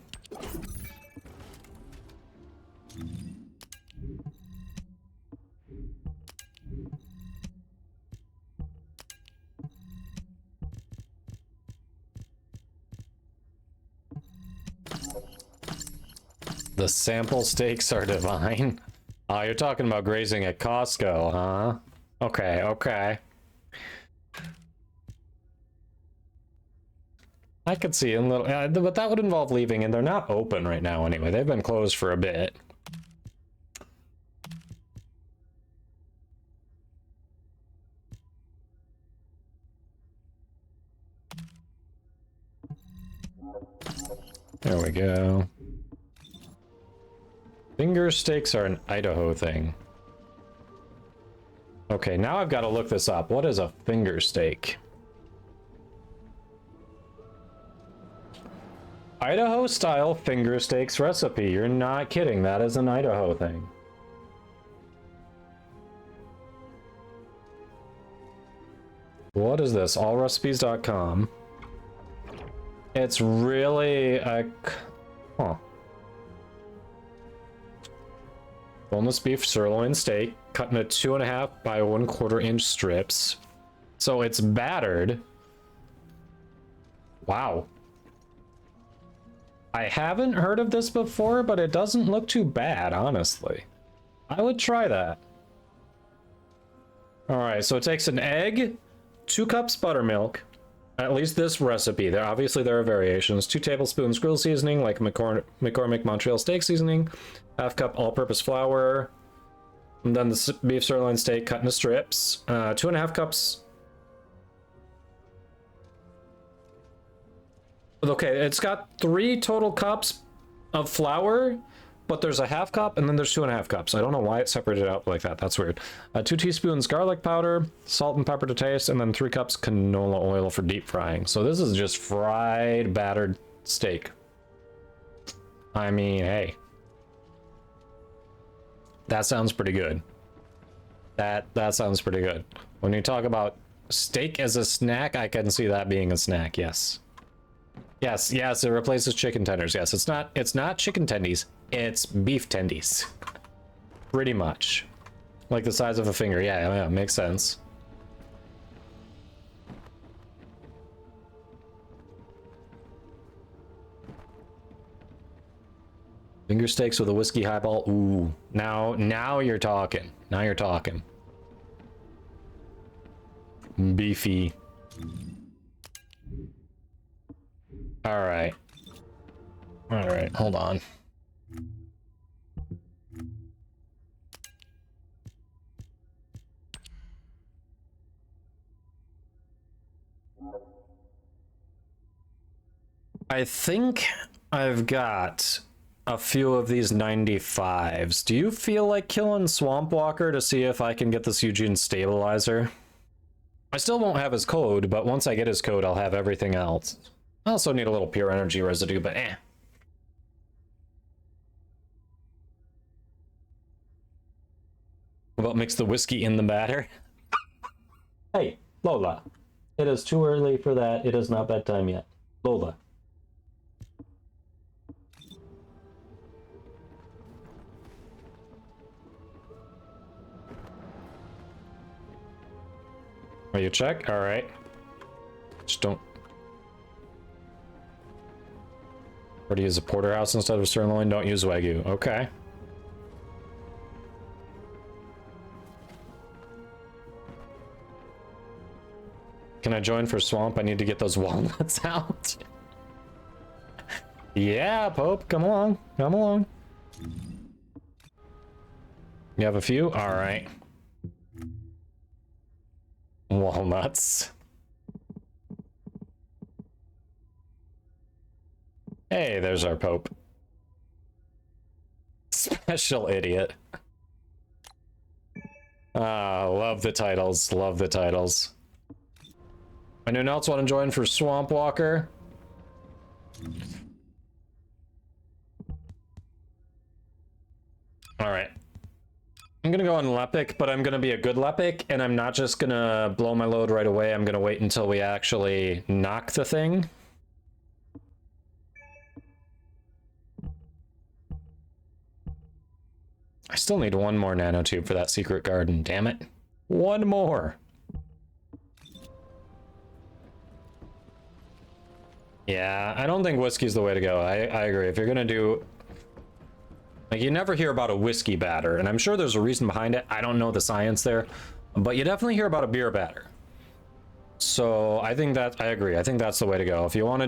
The sample steaks are divine. Oh, you're talking about grazing at Costco, huh? Okay, okay. I could see a little, but that would involve leaving, and they're not open right now anyway. They've been closed for a bit. There we go. Finger steaks are an Idaho thing. Okay, now I've got to look this up. What is a finger steak? Idaho style finger steaks recipe. You're not kidding. That is an Idaho thing. What is this? Allrecipes.com. It's really a... Huh. Boneless beef sirloin steak, cut into 2.5 by 1/4 inch strips. So it's battered. Wow. I haven't heard of this before, but it doesn't look too bad, honestly. I would try that. Alright, so it takes an egg, 2 cups buttermilk, at least this recipe. There are variations. 2 tablespoons grill seasoning, like McCormick Montreal steak seasoning, 1/2 cup all-purpose flour, and then the beef sirloin steak cut into strips, 2.5 cups. Okay, it's got 3 total cups of flour, but there's a 1/2 cup and then there's 2.5 cups. I don't know why it's separated out like that. That's weird. 2 teaspoons garlic powder, salt and pepper to taste, and then 3 cups canola oil for deep frying. So this is just fried, battered steak. I mean, hey. That sounds pretty good. That sounds pretty good. When you talk about steak as a snack, I can see that being a snack, yes. Yes, it replaces chicken tenders. Yes, it's not chicken tendies, it's beef tendies. Pretty much. Like the size of a finger. Yeah, makes sense. Finger steaks with a whiskey highball. Ooh, now you're talking. Now you're talking. Beefy. All right, hold on. I think I've got a few of these 95s. Do you feel like killing Swamp Walker to see if I can get this Eugene stabilizer? I still won't have his code, but once I get his code, I'll have everything else. I also need a little pure energy residue, but eh. What about mix the whiskey in the batter? Hey, Lola. It is too early for that. It is not bedtime yet. Lola. Are you check? Alright. Just don't... Or to use a porterhouse instead of sirloin, don't use Wagyu. Okay. Can I join for swamp? I need to get those walnuts out. Yeah, Pope, come along. Come along. You have a few? All right. Walnuts. Hey, there's our Pope. Special idiot. Ah, love the titles. Love the titles. Anyone else want to join for Swamp Walker? All right. I'm gonna go on Lepic, but I'm gonna be a good Lepic, and I'm not just gonna blow my load right away. I'm gonna wait until we actually knock the thing. I still need one more nanotube for that secret garden, damn it. One more. Yeah, I don't think whiskey's the way to go. I agree. If you're gonna do... Like, you never hear about a whiskey batter, and I'm sure there's a reason behind it. I don't know the science there, but you definitely hear about a beer batter. So I think that, I agree. I think that's the way to go. If you want to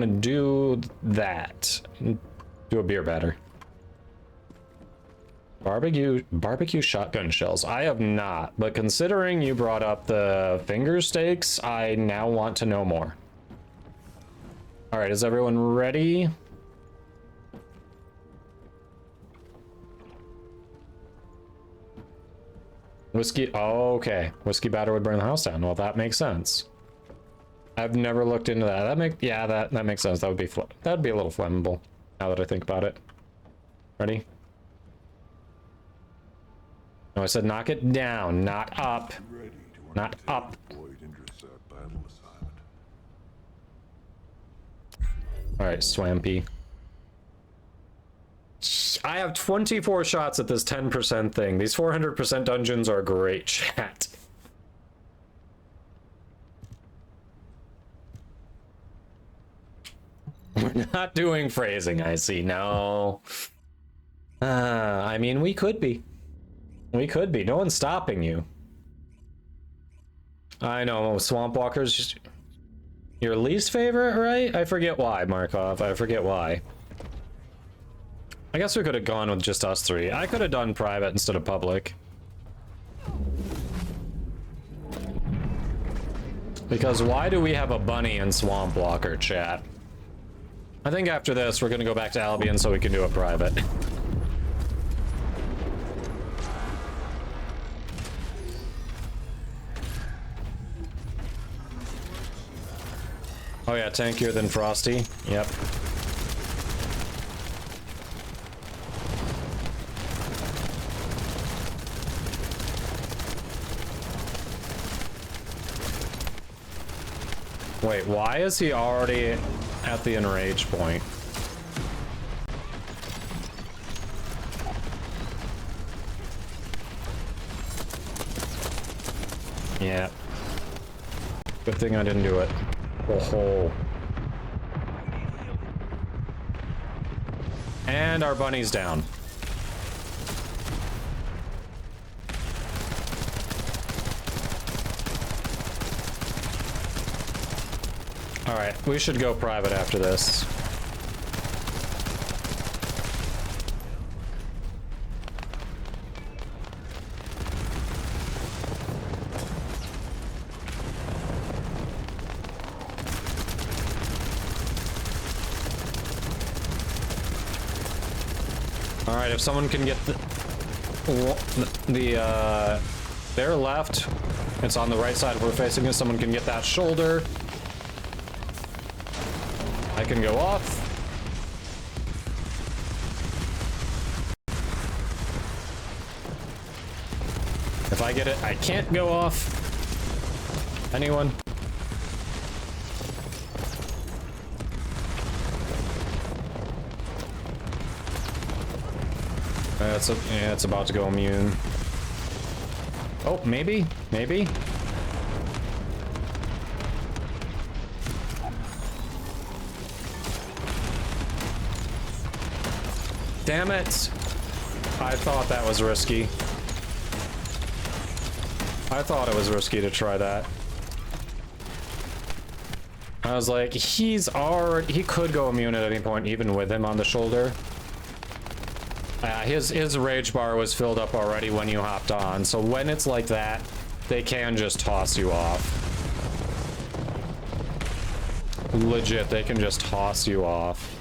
do that, do a beer batter. Barbecue shotgun shells. I have not, but considering you brought up the finger steaks, I now want to know more. All right, is everyone ready? Whiskey, oh, okay. Whiskey batter would burn the house down. Well, that makes sense. I've never looked into that. That makes sense. That would be a little flammable, now that I think about it. Ready? No, I said knock it down, not up. Not up. Alright, Swampy. I have 24 shots at this 10% thing. These 400% dungeons are great, chat. We're not doing phrasing, I see. No. I mean, we could be. We could be. No one's stopping you. I know, Swamp Walker's just your least favorite, right? I forget why, Markov. I forget why. I guess we could have gone with just us three. I could have done private instead of public. Because why do we have a bunny in Swamp Walker, chat? I think after this, we're gonna go back to Albion so we can do a private. Oh yeah, tankier than Frosty. Yep. Wait, why is he already at the enrage point? Yeah. Good thing I didn't do it. Oh. And our bunny's down. All right, we should go private after this. All right, if someone can get their left, it's on the right side if we're facing it. Someone can get that shoulder. I can go off. If I get it, I can't go off. Anyone? It's about to go immune. Oh, maybe? Maybe? Damn it! I thought that was risky. I thought it was risky to try that. I was like, he could go immune at any point, even with him on the shoulder. His rage bar was filled up already when you hopped on, so when it's like that, they can just toss you off. Legit, they can just toss you off.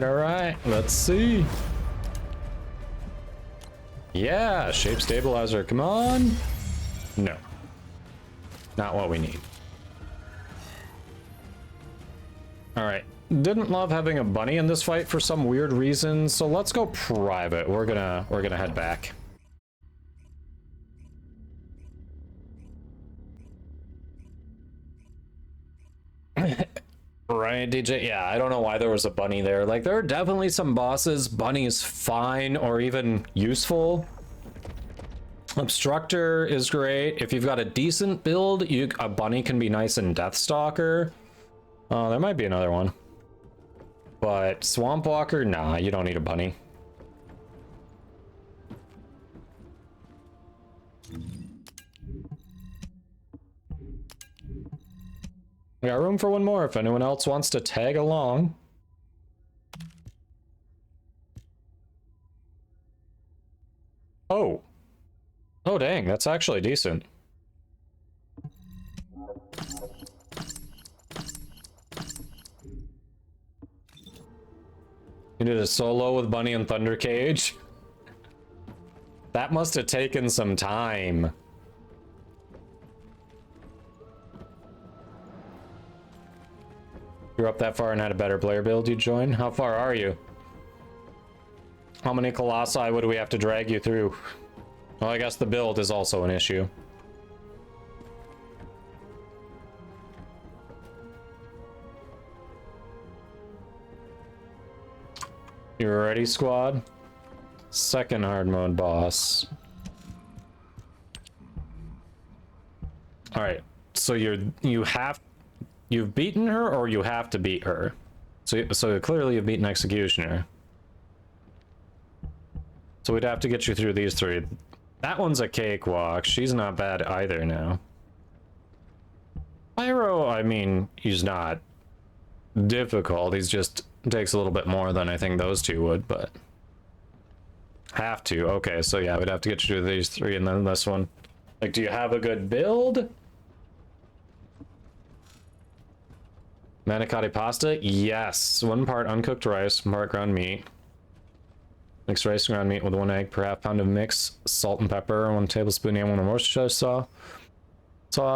Alright, let's see. Yeah, shape stabilizer, come on. No. Not what we need. Alright, didn't love having a bunny in this fight for some weird reason, so let's go private. We're gonna head back. Right, DJ? Yeah, I don't know why there was a bunny there. Like, there are definitely some bosses bunny's fine or even useful. Obstructor is great. If you've got a decent build, a bunny can be nice in Deathstalker. There might be another one. But Swamp Walker, nah, you don't need a bunny. We got room for one more if anyone else wants to tag along. Oh. Oh, dang, that's actually decent. You did a solo with Bunny and Thunder Cage? That must have taken some time. You're up that far and had a better player build, you join? How far are you? How many Colossi would we have to drag you through? Well, I guess the build is also an issue. You ready, squad? Second hard mode boss. All right, so you've beaten her, or you have to beat her. So clearly you've beaten Executioner. So we'd have to get you through these three. That one's a cakewalk. She's not bad either now. Pyro, I mean, he's not difficult. He's just takes a little bit more than I think those two would, but have to. Okay, so yeah, we'd have to get you through these three and then this one. Like, do you have a good build? Manicotti pasta? Yes. 1 part uncooked rice, 1 part ground meat. Mix rice and ground meat with 1 egg per half pound of mix, salt and pepper, 1 tablespoon and 1 Worcestershire sauce.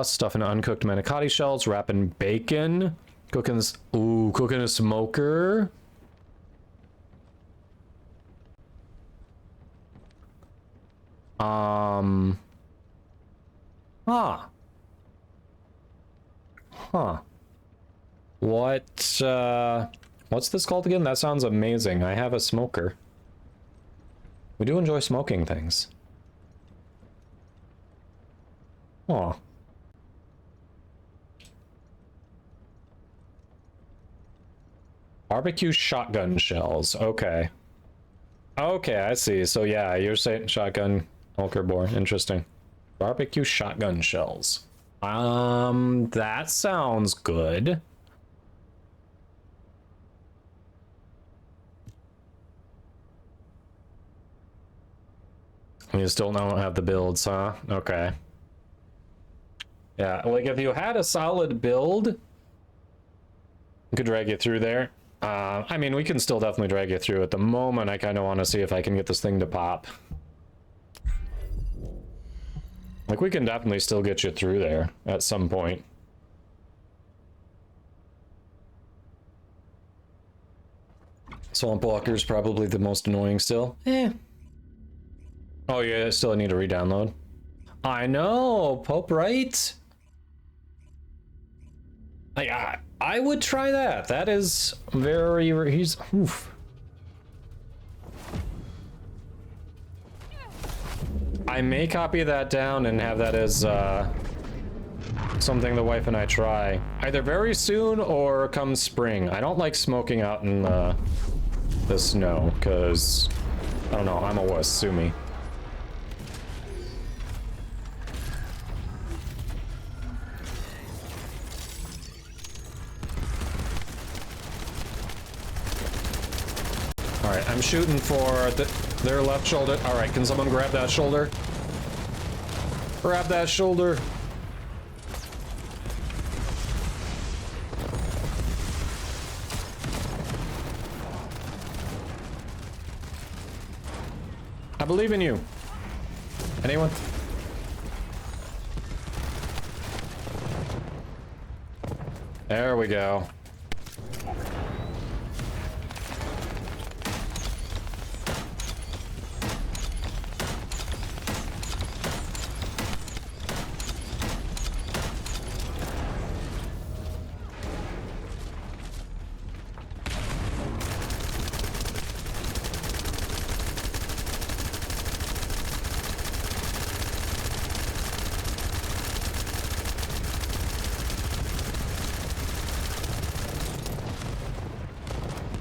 Stuff in uncooked manicotti shells, wrap in bacon. Cooking a smoker. Huh. What's this called again? That sounds amazing. I have a smoker. We do enjoy smoking things. Aw. Barbecue shotgun shells. Okay. Okay, I see. So yeah, you're saying shotgun Ulker Boar. Interesting. Barbecue shotgun shells. That sounds good. You still don't have the builds, huh? Okay. Yeah, like if you had a solid build, I could drag you through there. I mean, we can still definitely drag you through. At the moment, I kind of want to see if I can get this thing to pop. Like, we can definitely still get you through there at some point. Swamp Walker's probably the most annoying still. Eh. Oh, yeah, I still need to re-download. I know, Pope, right? I would try that. That is very... He's... Oof. I may copy that down and have that as something the wife and I try. Either very soon or come spring. I don't like smoking out in the snow, because... I don't know, I'm a wuss, sue me. Alright, I'm shooting for their left shoulder. Alright, can someone grab that shoulder? Grab that shoulder. I believe in you. Anyone? There we go.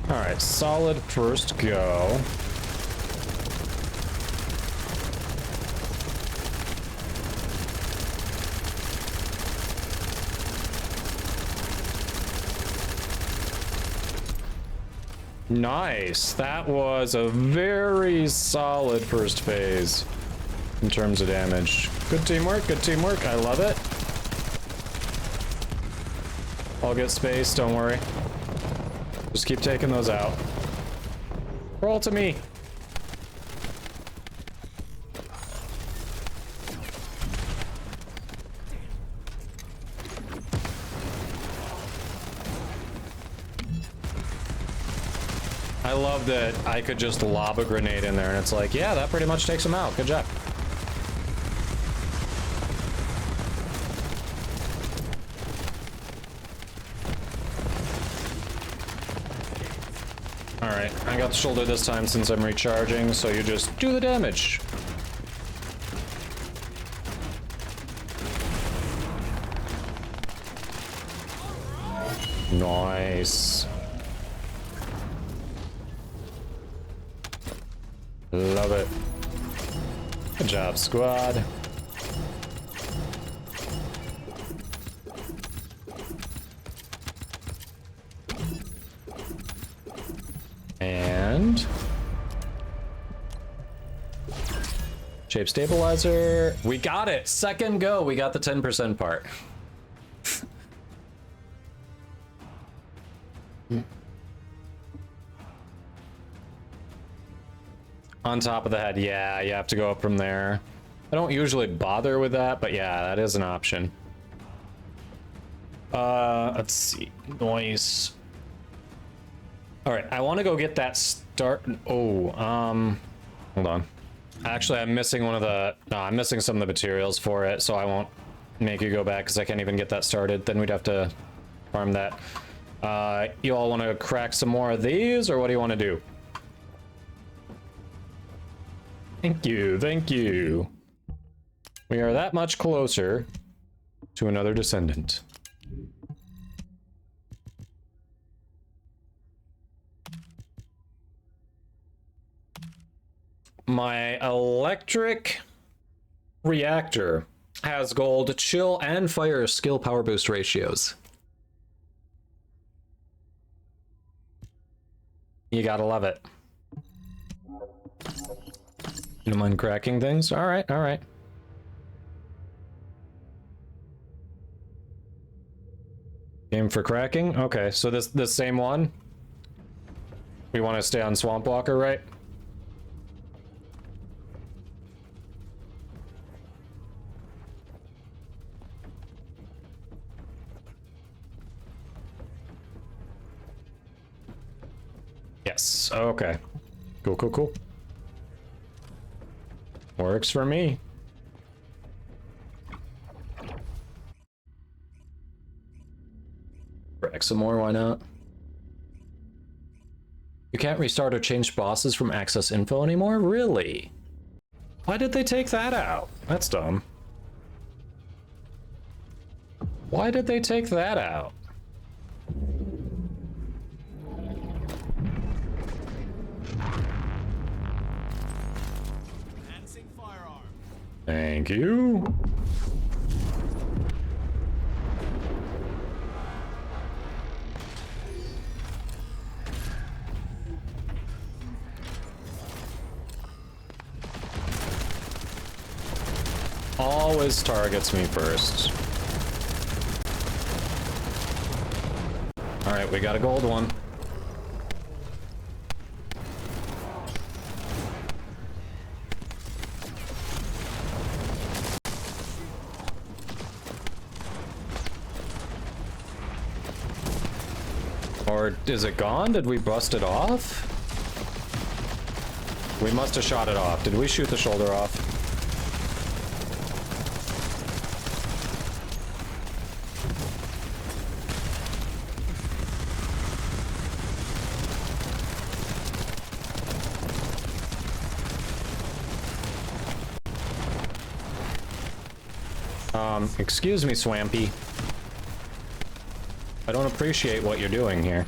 Alright, solid first go. Nice. That was a very solid first phase in terms of damage. Good teamwork, good teamwork. I love it. I'll get space, don't worry. Just keep taking those out. Roll to me. I love that I could just lob a grenade in there and it's like, yeah, that pretty much takes them out. Good job. Alright, I got the shoulder this time since I'm recharging, so you just do the damage. Nice. Love it. Good job, squad. And shape stabilizer. We got it. Second go. We got the 10% part. On top of the head. Yeah, you have to go up from there. I don't usually bother with that, but yeah, that is an option. Let's see. Noise. All right, I want to go get that start. Oh, hold on. Actually, I'm missing one of the. No, I'm missing some of the materials for it, so I won't make you go back because I can't even get that started. Then we'd have to farm that. You all want to crack some more of these, or what do you want to do? Thank you, thank you. We are that much closer to another Descendant. My electric reactor has gold, chill, and fire skill power boost ratios. You gotta love it. You don't mind cracking things? All right, all right. Game for cracking? Okay, so this same one? We want to stay on Swamp Walker, right? Yes, okay. Cool, cool, cool. Works for me. Break some more, why not? You can't restart or change bosses from access info anymore? Really? Why did they take that out? That's dumb. Why did they take that out? Thank you. Always targets me first. All right, we got a gold one. Or is it gone? Did we bust it off? We must have shot it off. Did we shoot the shoulder off? Excuse me, Swampy. I don't appreciate what you're doing here.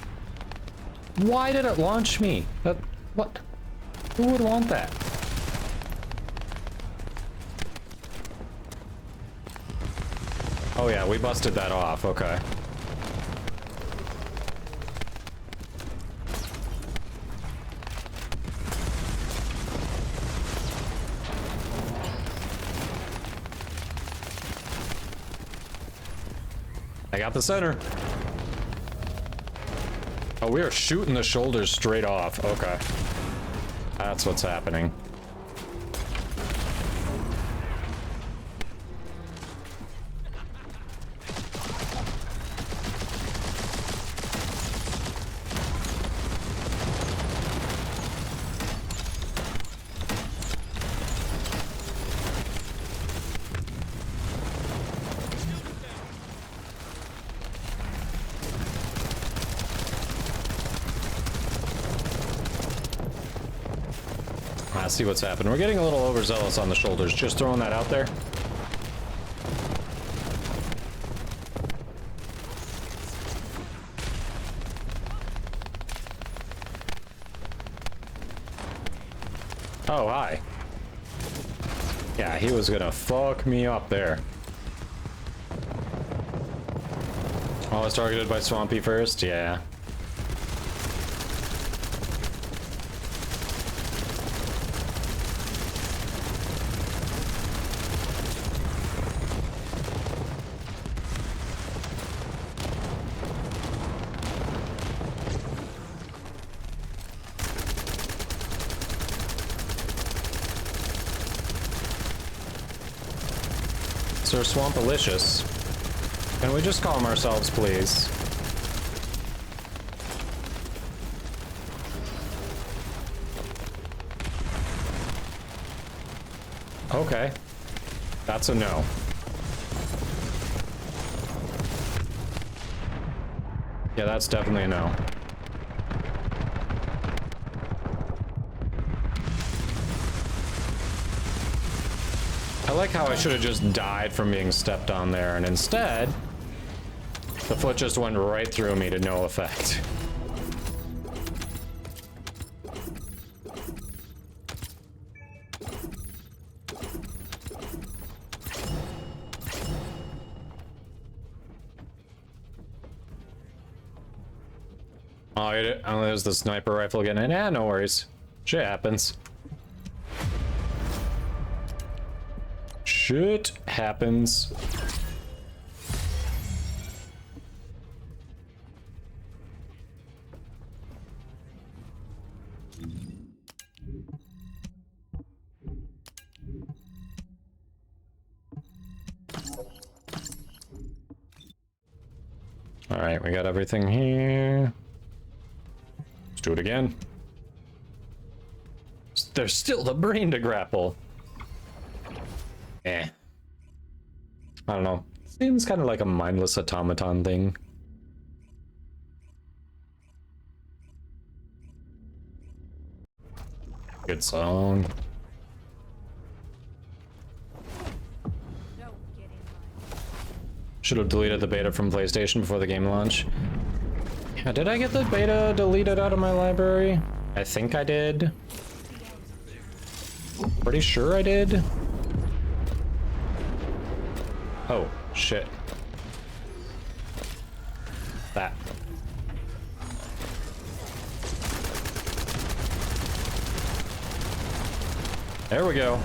Why did it launch me? What? Who would want that? Oh yeah, we busted that off, okay. I got the center. Oh, we are shooting the shoulders straight off. Okay. That's what's happening. See what's happened. We're getting a little overzealous on the shoulders. Just throwing that out there. Oh, hi. Yeah, he was gonna fuck me up there. Oh, I was targeted by Swampy first? Yeah. Sir Swampalicious. Can we just calm ourselves, please? Okay. That's a no. Yeah, that's definitely a no. I like how I should have just died from being stepped on there, and instead, the foot just went right through me to no effect. Oh, there's the sniper rifle again. And no worries. Shit happens. Shit happens. All right, we got everything here. Let's do it again. There's still the brain to grapple. Eh. I don't know. Seems kind of like a mindless automaton thing. Good song. Should have deleted the beta from PlayStation before the game launch. Yeah, did I get the beta deleted out of my library? I think I did. Pretty sure I did. Oh, shit. That. There we go.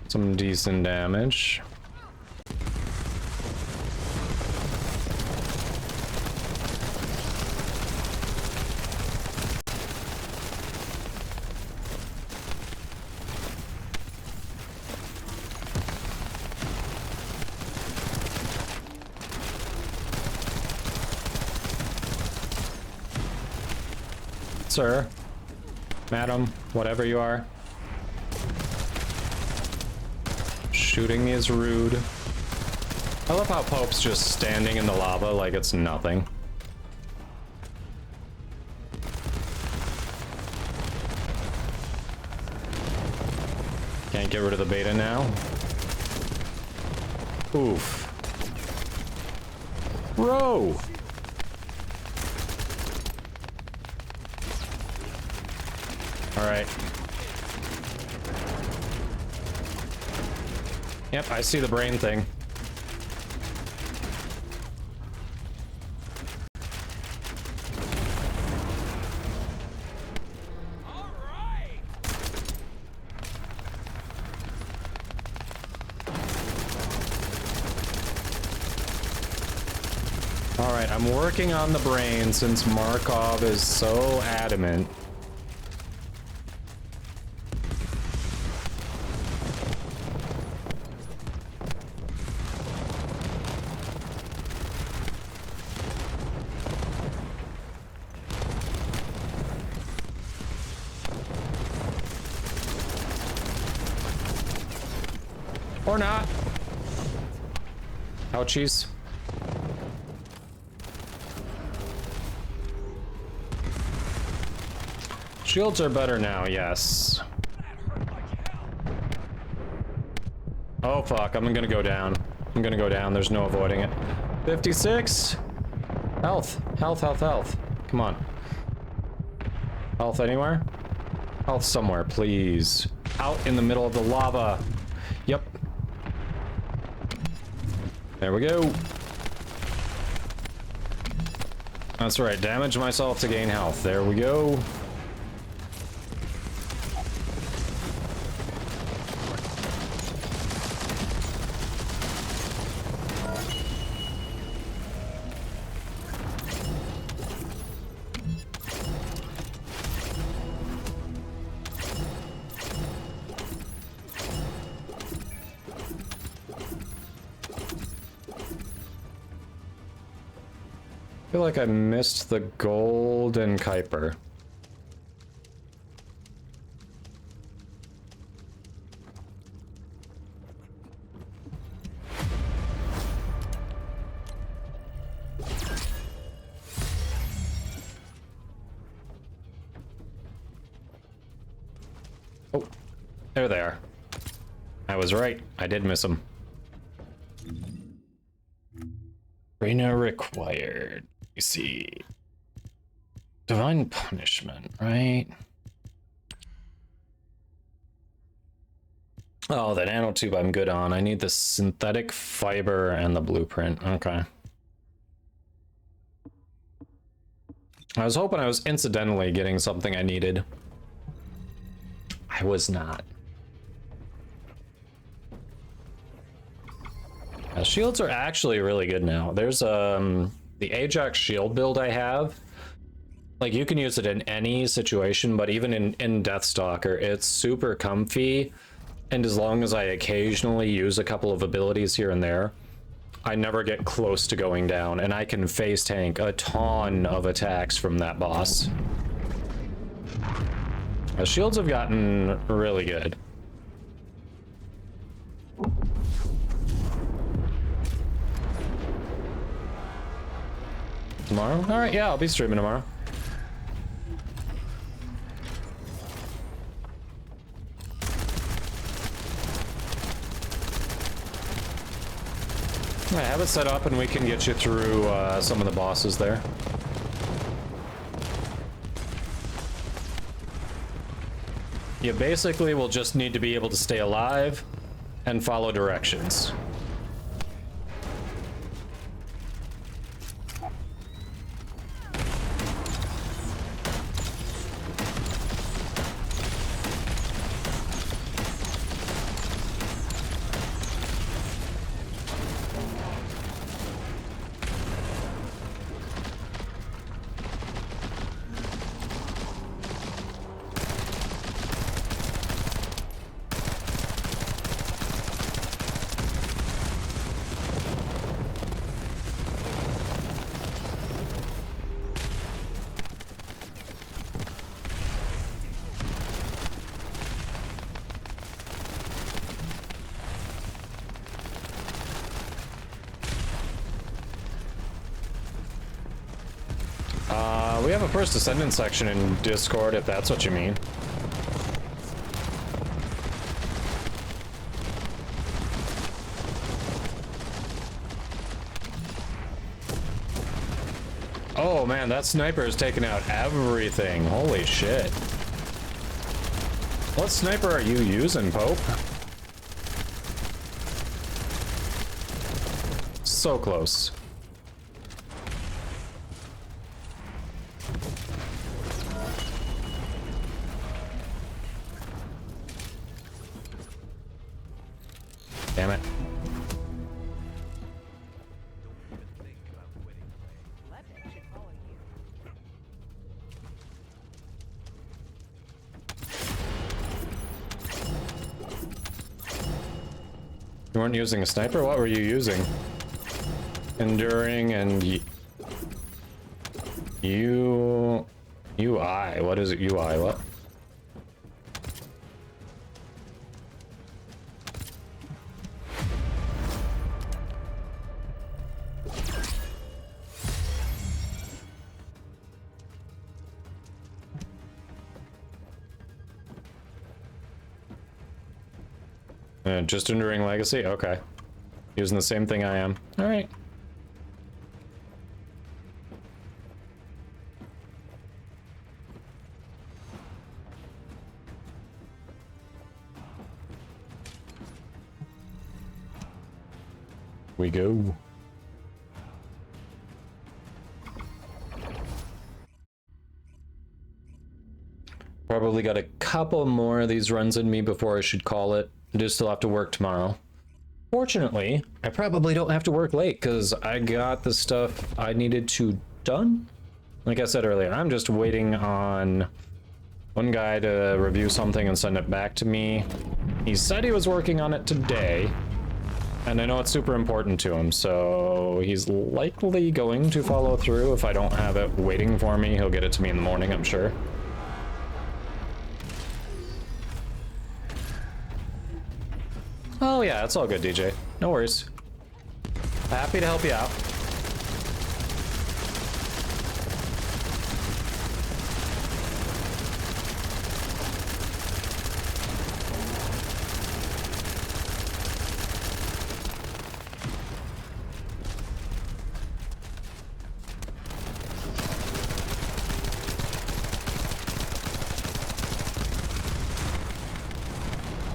Some decent damage. Sir, madam, whatever you are. Shooting is rude. I love how Pope's just standing in the lava like it's nothing. Can't get rid of the beta now. Oof. Bro! Alright. Yep, I see the brain thing. Alright, I'm working on the brain since Markov is so adamant. Or not. Ouchies. Shields are better now, yes. Oh fuck, I'm gonna go down. I'm gonna go down, there's no avoiding it. 56! Health, health, health, health. Come on. Health anywhere? Health somewhere, please. Out in the middle of the lava. Yep. There we go. That's right, damage myself to gain health. There we go. I feel like I missed the golden Kuiper. Oh, there they are. I was right. I did miss them. Arena required. You see. Divine punishment, right? Oh, the nanotube I'm good on. I need the synthetic fiber and the blueprint. Okay. I was hoping I was incidentally getting something I needed. I was not. Shields are actually really good now. There's the Ajax shield build I have. Like, you can use it in any situation, but even in Deathstalker, it's super comfy. And as long as I occasionally use a couple of abilities here and there, I never get close to going down, and I can face tank a ton of attacks from that boss. The shields have gotten really good. Tomorrow? Alright, yeah, I'll be streaming tomorrow. I have it set up and we can get you through some of the bosses there. You basically will just need to be able to stay alive and follow directions. We have a first Descendant section in Discord, if that's what you mean. Oh man, that sniper is taking out everything. Holy shit. What sniper are you using, Pope? So close. Damn it. You weren't using a sniper? What were you using? Enduring and UI. What is it? UI, what? Just Enduring Legacy? Okay. Using the same thing I am. Alright. We go. Probably got a couple more of these runs in me before I should call it. I do still have to work tomorrow. Fortunately, I probably don't have to work late because I got the stuff I needed to done. Like I said earlier, I'm just waiting on one guy to review something and send it back to me. He said he was working on it today, and I know it's super important to him, so he's likely going to follow through. If I don't have it waiting for me, he'll get it to me in the morning, I'm sure. Oh yeah, it's all good, DJ. No worries. Happy to help you out.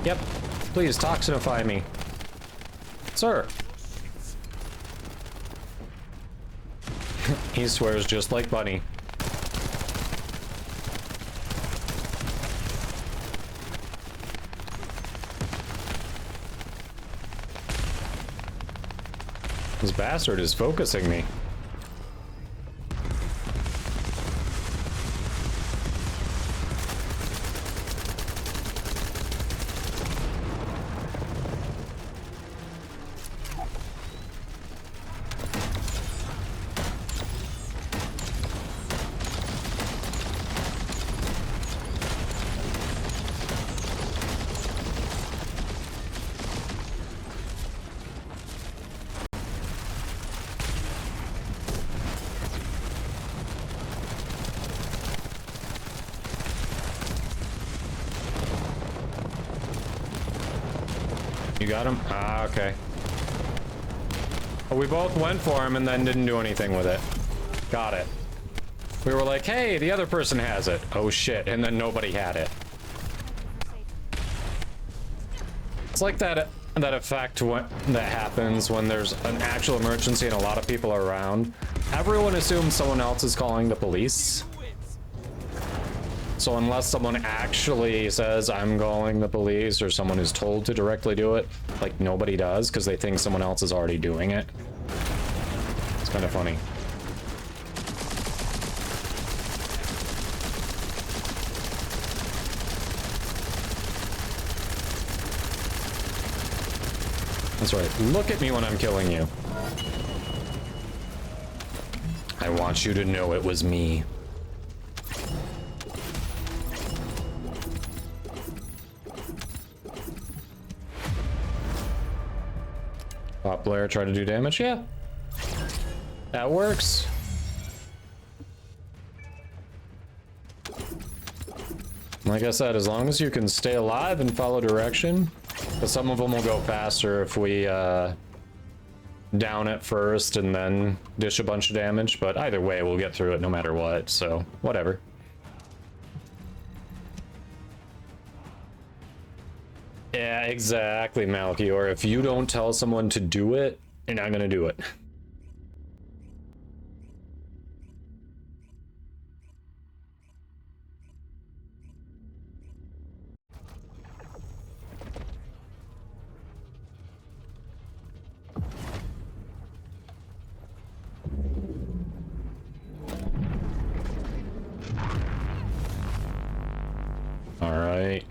Yep. Please toxinify me. Sir. He swears just like Bunny. This bastard is focusing me. You got him? Ah, okay. We both went for him and then didn't do anything with it. Got it. We were like, hey, the other person has it. Oh shit, and then nobody had it. It's like that effect that happens when there's an actual emergency and a lot of people are around. Everyone assumes someone else is calling the police. So unless someone actually says, I'm calling the police, or someone is told to directly do it, like nobody does, because they think someone else is already doing it. It's kind of funny. That's right. Look at me when I'm killing you. I want you to know it was me. Pop Blair try to do damage? Yeah. That works. Like I said, as long as you can stay alive and follow direction, but some of them will go faster if we down it first and then dish a bunch of damage, but either way we'll get through it no matter what, so whatever. Yeah, exactly, Malchior. If you don't tell someone to do it, you're not gonna do it. All right.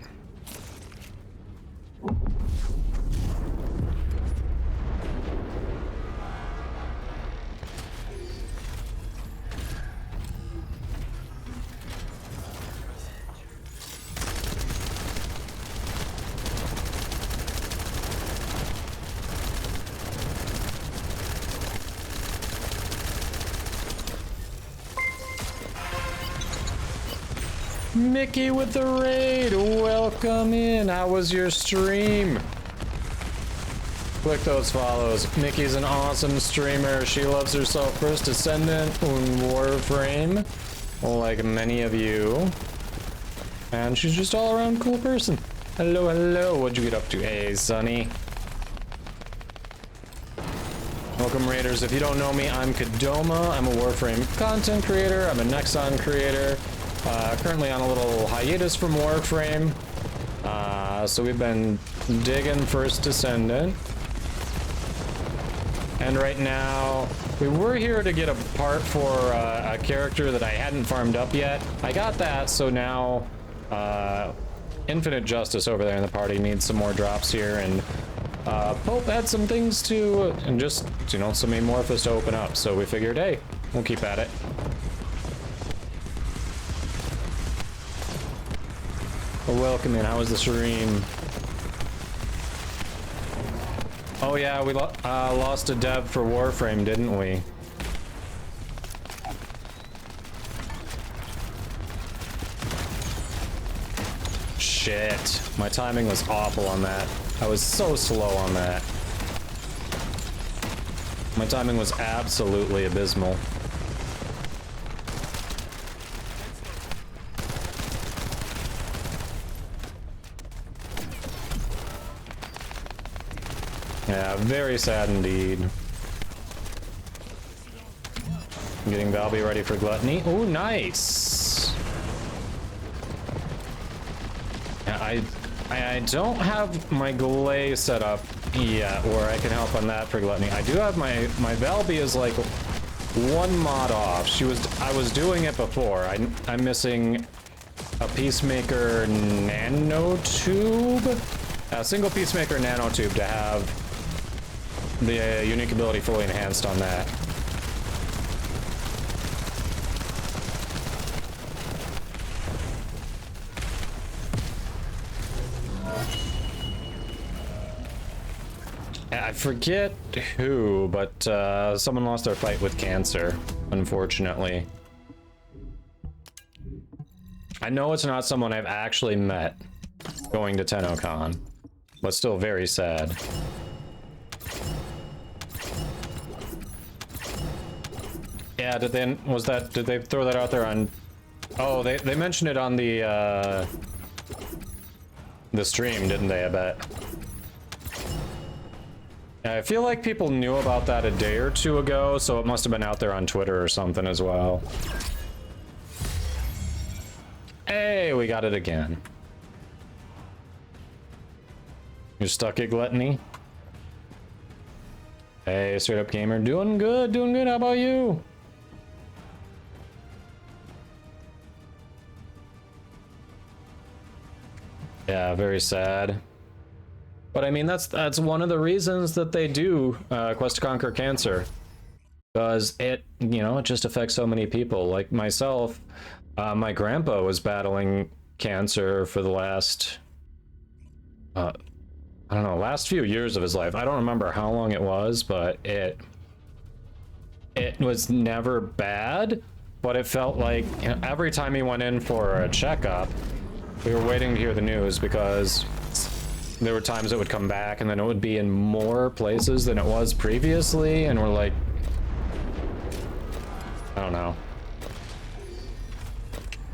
Mickey with the raid, welcome in. How was your stream? Click those follows. Mickey's an awesome streamer. She loves herself first Descendant and Warframe, like many of you. And she's just all around cool person. Hello, hello. What'd you get up to? Hey, Sonny. Welcome, Raiders. If you don't know me, I'm Kadoma. I'm a Warframe content creator. I'm a Nexon creator. Currently on a little hiatus from Warframe. So we've been digging first Descendant. And right now, we were here to get a part for a character that I hadn't farmed up yet. I got that, so now Infinite Justice over there in the party needs some more drops here, and Pope had some things to, and just, you know, some Amorphous to open up, so we figured, hey, we'll keep at it. Welcome in. How was the stream? Oh yeah, we lost a dev for Warframe, didn't we? Shit. My timing was awful on that. I was so slow on that. My timing was absolutely abysmal. Yeah, very sad indeed. Getting Valby ready for Gluttony. Oh, nice. Yeah, I don't have my Glay set up yet where I can help on that for Gluttony. I do have my Valby is like one mod off. I was doing it before. I'm missing a Peacemaker nanotube, a single Peacemaker nanotube to have the unique ability fully enhanced on that. I forget who, but someone lost their fight with cancer, unfortunately. I know it's not someone I've actually met going to TennoCon, but still very sad. Yeah, did they throw that out there on... Oh, they mentioned it on the stream, didn't they, I bet? I feel like people knew about that a day or two ago, so it must have been out there on Twitter or something as well. Hey, we got it again. You're stuck at Gluttony? Hey, Straight Up Gamer, doing good, how about you? Yeah, very sad. But I mean, that's one of the reasons that they do Quest to Conquer Cancer, because it just affects so many people. Like myself, my grandpa was battling cancer for the last I don't know, last few years of his life. I don't remember how long it was, but it was never bad, but it felt like every time he went in for a checkup, we were waiting to hear the news, because there were times it would come back and then it would be in more places than it was previously, and we're like, I don't know.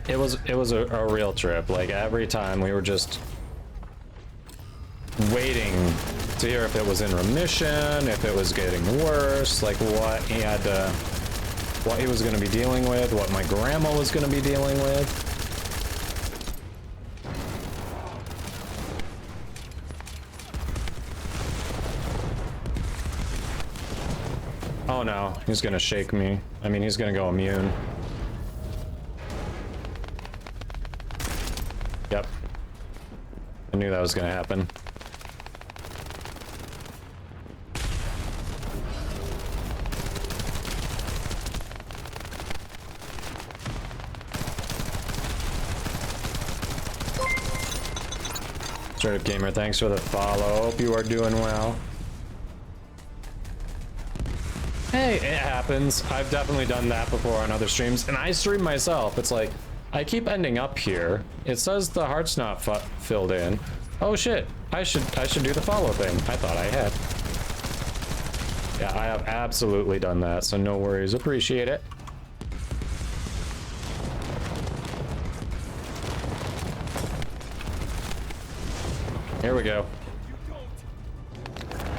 It was a real trip. Like every time we were just waiting to hear if it was in remission, if it was getting worse, like what he was going to be dealing with, what my grandma was going to be dealing with. Oh no, he's gonna shake me. I mean, he's gonna go immune. Yep. I knew that was gonna happen. Straight Up Gamer, thanks for the follow. Hope you are doing well. Hey, it happens. I've definitely done that before on other streams, and I stream myself. It's like, I keep ending up here. It says the heart's not filled in. Oh shit, I should do the follow thing. I thought I had. Yeah, I have absolutely done that, so no worries. Appreciate it. Here we go.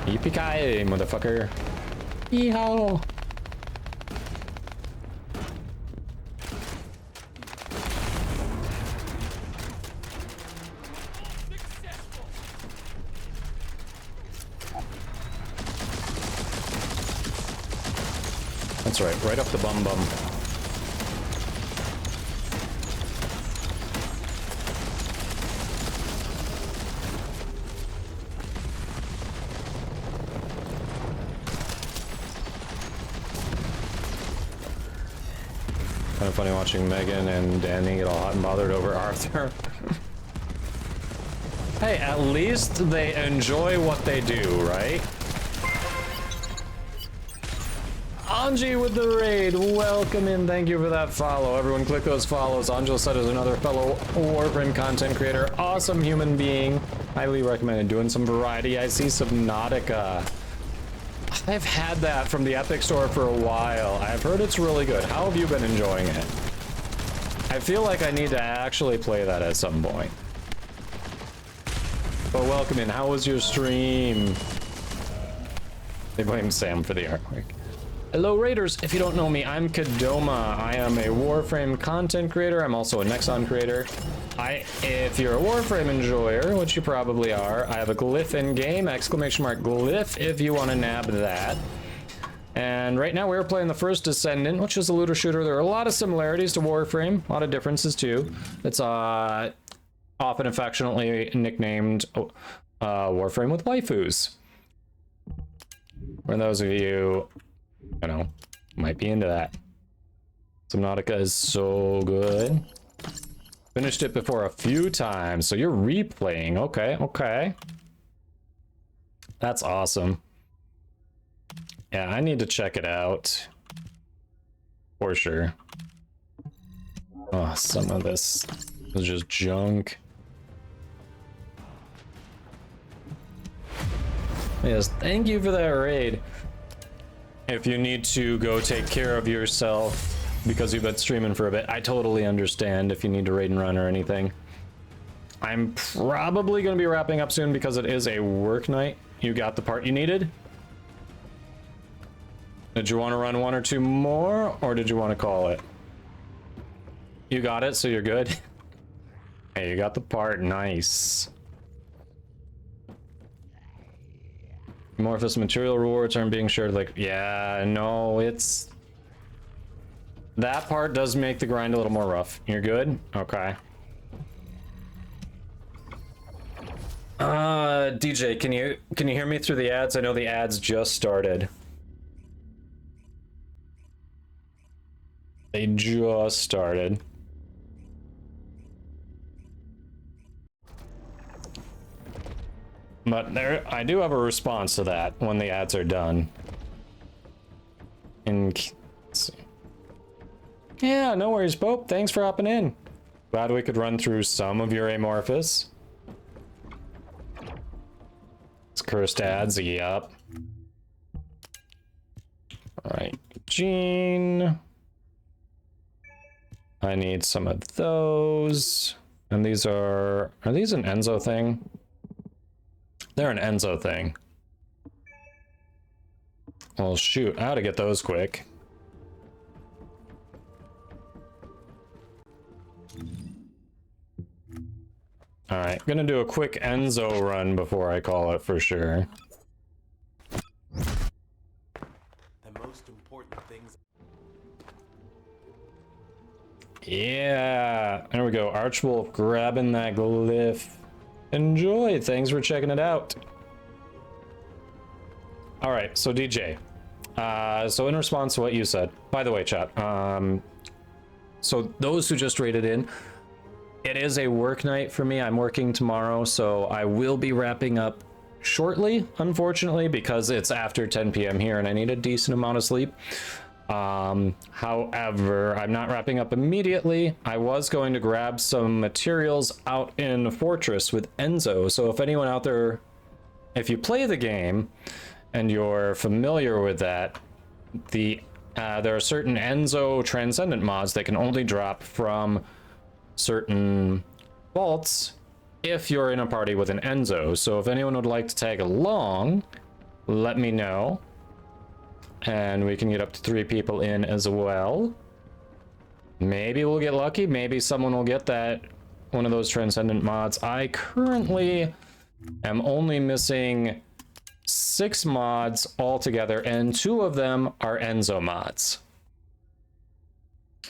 Yippee-ki-yay, motherfucker. Yeehaw! That's right up the bum bum. Kind of funny watching Megan and Danny get all hot and bothered over Arthur. Hey, at least they enjoy what they do, right? Anji with the raid, welcome in, thank you for that follow. Everyone click those follows. Angel said is another fellow Warframe content creator, awesome human being. Highly recommended doing some variety. I see Subnautica. I've had that from the Epic Store for a while. I've heard it's really good. How have you been enjoying it? I feel like I need to actually play that at some point. But welcome in. How was your stream? They blame Sam for the artwork. Hello Raiders, if you don't know me, I'm Kadoma. I am a Warframe content creator. I'm also a Nexon creator. If you're a Warframe enjoyer, which you probably are, I have a glyph in game, ! Glyph, if you want to nab that. And right now we're playing the first Descendant, which is a looter shooter. There are a lot of similarities to Warframe, a lot of differences too. It's often affectionately nicknamed Warframe with waifus. For those of you, you know, might be into that. Subnautica is so good. Finished it before a few times, so you're replaying. Okay, okay. That's awesome. Yeah, I need to check it out. For sure. Oh, some of this is just junk. Yes, thank you for that raid. If you need to go take care of yourself because you've been streaming for a bit, I totally understand if you need to raid and run or anything. I'm probably going to be wrapping up soon because it is a work night. You got the part you needed? Did you want to run one or two more, or did you want to call it? You got it, so you're good. Hey, you got the part. Nice. Amorphous material rewards aren't being shared. Like, yeah, no, it's... That part does make the grind a little more rough. You're good? Okay. DJ, can you hear me through the ads? I know the ads just started. They just started. But there, I do have a response to that when the ads are done. Let's see. Yeah, no worries, Pope. Thanks for hopping in. Glad we could run through some of your amorphous. It's cursed ads, yup. Alright, Gene. I need some of those. And these are these an Enzo thing? They're an Enzo thing. Well, shoot, I ought to get those quick. Alright, gonna do a quick Enzo run before I call it for sure. The most important things. Yeah, there we go. Archwolf grabbing that glyph. Enjoy. Thanks for checking it out. All right, so DJ. So in response to what you said, by the way, chat. So those who just raided in, it is a work night for me. I'm working tomorrow, so I will be wrapping up shortly, unfortunately, because it's after 10 p.m. here and I need a decent amount of sleep. However, I'm not wrapping up immediately. I was going to grab some materials out in the fortress with Enzo. So if anyone out there, if you play the game and you're familiar with that, there are certain Enzo Transcendent mods that can only drop from certain vaults if you're in a party with an Enzo. So if anyone would like to tag along, let me know. And we can get up to 3 people in as well. Maybe we'll get lucky. Maybe someone will get that one of those Transcendent mods. I currently am only missing 6 mods altogether, and 2 of them are Enzo mods.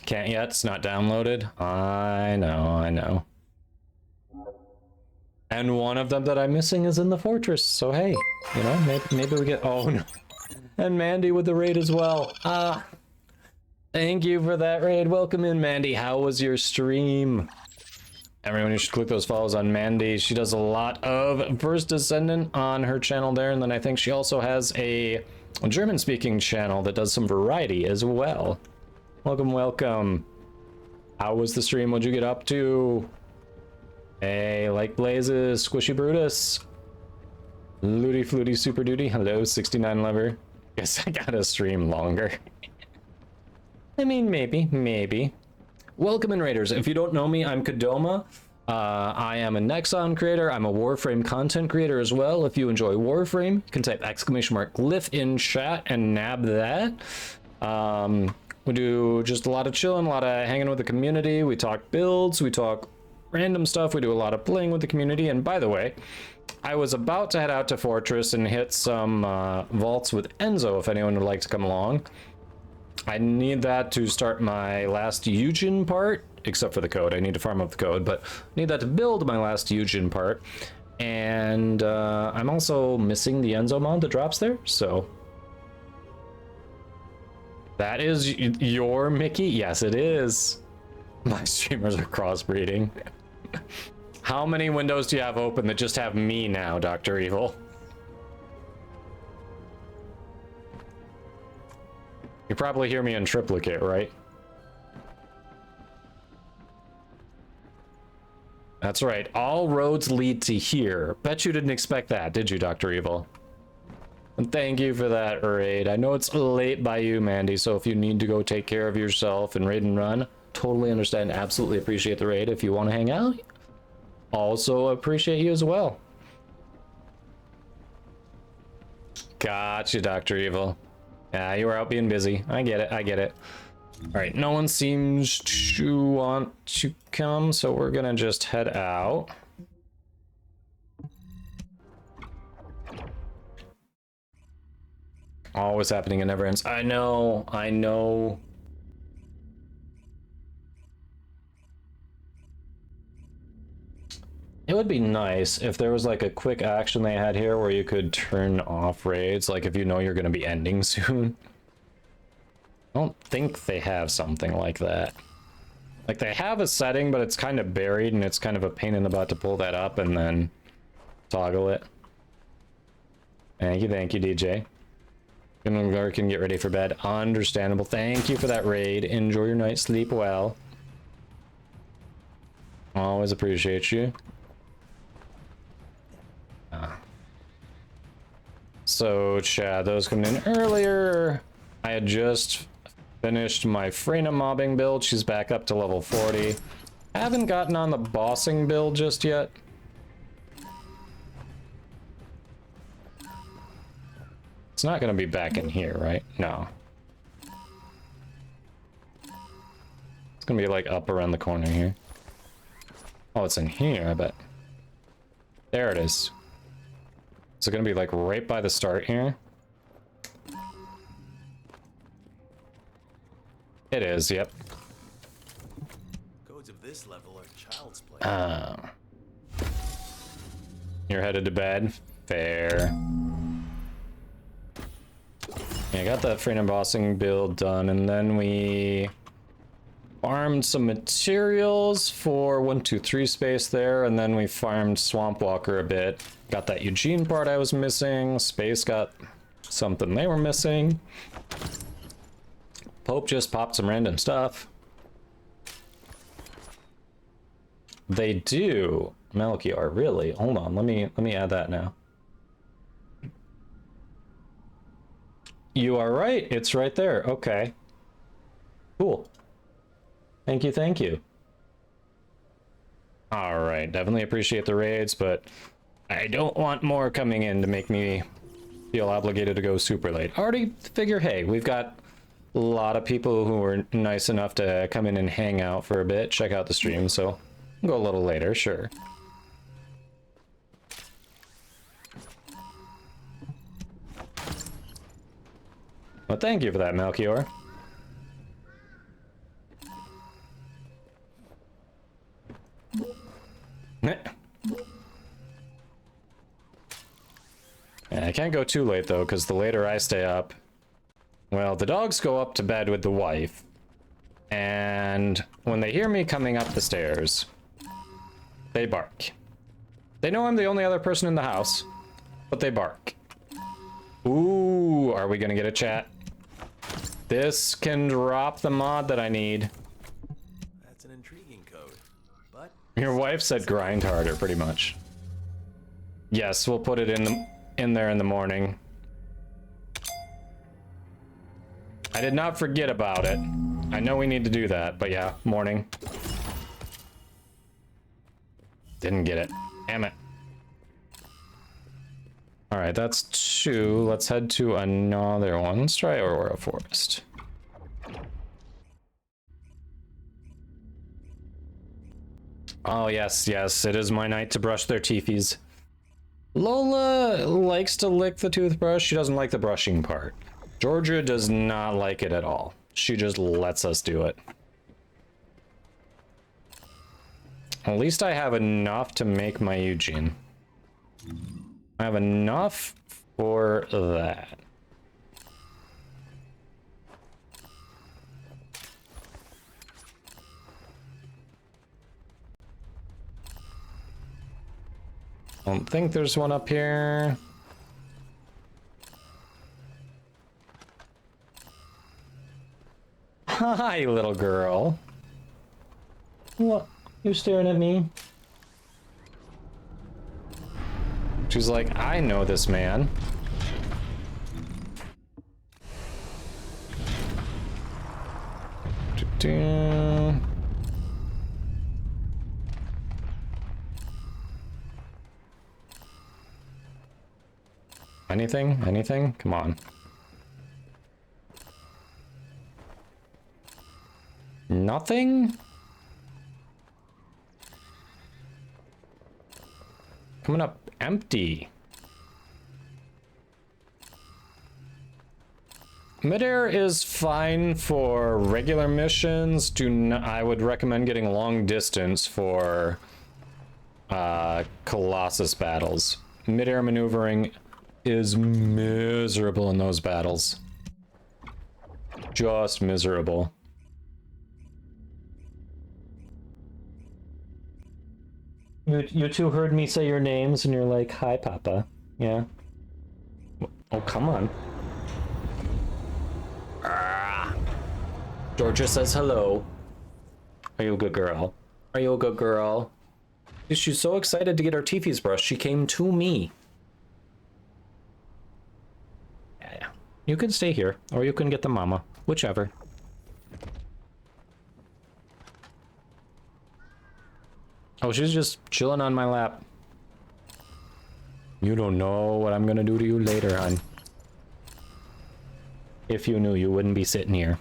Can't yet. It's not downloaded. I know. And one of them that I'm missing is in the fortress. So hey, you know, maybe we get. Oh no. And Mandy with the raid as well. Thank you for that raid. Welcome in, Mandy. How was your stream? Everyone, you should click those follows on Mandy. She does a lot of First Descendant on her channel there, and then I think she also has a German-speaking channel that does some variety as well. Welcome, welcome. How was the stream? What'd you get up to? Hey, like blazes, Squishy Brutus. Looty Fluty Super Duty. Hello, 69 Lover. Guess I gotta stream longer. I mean, maybe. Welcome in, Raiders. If you don't know me, I'm Kadoma. I am a Nexon creator. I'm a Warframe content creator as well. If you enjoy Warframe, you can type !glyph in chat and nab that. We do just a lot of chilling, a lot of hanging with the community. We talk builds, we talk random stuff. We do a lot of playing with the community. And by the way, I was about to head out to Fortress and hit some vaults with Enzo if anyone would like to come along. I need that to start my last Eugen part, except for the code. I need to farm up the code, but I need that to build my last Eugen part. And I'm also missing the Enzo mod that drops there, so... That is your Mickey? Yes, it is. My streamers are crossbreeding. How many windows do you have open that just have me now, Dr. Evil? You probably hear me in triplicate, right? That's right. All roads lead to here. Bet you didn't expect that, did you, Dr. Evil? And thank you for that raid. I know it's late by you, Mandy, so if you need to go take care of yourself and raid and run, totally understand. Absolutely appreciate the raid. If you want to hang out, also appreciate you as well. Gotcha, Dr. Evil. Yeah, you were out being busy. I get it. I get it. All right, no one seems to want to come, so we're gonna just head out. Always happening, it never ends. I know, I know. It would be nice if there was like a quick action they had here where you could turn off raids, like if you know you're going to be ending soon. I don't think they have something like that. Like they have a setting, but it's kind of buried and it's kind of a pain in the butt to pull that up and then toggle it. Thank you, DJ. Gonna work and get ready for bed. Understandable. Thank you for that raid. Enjoy your night. Sleep well. Always appreciate you. So, Chad, those coming in earlier. I had just finished my Freyna mobbing build. She's back up to level 40. I haven't gotten on the bossing build just yet. It's not going to be back in here, right? No. It's going to be like up around the corner here. Oh, it's in here, I bet. There it is. Is it going to be like right by the start here? It is, yep. Codes of this level are child's play. You're headed to bed? Fair. Yeah, I got that Freyna bossing build done, and then we farmed some materials for 123 space there, and then we farmed Swamp Walker a bit. Got that Eugene part I was missing. Space got something they were missing. Pope just popped some random stuff. They do. Melchior, really? Hold on, let me add that now. You are right, it's right there. Okay. Cool. Thank you, thank you. All right, definitely appreciate the raids, but I don't want more coming in to make me feel obligated to go super late. I already figure, hey, we've got a lot of people who were nice enough to come in and hang out for a bit, check out the stream, so I'll go a little later, sure. Well, thank you for that, Melchior. I can't go too late, though, because the later I stay up... Well, the dogs go up to bed with the wife. And when they hear me coming up the stairs, they bark. They know I'm the only other person in the house, but they bark. Ooh, are we gonna get a chat? This can drop the mod that I need. That's an intriguing code, but your wife said grind harder, pretty much. Yes, we'll put it in there in the morning. I did not forget about it. I know we need to do that, but yeah, morning. Didn't get it. Damn it. All right, that's 2. Let's head to another one. Let's try Aurora Forest. Oh, yes, yes. It is my night to brush their teethies. Lola likes to lick the toothbrush. She doesn't like the brushing part. Georgia does not like it at all. She just lets us do it. At least I have enough to make my Eugene. I have enough for that. I don't think there's one up here. Hi, little girl. What? You staring at me? She's like, I know this man. Anything? Anything? Come on. Nothing? Coming up empty. Midair is fine for regular missions. I would recommend getting long distance for Colossus battles. Midair maneuvering is miserable in those battles. Just miserable. You two heard me say your names and you're like, hi, Papa. Yeah. Oh, come on. Georgia says hello. Are you a good girl? Are you a good girl? She's so excited to get her teethies brushed, she came to me. Yeah. You can stay here, or you can get the mama. Whichever. Oh, she's just chilling on my lap. You don't know what I'm gonna do to you later, hon. If you knew, you wouldn't be sitting here.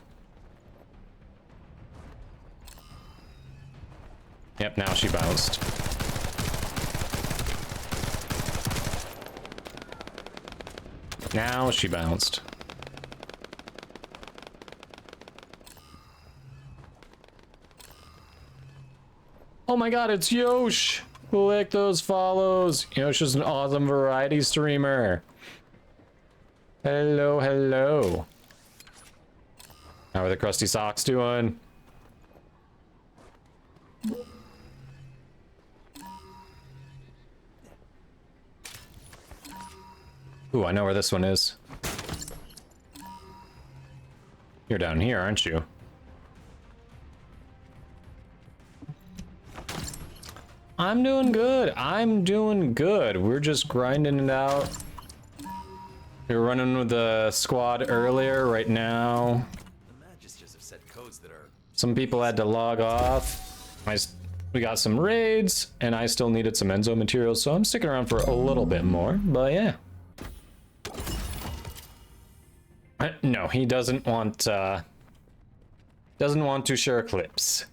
Yep, now she bounced. Now she bounced. Oh my god, it's Yosh! Click those follows. Yosh is an awesome variety streamer. Hello, hello. How are the crusty socks doing? Ooh, I know where this one is. You're down here, aren't you? I'm doing good. I'm doing good. We're just grinding it out. We were running with the squad earlier. Right now, The Magisters have set codes that are... some people had to log off. We got some raids, and I still needed some Enzo materials, so I'm sticking around for a little bit more. But yeah. No, he doesn't want to share clips.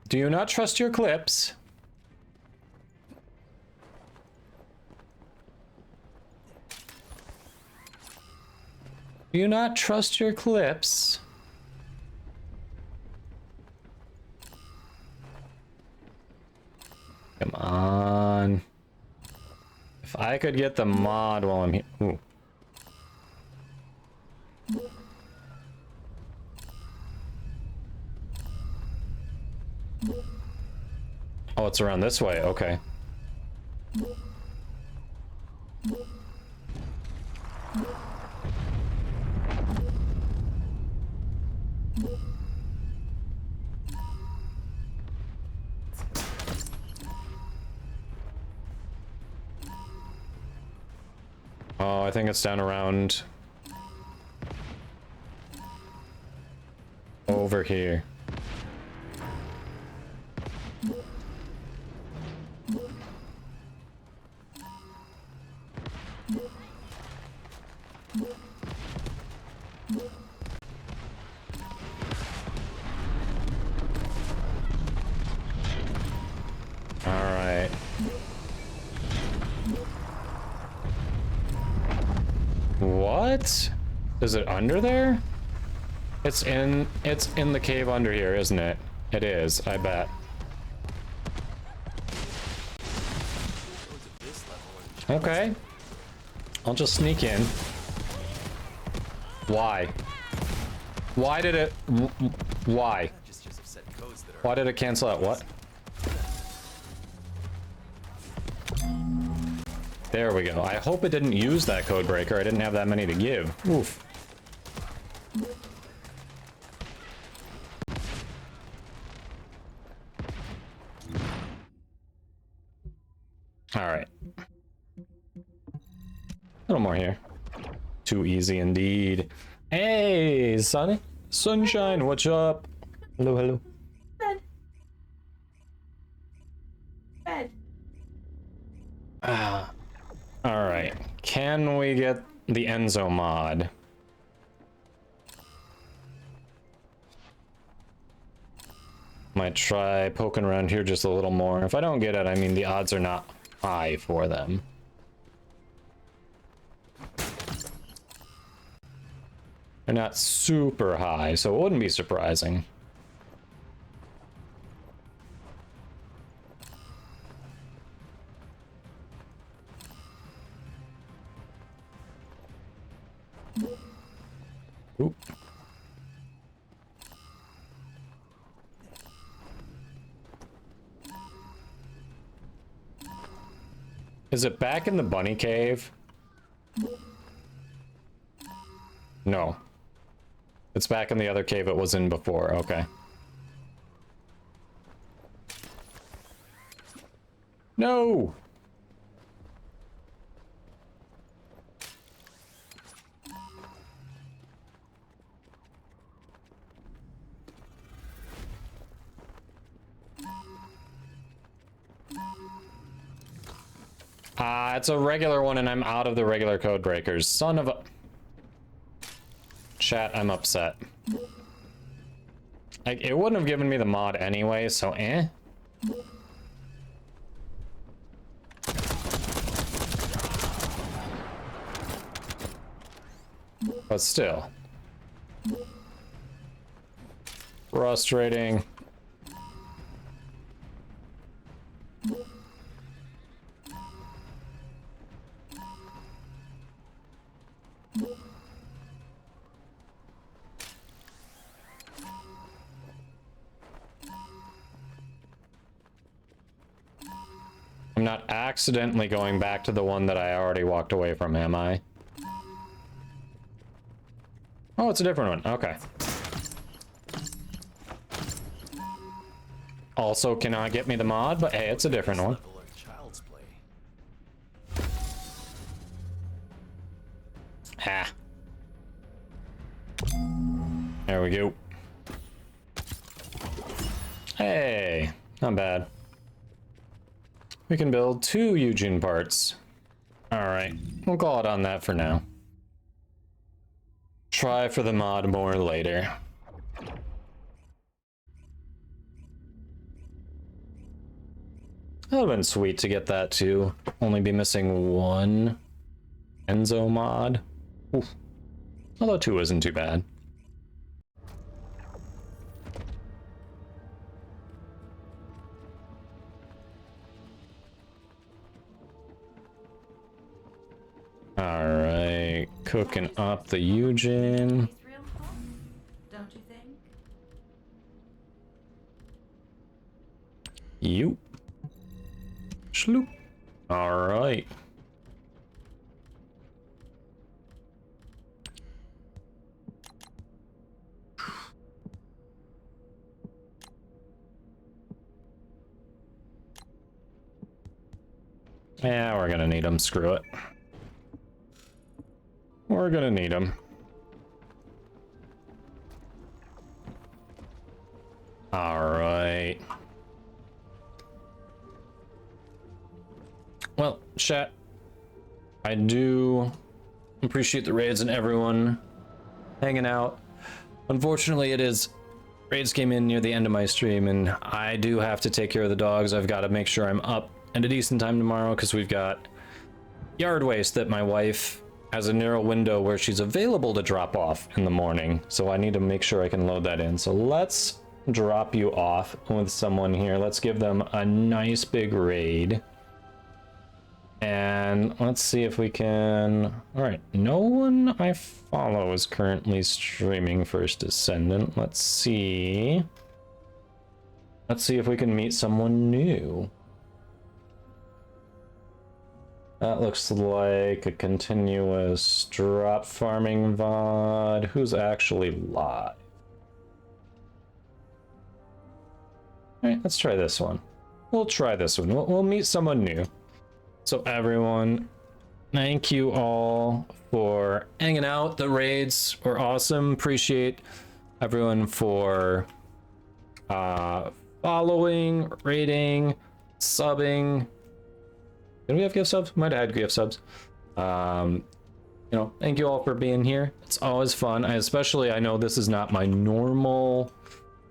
Do you not trust your clips? Do you not trust your clips? Come on. If I could get the mod while I'm here. Ooh. Oh, it's around this way. Okay. Oh, I think it's down around over here. What? Is it under there? It's in the cave under here, isn't it? It is, I bet. Okay. I'll just sneak in. Why? Why did it... Why? Why did it cancel out? What? There we go. I hope it didn't use that code breaker. I didn't have that many to give. Oof. All right. A little more here. Too easy indeed. Hey, Sonny. Sunshine, what's up? Hello, hello. Bed. Bed. All right. Can we get the Enzo mod? Might try poking around here just a little more. If I don't get it, I mean, the odds are not high for them. They're not super high, so it wouldn't be surprising. Oop. Is it back in the bunny cave? No. It's back in the other cave it was in before. Okay. No! It's a regular one and I'm out of the regular code breakers. Son of a... Chat, I'm upset. It wouldn't have given me the mod anyway, so eh? But still. Frustrating. I'm not accidentally going back to the one that I already walked away from, am I? Oh, it's a different one. Okay. Also cannot get me the mod, but hey, it's a different one. Ha. There we go. Hey, not bad. We can build 2 Eugene parts. All right, we'll call it on that for now. Try for the mod more later. That would have been sweet to get that too. Only be missing 1 Enzo mod. Oof. Although 2 isn't too bad. All right, cooking up the Eugene. It's real fun, don't you think? You. Shloop. All right. Yeah, we're gonna need them. Screw it. We're gonna need them. All right. Well, chat, I do appreciate the raids and everyone hanging out. Unfortunately, raids came in near the end of my stream, and I do have to take care of the dogs. I've got to make sure I'm up at a decent time tomorrow because we've got yard waste that my wife has a narrow window where she's available to drop off in the morning. So I need to make sure I can load that in. So let's drop you off with someone here. Let's give them a nice big raid. And let's see if we can... All right, no one I follow is currently streaming First Descendant. Let's see. Let's see if we can meet someone new. That looks like a continuous drop farming VOD. Who's actually live? All right, let's try this one. We'll try this one. We'll meet someone new. So everyone, thank you all for hanging out. The raids were awesome. Appreciate everyone for following, rating, subbing. Did we have gift subs? Might have had gift subs. You know, thank you all for being here. It's always fun. I know this is not my normal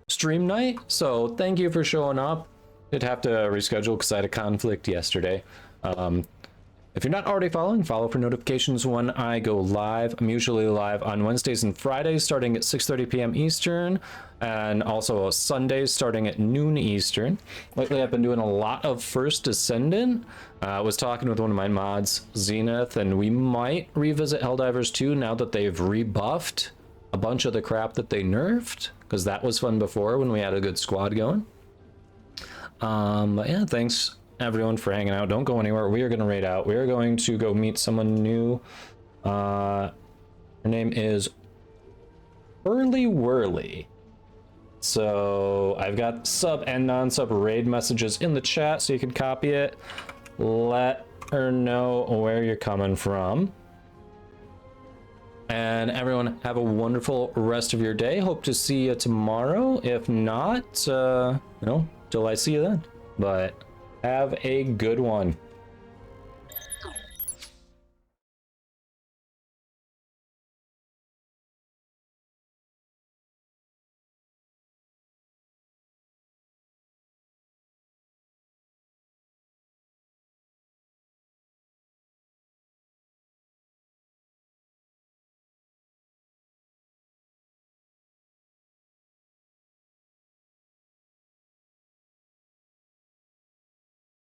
stream night, so thank you for showing up. Did have to reschedule because I had a conflict yesterday. If you're not already following, follow for notifications when I go live. I'm usually live on Wednesdays and Fridays starting at 6:30 p.m. Eastern, and also Sundays starting at noon Eastern. Lately, I've been doing a lot of First Descendant. I was talking with one of my mods, Zenith, and we might revisit Helldivers 2 now that they've rebuffed a bunch of the crap that they nerfed, because that was fun before when we had a good squad going. But yeah, thanks everyone for hanging out. Don't go anywhere. We are going to raid out. We are going to go meet someone new. Her name is Whirly Whirly. So I've got sub and non-sub raid messages in the chat, so you can copy it. Let her know where you're coming from. And everyone, have a wonderful rest of your day. Hope to see you tomorrow. If not, you know, till I see you then. But have a good one.